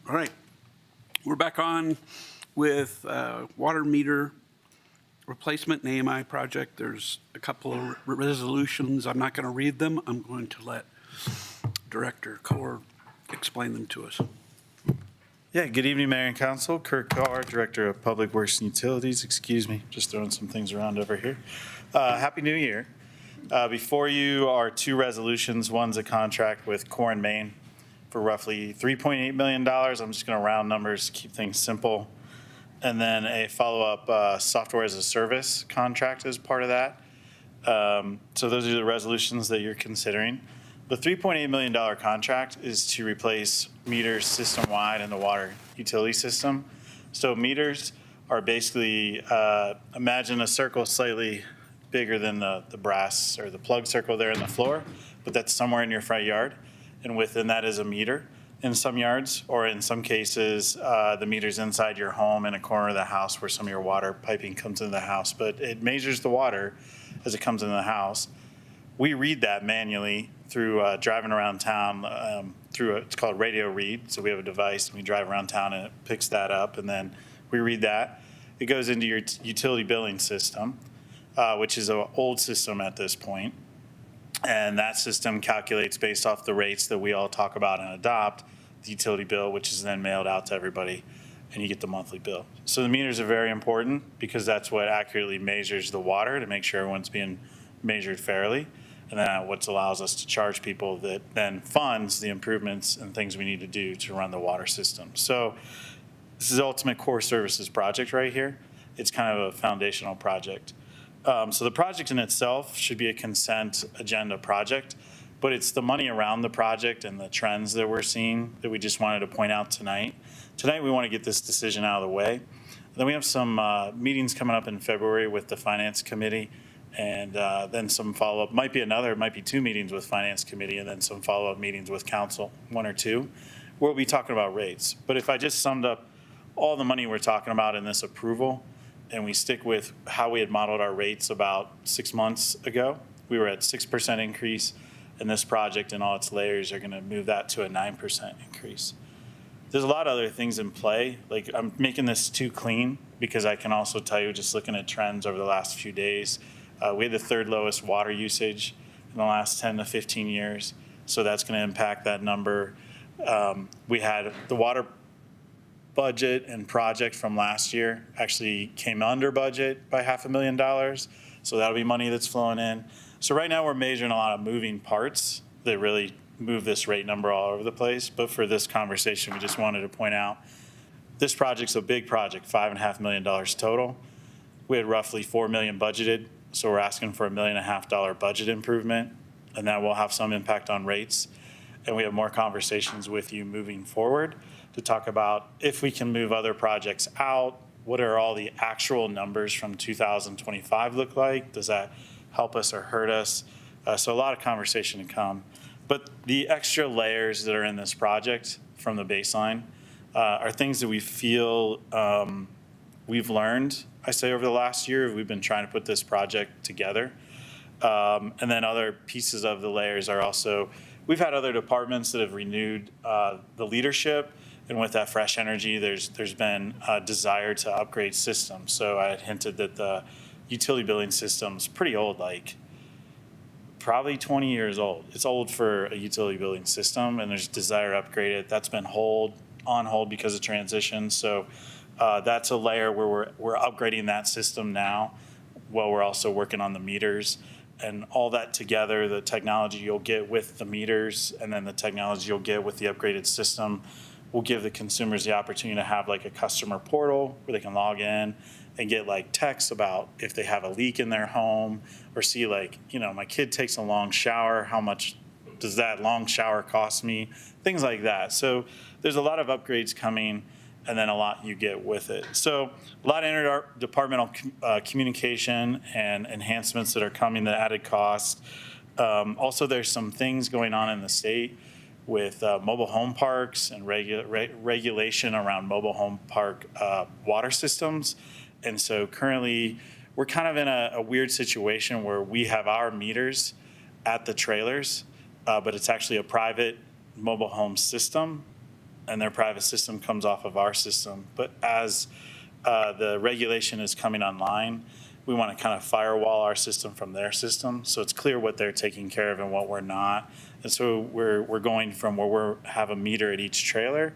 All right. We're back on with water meter replacement and AMI project. There's a couple of resolutions. I'm not going to read them. I'm going to let Director Kohr explain them to us.
Yeah, good evening, Mayor and Council. Kirk Carr, Director of Public Works and Utilities. Excuse me, just throwing some things around over here. Happy New Year. Before you are two resolutions. One's a contract with Core and Main for roughly $3.8 million. I'm just going to round numbers, keep things simple. And then a follow-up software as a service contract as part of that. So those are the resolutions that you're considering. The $3.8 million contract is to replace meters system-wide in the water utility system. So meters are basically, imagine a circle slightly bigger than the brass or the plug circle there in the floor, but that's somewhere in your front yard. And within that is a meter in some yards, or in some cases, the meter's inside your home in a corner of the house where some of your water piping comes into the house. But it measures the water as it comes into the house. We read that manually through driving around town it's called radio read. So we have a device and we drive around town and it picks that up, and then we read that. It goes into your utility billing system, which is an old system at this point. And that system calculates based off the rates that we all talk about and adopt, the utility bill, which is then mailed out to everybody, and you get the monthly bill. So the meters are very important because that's what accurately measures the water to make sure everyone's being measured fairly. And then what allows us to charge people that then funds the improvements and things we need to do to run the water system. So this is the ultimate core services project right here. It's kind of a foundational project. So the project in itself should be a consent agenda project, but it's the money around the project and the trends that we're seeing that we just wanted to point out tonight. Tonight we want to get this decision out of the way. Then we have some meetings coming up in February with the Finance Committee, and then some follow-up. Might be two meetings with Finance Committee, and then some follow-up meetings with Council, one or two. We'll be talking about rates. But if I just summed up all the money we're talking about in this approval, and we stick with how we had modeled our rates about 6 months ago, we were at 6% increase, and this project and all its layers are going to move that to a 9% increase. There's a lot of other things in play. Like, I'm making this too clean because I can also tell you, just looking at trends over the last few days, we had the third lowest water usage in the last 10 to 15 years, so that's going to impact that number. We had the water budget and project from last year actually came under budget by $500,000. So that'll be money that's flowing in. So right now we're measuring a lot of moving parts that really move this rate number all over the place. But for this conversation, we just wanted to point out this project's a big project, $5.5 million total. We had roughly $4 million budgeted. So we're asking for $1.5 million budget improvement, and that will have some impact on rates. And we have more conversations with you moving forward to talk about if we can move other projects out, what are all the actual numbers from 2025 look like? Does that help us or hurt us? So a lot of conversation to come. But the extra layers that are in this project from the baseline are things that we feel we've learned, I say, over the last year. We've been trying to put this project together. And then other pieces of the layers are also, we've had other departments that have renewed the leadership. And with that fresh energy, there's been a desire to upgrade systems. So I had hinted that the utility billing system's pretty old, like probably 20 years old. It's old for a utility billing system, and there's desire to upgrade it. That's been on hold because of transition. So that's a layer where we're upgrading that system now, while we're also working on the meters. And all that together, the technology you'll get with the meters and then the technology you'll get with the upgraded system will give the consumers the opportunity to have like a customer portal where they can log in and get like texts about if they have a leak in their home, or see like, my kid takes a long shower, how much does that long shower cost me? Things like that. So there's a lot of upgrades coming, and then a lot you get with it. So a lot of interdepartmental communication and enhancements that are coming, the added cost. Also, there's some things going on in the state with mobile home parks and regulation around mobile home park water systems. And so currently, we're kind of in a weird situation where we have our meters at the trailers, but it's actually a private mobile home system and their private system comes off of our system. But as the regulation is coming online, we want to kind of firewall our system from their system, so it's clear what they're taking care of and what we're not. And so we're going from where we have a meter at each trailer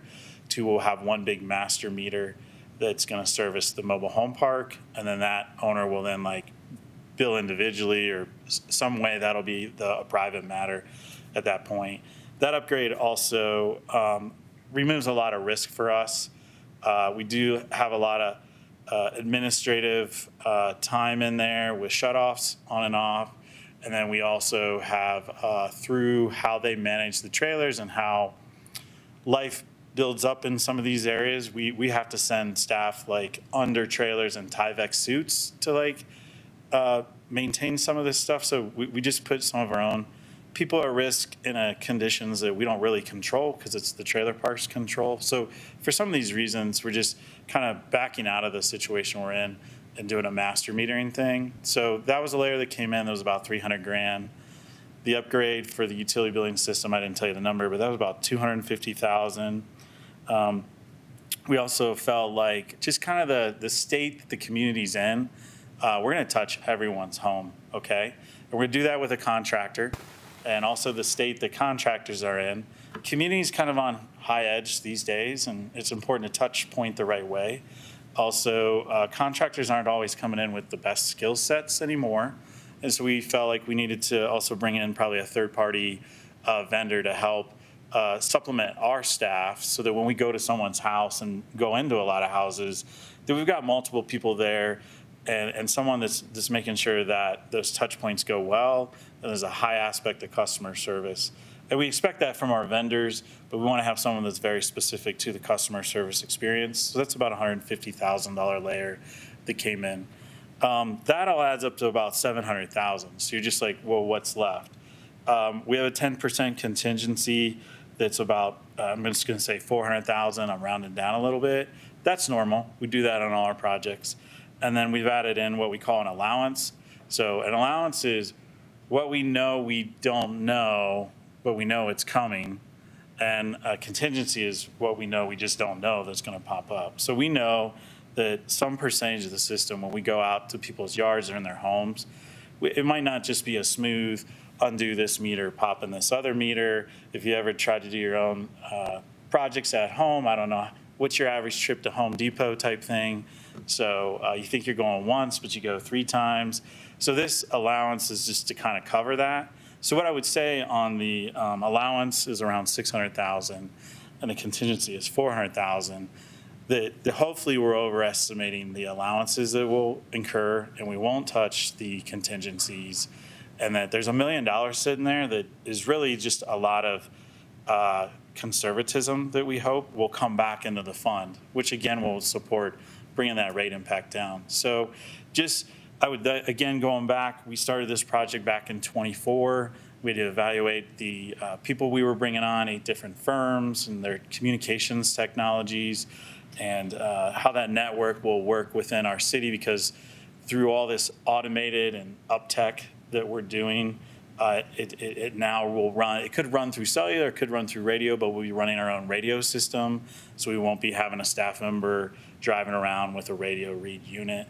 to we'll have one big master meter that's going to service the mobile home park, and then that owner will then like bill individually or some way. That'll be a private matter at that point. That upgrade also removes a lot of risk for us. We do have a lot of administrative time in there with shutoffs on and off. And then we also have through how they manage the trailers and how life builds up in some of these areas, we have to send staff like under trailers and Tyvek suits to like maintain some of this stuff. So we just put some of our own people at risk in conditions that we don't really control because it's the trailer park's control. So for some of these reasons, we're just kind of backing out of the situation we're in and doing a master metering thing. So that was a layer that came in that was about $300,000. The upgrade for the utility billing system, I didn't tell you the number, but that was about $250,000. We also felt like just kind of the state that the community's in, we're going to touch everyone's home, okay? And we're going to do that with a contractor and also the state that contractors are in. Community's kind of on high edge these days, and it's important to touch point the right way. Also, contractors aren't always coming in with the best skill sets anymore. And so we felt like we needed to also bring in probably a third-party vendor to help supplement our staff so that when we go to someone's house and go into a lot of houses, that we've got multiple people there and someone that's making sure that those touch points go well, and there's a high aspect of customer service. And we expect that from our vendors, but we want to have someone that's very specific to the customer service experience. So that's about a $150,000 layer that came in. That all adds up to about $700,000. So you're just like, well, what's left? We have a 10% contingency that's about, I'm just going to say $400,000. I'm rounding down a little bit. That's normal. We do that on all our projects. And then we've added in what we call an allowance. So an allowance is what we know we don't know, but we know it's coming. And a contingency is what we know we just don't know that's going to pop up. So we know that some percentage of the system, when we go out to people's yards or in their homes, it might not just be a smooth undo this meter, pop in this other meter. If you ever tried to do your own projects at home, I don't know, what's your average trip to Home Depot type thing? So you think you're going once, but you go 3 times. So this allowance is just to kind of cover that. So what I would say on the allowance is around $600,000, and the contingency is $400,000. That hopefully we're overestimating the allowances that we'll incur, and we won't touch the contingencies, and that there's $1 million sitting there that is really just a lot of conservatism that we hope will come back into the fund, which again will support bringing that rate impact down. So just, I would, again, going back, we started this project back in '24. We had to evaluate the people we were bringing on, 8 different firms and their communications technologies, and how that network will work within our city, because through all this automated and up tech that we're doing, it now will run, it could run through cellular, it could run through radio, but we'll be running our own radio system, so we won't be having a staff member driving around with a radio read unit.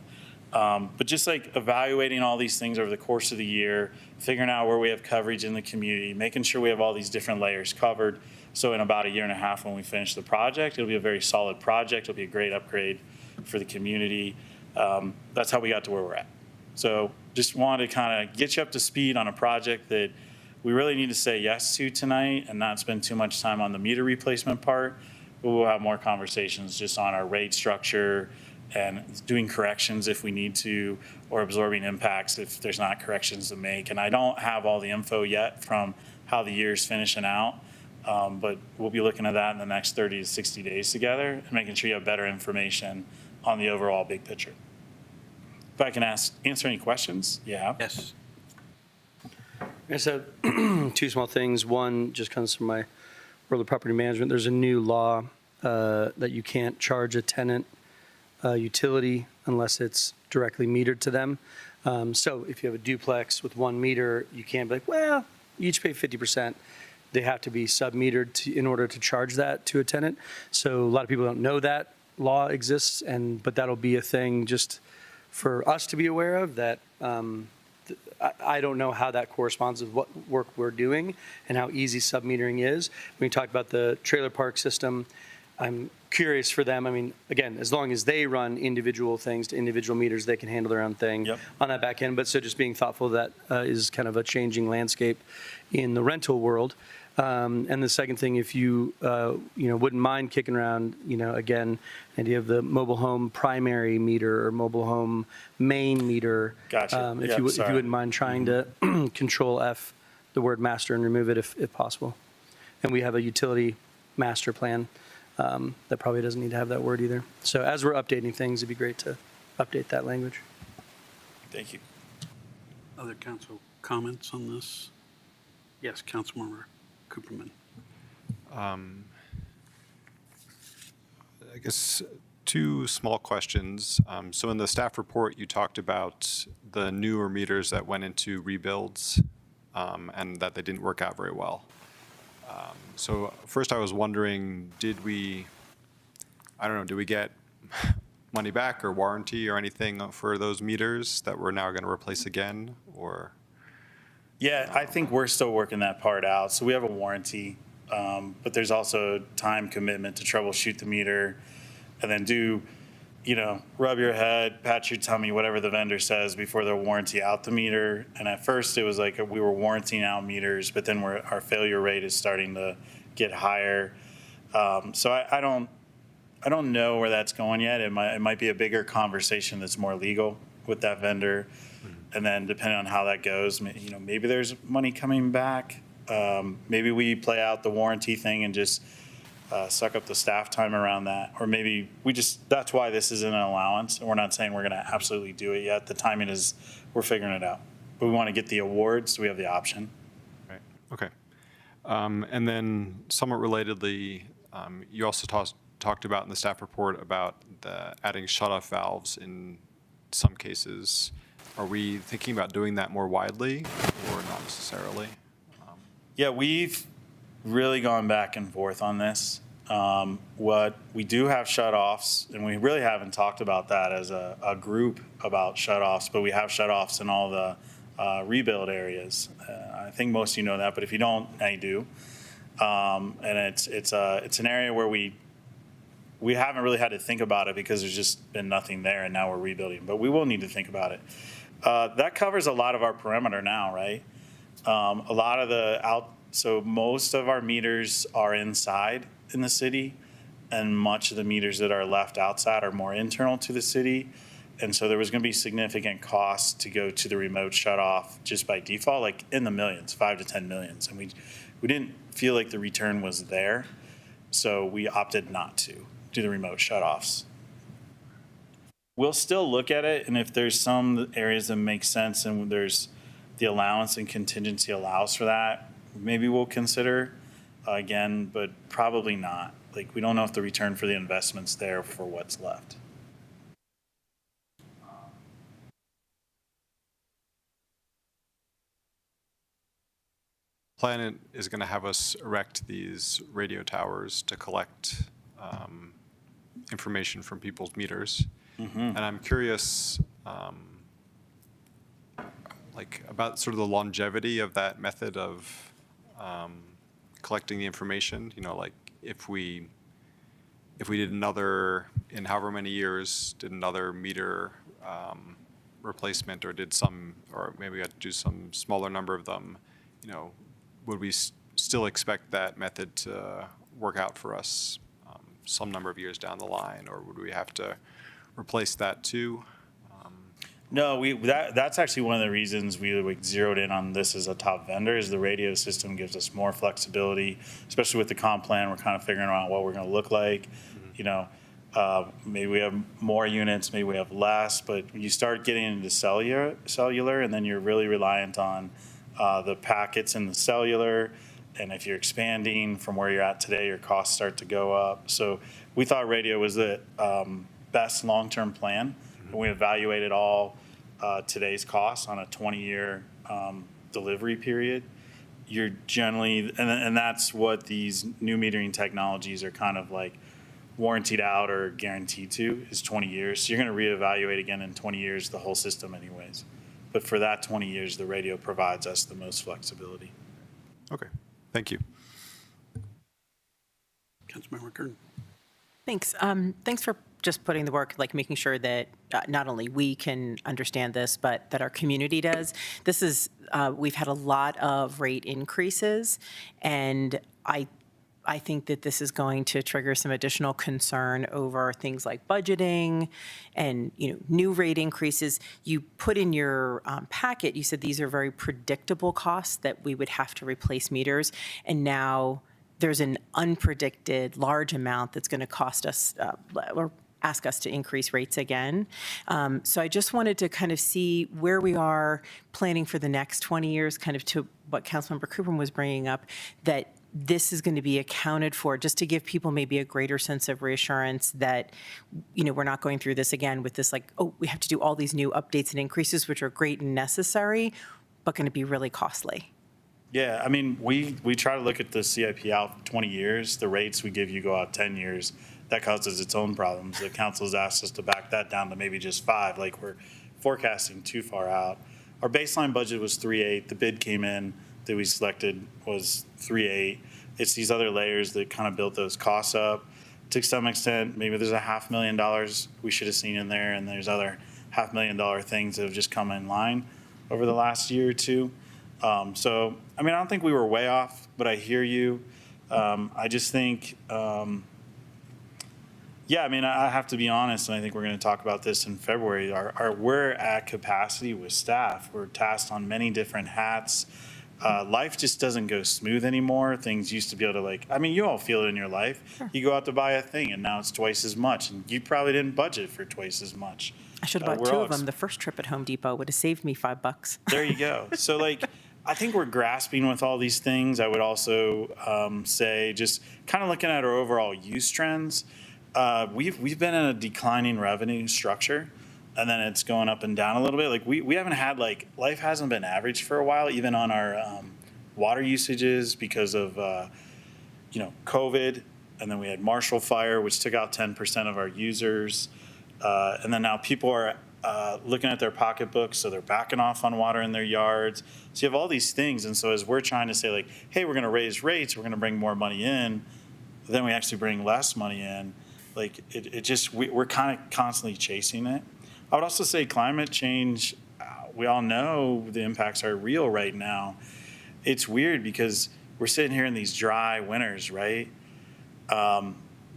But just like evaluating all these things over the course of the year, figuring out where we have coverage in the community, making sure we have all these different layers covered. So in about 1.5 years when we finish the project, it'll be a very solid project. It'll be a great upgrade for the community. That's how we got to where we're at. So just wanted to kind of get you up to speed on a project that we really need to say yes to tonight and not spend too much time on the meter replacement part. But we'll have more conversations just on our rate structure and doing corrections if we need to, or absorbing impacts if there's not corrections to make. And I don't have all the info yet from how the year's finishing out, but we'll be looking at that in the next 30 to 60 days together and making sure you have better information on the overall big picture. If I can answer any questions, yeah.
Yes.
I said 2 small things. One just comes from my world of property management. There's a new law that you can't charge a tenant utility unless it's directly metered to them. So if you have a duplex with 1 meter, you can't be like, well, you each pay 50%. they have to be sub-metered in order to charge that to a tenant. So a lot of people don't know that law exists, but that'll be a thing just for us to be aware of, that I don't know how that corresponds with what work we're doing and how easy sub-metering is. When we talked about the trailer park system, I'm curious for them. I mean, again, as long as they run individual things to individual meters, they can handle their own thing on that back end. But so just being thoughtful, that is kind of a changing landscape in the rental world. And the second thing, if you wouldn't mind kicking around, again, the idea of the mobile home primary meter or mobile home main meter.
Gotcha.
If you wouldn't mind trying to control F the word master and remove it if possible. And we have a utility master plan that probably doesn't need to have that word either. So as we're updating things, it'd be great to update that language.
Thank you.
Other council comments on this? Yes, Councilmember Cooperman.
I guess two small questions. So in the staff report, you talked about the newer meters that went into rebuilds and that they didn't work out very well. So first I was wondering, did we get money back or warranty or anything for those meters that we're now going to replace again, or?
Yeah, I think we're still working that part out. So we have a warranty, but there's also time commitment to troubleshoot the meter and then rub your head, pat your tummy, whatever the vendor says before they'll warranty out the meter. And at first it was like we were warranting out meters, but then our failure rate is starting to get higher. So I don't know where that's going yet. It might be a bigger conversation that's more legal with that vendor. And then depending on how that goes, maybe there's money coming back. Maybe we play out the warranty thing and just suck up the staff time around that. Or maybe that's why this is an allowance. And we're not saying we're going to absolutely do it yet. The timing is, we're figuring it out. But we want to get the awards, so we have the option.
Right, okay. And then somewhat relatedly, you also talked about in the staff report about adding shutoff valves in some cases. Are we thinking about doing that more widely or not necessarily?
Yeah, we've really gone back and forth on this. What we do have shutoffs, and we really haven't talked about that as a group about shutoffs, but we have shutoffs in all the rebuild areas. I think most of you know that, but if you don't, now you do. And it's an area where we haven't really had to think about it because there's just been nothing there, and now we're rebuilding. But we will need to think about it. That covers a lot of our perimeter now, right? A lot of so most of our meters are inside in the city, and much of the meters that are left outside are more internal to the city. And so there was going to be significant costs to go to the remote shutoff just by default, like in the millions, 5 to 10 millions. And we didn't feel like the return was there, so we opted not to do the remote shutoffs. We'll still look at it, and if there's some areas that make sense and there's the allowance and contingency allows for that, maybe we'll consider again, but probably not. Like, we don't know if the return for the investment's there for what's left.
Planet is going to have us erect these radio towers to collect information from people's meters. And I'm curious, about sort of the longevity of that method of collecting the information. If we did another, in however many years, did another meter replacement, or maybe we had to do some smaller number of them, would we still expect that method to work out for us some number of years down the line, or would we have to replace that too?
No, that's actually one of the reasons we zeroed in on this as a top vendor, is the radio system gives us more flexibility, especially with the comp plan. We're kind of figuring out what we're going to look like. Maybe we have more units, maybe we have less, but you start getting into cellular, and then you're really reliant on the packets in the cellular. And if you're expanding from where you're at today, your costs start to go up. So we thought radio was the best long-term plan. And we evaluated all today's costs on a 20-year delivery period. you're generally, and that's what these new metering technologies are kind of like warrantied out or guaranteed to, is 20 years. So you're going to reevaluate again in 20 years the whole system anyways. But for that 20 years, the radio provides us the most flexibility.
Okay, thank you.
Councilmember Kern.
Thanks. Thanks for just putting the work, like making sure that not only we can understand this, but that our community does. This is, we've had a lot of rate increases, and I think that this is going to trigger some additional concern over things like budgeting and, new rate increases. You put in your packet, you said these are very predictable costs that we would have to replace meters, and now there's an unpredicted large amount that's going to cost us or ask us to increase rates again. So I just wanted to kind of see where we are planning for the next 20 years, kind of to what Councilmember Cooper was bringing up, that this is going to be accounted for, just to give people maybe a greater sense of reassurance that, we're not going through this again with this, like, oh, we have to do all these new updates and increases, which are great and necessary, but going to be really costly.
Yeah, I mean, we try to look at the CIP out 20 years. The rates we give you go out 10 years. That causes its own problems. The council's asked us to back that down to maybe just 5, like we're forecasting too far out. Our baseline budget was 3.8. The bid came in that we selected was 3.8. It's these other layers that kind of built those costs up. To some extent, maybe there's $500,000 we should have seen in there, and there's other $500,000 things that have just come in line over the last year or two. So, I mean, I don't think we were way off, but I hear you. I just think, yeah, I mean, I have to be honest, and I think we're going to talk about this in February. We're at capacity with staff. We're tasked on many different hats. Life just doesn't go smooth anymore. Things used to be able to, you all feel it in your life. Sure. You go out to buy a thing, and now it's twice as much, and you probably didn't budget for twice as much.
I should have bought 2 of them. The first trip at Home Depot would have saved me $5.
There you go. So, I think we're grasping with all these things. I would also say, just kind of looking at our overall use trends, we've been in a declining revenue structure, and then it's going up and down a little bit. We haven't had, life hasn't been average for a while, even on our water usages because of COVID, and then we had Marshall Fire, which took out 10% of our users, and then now people are looking at their pocketbooks, so they're backing off on water in their yards. So you have all these things, and so as we're trying to say, hey, we're going to raise rates, we're going to bring more money in, then we actually bring less money in. We're kind of constantly chasing it. I would also say climate change, we all know the impacts are real right now. It's weird because we're sitting here in these dry winters, right?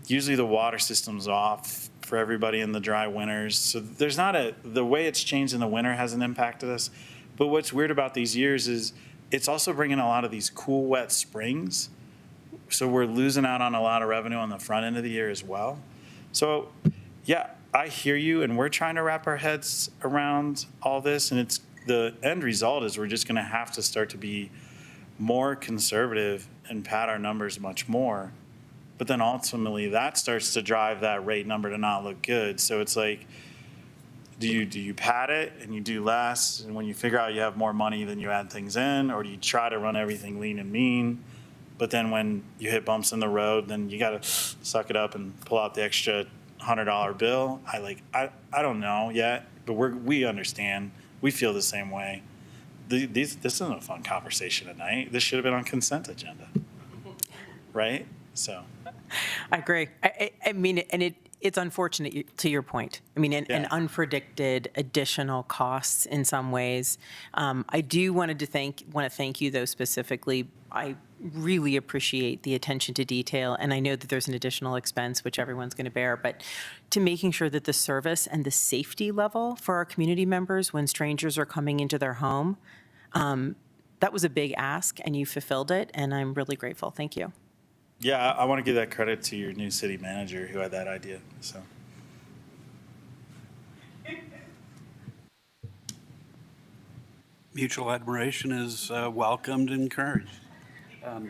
Usually the water system's off for everybody in the dry winters. So there's not the way it's changed in the winter hasn't impacted us. But what's weird about these years is it's also bringing a lot of these cool, wet springs. So we're losing out on a lot of revenue on the front end of the year as well. So yeah, I hear you, and we're trying to wrap our heads around all this. And the end result is we're just going to have to start to be more conservative and pad our numbers much more. But then ultimately that starts to drive that rate number to not look good. So it's like, do you pad it and you do less, and when you figure out you have more money, then you add things in, or do you try to run everything lean and mean? But then when you hit bumps in the road, then you got to suck it up and pull out the extra $100 bill. I don't know yet, but we understand. We feel the same way. This isn't a fun conversation tonight. This should have been on consent agenda, right? So,
I agree. I mean, and it's unfortunate, to your point. I mean, an unpredicted additional costs in some ways. I do want to thank you though specifically. I really appreciate the attention to detail, and I know that there's an additional expense which everyone's going to bear, but to making sure that the service and the safety level for our community members when strangers are coming into their home, that was a big ask, and you fulfilled it, and I'm really grateful. Thank you.
Yeah, I want to give that credit to your new city manager who had that idea. So.
Mutual admiration is welcomed and encouraged.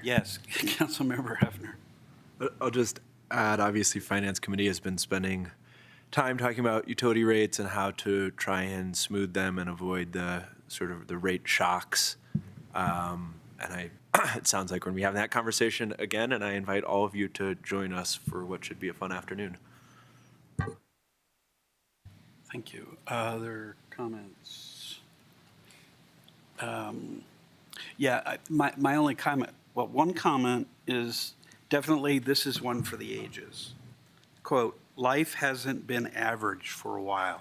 Yes, Councilmember Hefner.
I'll just add, obviously, Finance Committee has been spending time talking about utility rates and how to try and smooth them and avoid the sort of the rate shocks. And it sounds like we're going to be having that conversation again, and I invite all of you to join us for what should be a fun afternoon.
Thank you. Other comments? My only comment, well, one comment is definitely this is one for the ages. Quote, life hasn't been average for a while.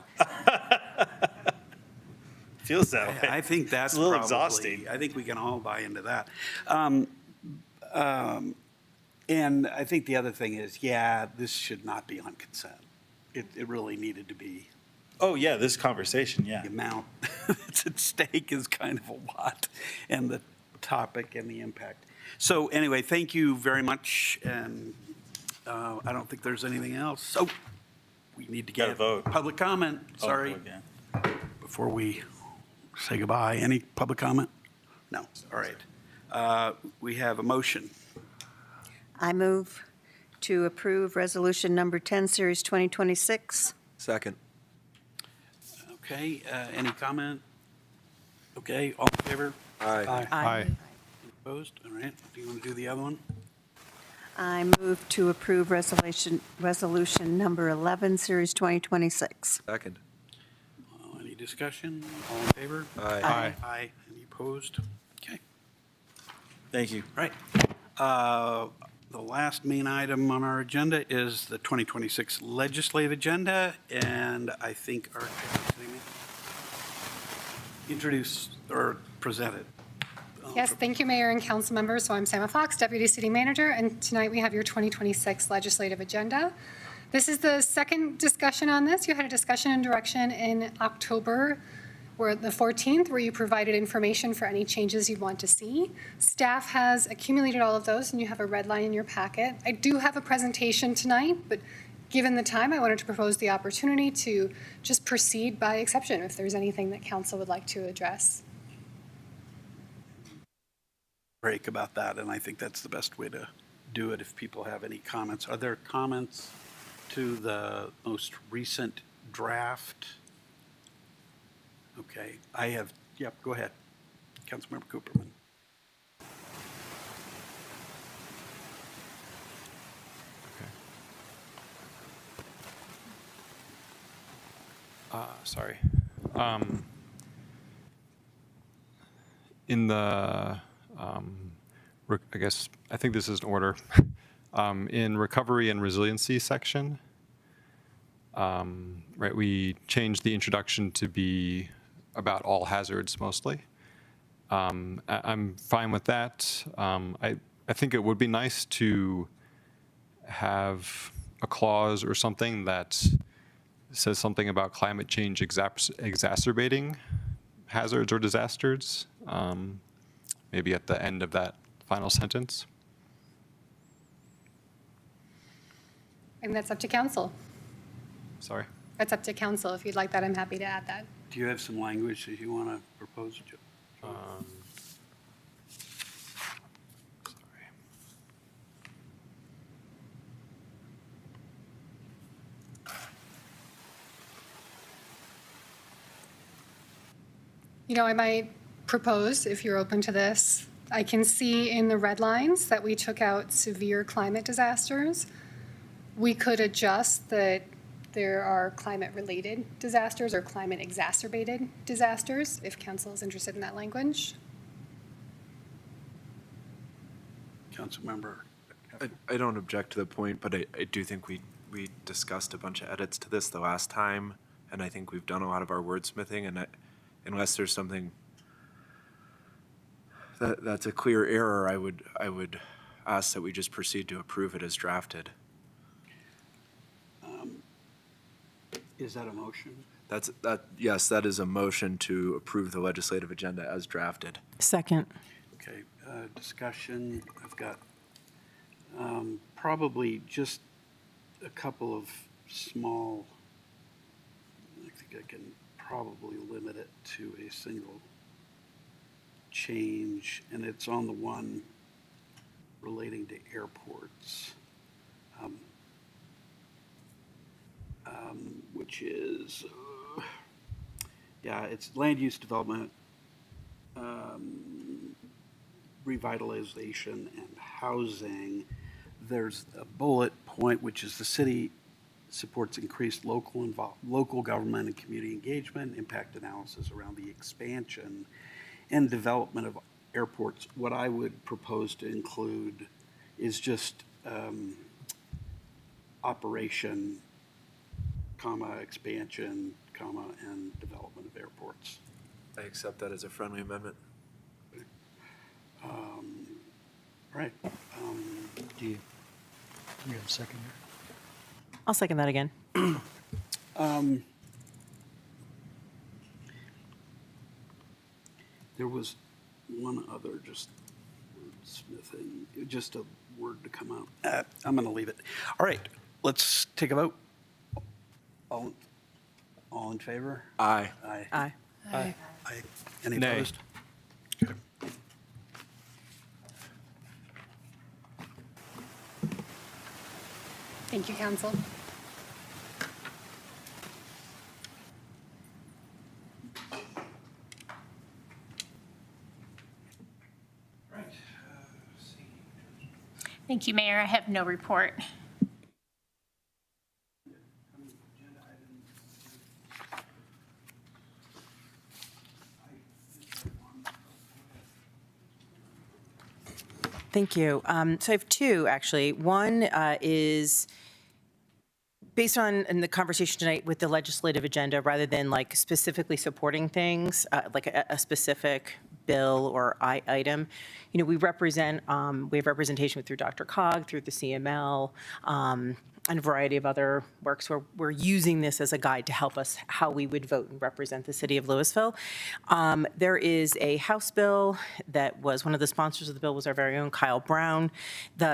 Feels that way.
I think that's
It's a little
probably,
exhausting.
I think we can all buy into that. And I think the other thing is, this should not be on consent. It really needed to be.
Oh, yeah, this conversation,
The amount that's at stake is kind of a lot, and the topic and the impact. So anyway, thank you very much, and I don't think there's anything else. So we need to
Gotta
get
vote.
public comment, sorry, before we say goodbye. Any public comment? No, all right. We have a motion.
I move to approve Resolution Number 10, Series 2026.
Second.
Okay, any comment? Okay, all in favor?
Aye.
Aye.
Opposed? All right, do you want to do the other one?
I move to approve Resolution Number 11, Series 2026.
Second.
Any discussion? All in favor?
Aye.
Aye.
Aye. Any opposed? Okay,
Thank you.
right. The last main item on our agenda is the 2026 legislative agenda, and I think our introduce or present it.
Yes, thank you, Mayor and council members. So I'm Sama Fox, Deputy City Manager, and tonight we have your 2026 legislative agenda. This is the second discussion on this. You had a discussion and direction in October, where the 14th, where you provided information for any changes you'd want to see. Staff has accumulated all of those, and you have a red line in your packet. I do have a presentation tonight, but given the time, I wanted to propose the opportunity to just proceed by exception if there's anything that council would like to address.
Break about that, and I think that's the best way to do it if people have any comments. Are there comments to the most recent draft? Okay, I have, yep, go ahead. Councilmember Cooperman.
Sorry. In the, I guess, I think this is in order. In recovery and resiliency section, right, we changed the introduction to be about all hazards mostly. I'm fine with that. I think it would be nice to have a clause or something that says something about climate change exacerbating hazards or disasters, maybe at the end of that final sentence.
And that's up to council.
Sorry.
That's up to council. If you'd like that, I'm happy to add that.
Do you have some language that you want to propose, Joe?
You know, I might propose, if you're open to this, I can see in the red lines that we took out severe climate disasters. We could adjust that there are climate-related disasters or climate-exacerbated disasters, if council is interested in that language.
Councilmember.
I don't object to the point, but I do think we discussed a bunch of edits to this the last time, and I think we've done a lot of our wordsmithing, and unless there's something that's a clear error, I would ask that we just proceed to approve it as drafted.
Is that a motion?
Yes, that is a motion to approve the legislative agenda as drafted.
Second.
Okay, discussion. I've got probably just a couple of small, I think I can probably limit it to a single change, and it's on the one relating to airports, which is, it's land use development revitalization and housing, there's a bullet point, which is the city supports increased local government and community engagement, impact analysis around the expansion and development of airports. What I would propose to include is just operation, comma, expansion, comma, and development of airports.
I accept that as a friendly amendment.
Right.
Do you have a second?
I'll second that again.
There was one other just wordsmithing, just a word to come out. I'm going to leave it. All right, let's take a vote. All in favor?
Aye.
Aye.
Aye.
Aye. Any
Nay.
opposed? Okay.
Thank you, council.
Thank you, Mayor. I have no report.
Thank you. So I have two, actually. One is based on in the conversation tonight with the legislative agenda, rather than like specifically supporting things, like a specific bill or item, you know, we have representation through DRCOG, through the CML, and a variety of other works where we're using this as a guide to help us how we would vote and represent the city of Louisville. There is a House bill that was, one of the sponsors of the bill was our very own Kyle Brown.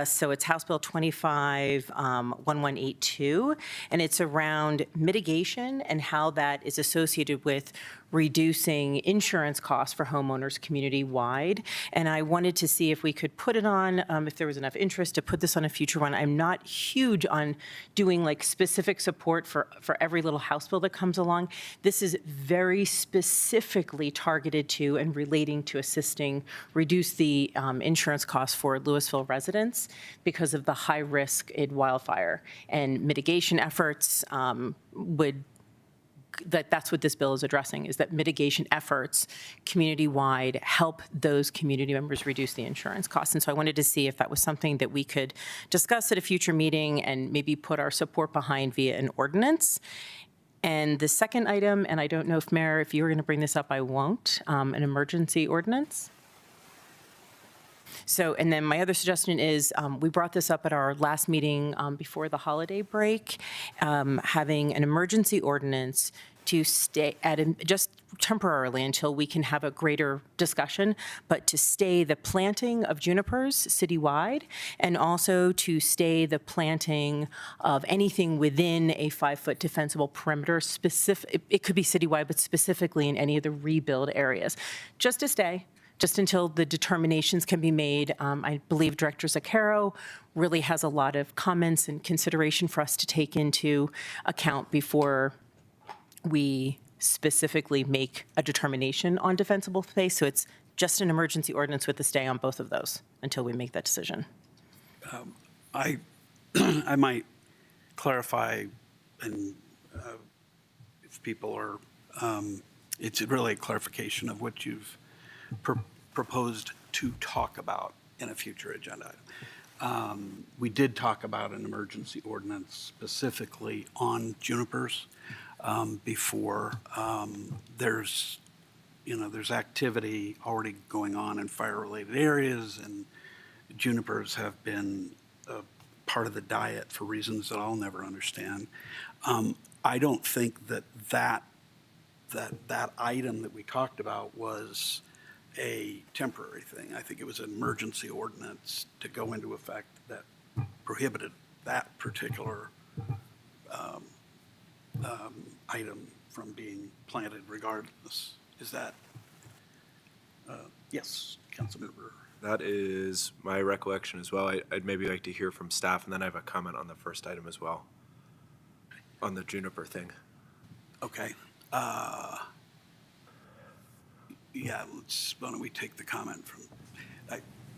So it's House Bill 25-1182, and it's around mitigation and how that is associated with reducing insurance costs for homeowners community-wide. And I wanted to see if we could put it on, if there was enough interest to put this on a future one. I'm not huge on doing like specific support for every little House bill that comes along. This is very specifically targeted to and relating to assisting reduce the insurance costs for Louisville residents because of the high risk in wildfire. And mitigation efforts that's what this bill is addressing, is that mitigation efforts community-wide help those community members reduce the insurance costs. And so I wanted to see if that was something that we could discuss at a future meeting and maybe put our support behind via an ordinance. And the second item, and I don't know if Mayor, if you were going to bring this up, I won't, an emergency ordinance. So, and then my other suggestion is, we brought this up at our last meeting before the holiday break, having an emergency ordinance to stay just temporarily until we can have a greater discussion, but to stay the planting of junipers citywide, and also to stay the planting of anything within a 5-foot defensible perimeter. It could be citywide, but specifically in any of the rebuild areas, just to stay. Just until the determinations can be made. I believe Director Zucchero really has a lot of comments and consideration for us to take into account before we specifically make a determination on defensible space. So it's just an emergency ordinance with a stay on both of those until we make that decision.
I might clarify, and if people are, it's really a clarification of what you've proposed to talk about in a future agenda item. We did talk about an emergency ordinance specifically on junipers before. There's activity already going on in fire-related areas, and junipers have been a part of the diet for reasons that I'll never understand. I don't think that item that we talked about was a temporary thing. I think it was an emergency ordinance to go into effect that prohibited that particular item from being planted regardless. Is that, yes, Councilmember?
That is my recollection as well. I'd maybe like to hear from staff, and then I have a comment on the first item as well, on the juniper thing.
Okay. Yeah, why don't we take the comment from,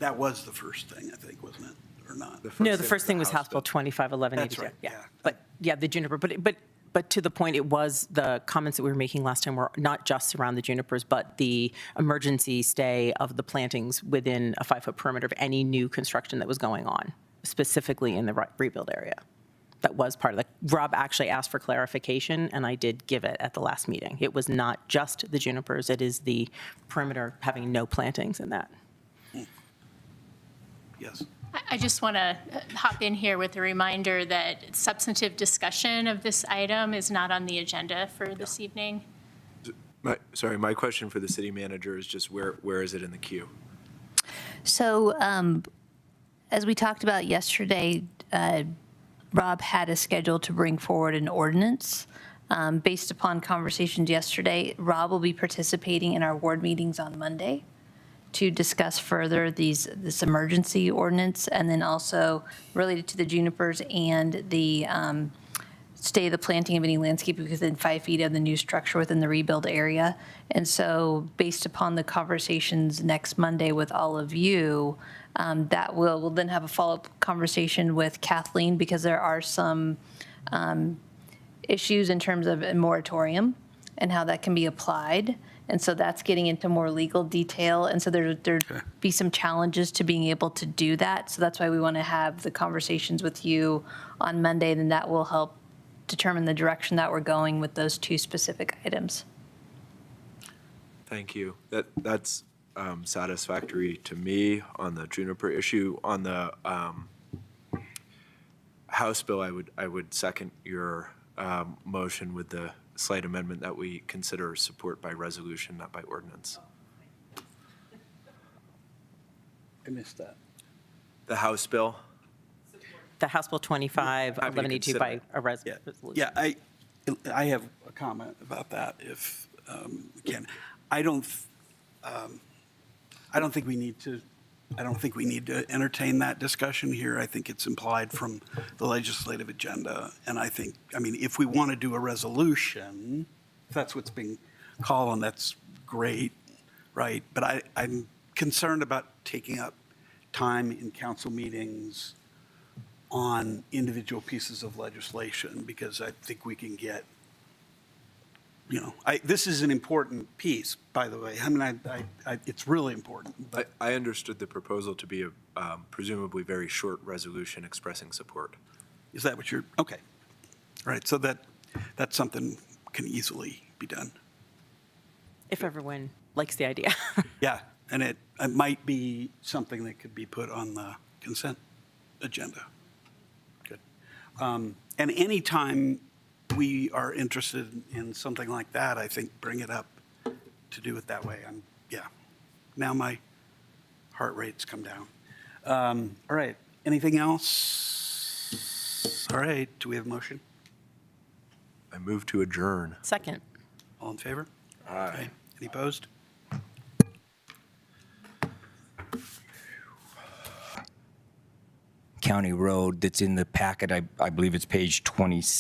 That was the first thing, I think, wasn't it, or not?
No, the first thing was House Bill 251182.
That's right, yeah.
But, yeah, the juniper, but to the point, it was the comments that we were making last time were not just around the junipers, but the emergency stay of the plantings within a 5-foot perimeter of any new construction that was going on, specifically in the rebuild area. That was part of the, Rob actually asked for clarification, and I did give it at the last meeting. It was not just the junipers, it is the perimeter having no plantings in that.
Yes.
I just want to hop in here with a reminder that substantive discussion of this item is not on the agenda for this evening.
My question for the city manager is just where is it in the queue?
So as we talked about yesterday, Rob had a schedule to bring forward an ordinance. Based upon conversations yesterday, Rob will be participating in our ward meetings on Monday to discuss further this emergency ordinance, and then also related to the junipers and the stay the planting of any landscaping within 5 feet of the new structure within the rebuild area. And so based upon the conversations next Monday with all of you, that we'll then have a follow-up conversation with Kathleen, because there are some issues in terms of a moratorium and how that can be applied. And so that's getting into more legal detail. And so there'd be some challenges to being able to do that. So that's why we want to have the conversations with you on Monday, and that will help determine the direction that we're going with those 2 specific items.
Thank you. That's satisfactory to me on the juniper issue. On the House bill, I would second your motion with the slight amendment that we consider support by resolution, not by ordinance.
I missed that.
The House bill?
The House Bill 251182 by a resolution.
Yeah, I have a comment about that, if we can. I don't think we need to entertain that discussion here. I think it's implied from the legislative agenda. And I think, if we want to do a resolution, if that's what's being called on, that's great, right? But I'm concerned about taking up time in council meetings on individual pieces of legislation, because I think we can get, this is an important piece, by the way. It's really important. But
I understood the proposal to be a presumably very short resolution expressing support.
Is that what you're, okay. All right, so that's something can easily be done.
If everyone likes the idea.
Yeah, and it might be something that could be put on the consent agenda. Good. And anytime we are interested in something like that, I think bring it up to do it that way. Now my heart rate's come down. All right, anything else? All right, do we have a motion?
I move to adjourn.
Second.
All in favor?
Aye.
Okay. Any opposed?
County Road that's in the packet, I believe it's page 26.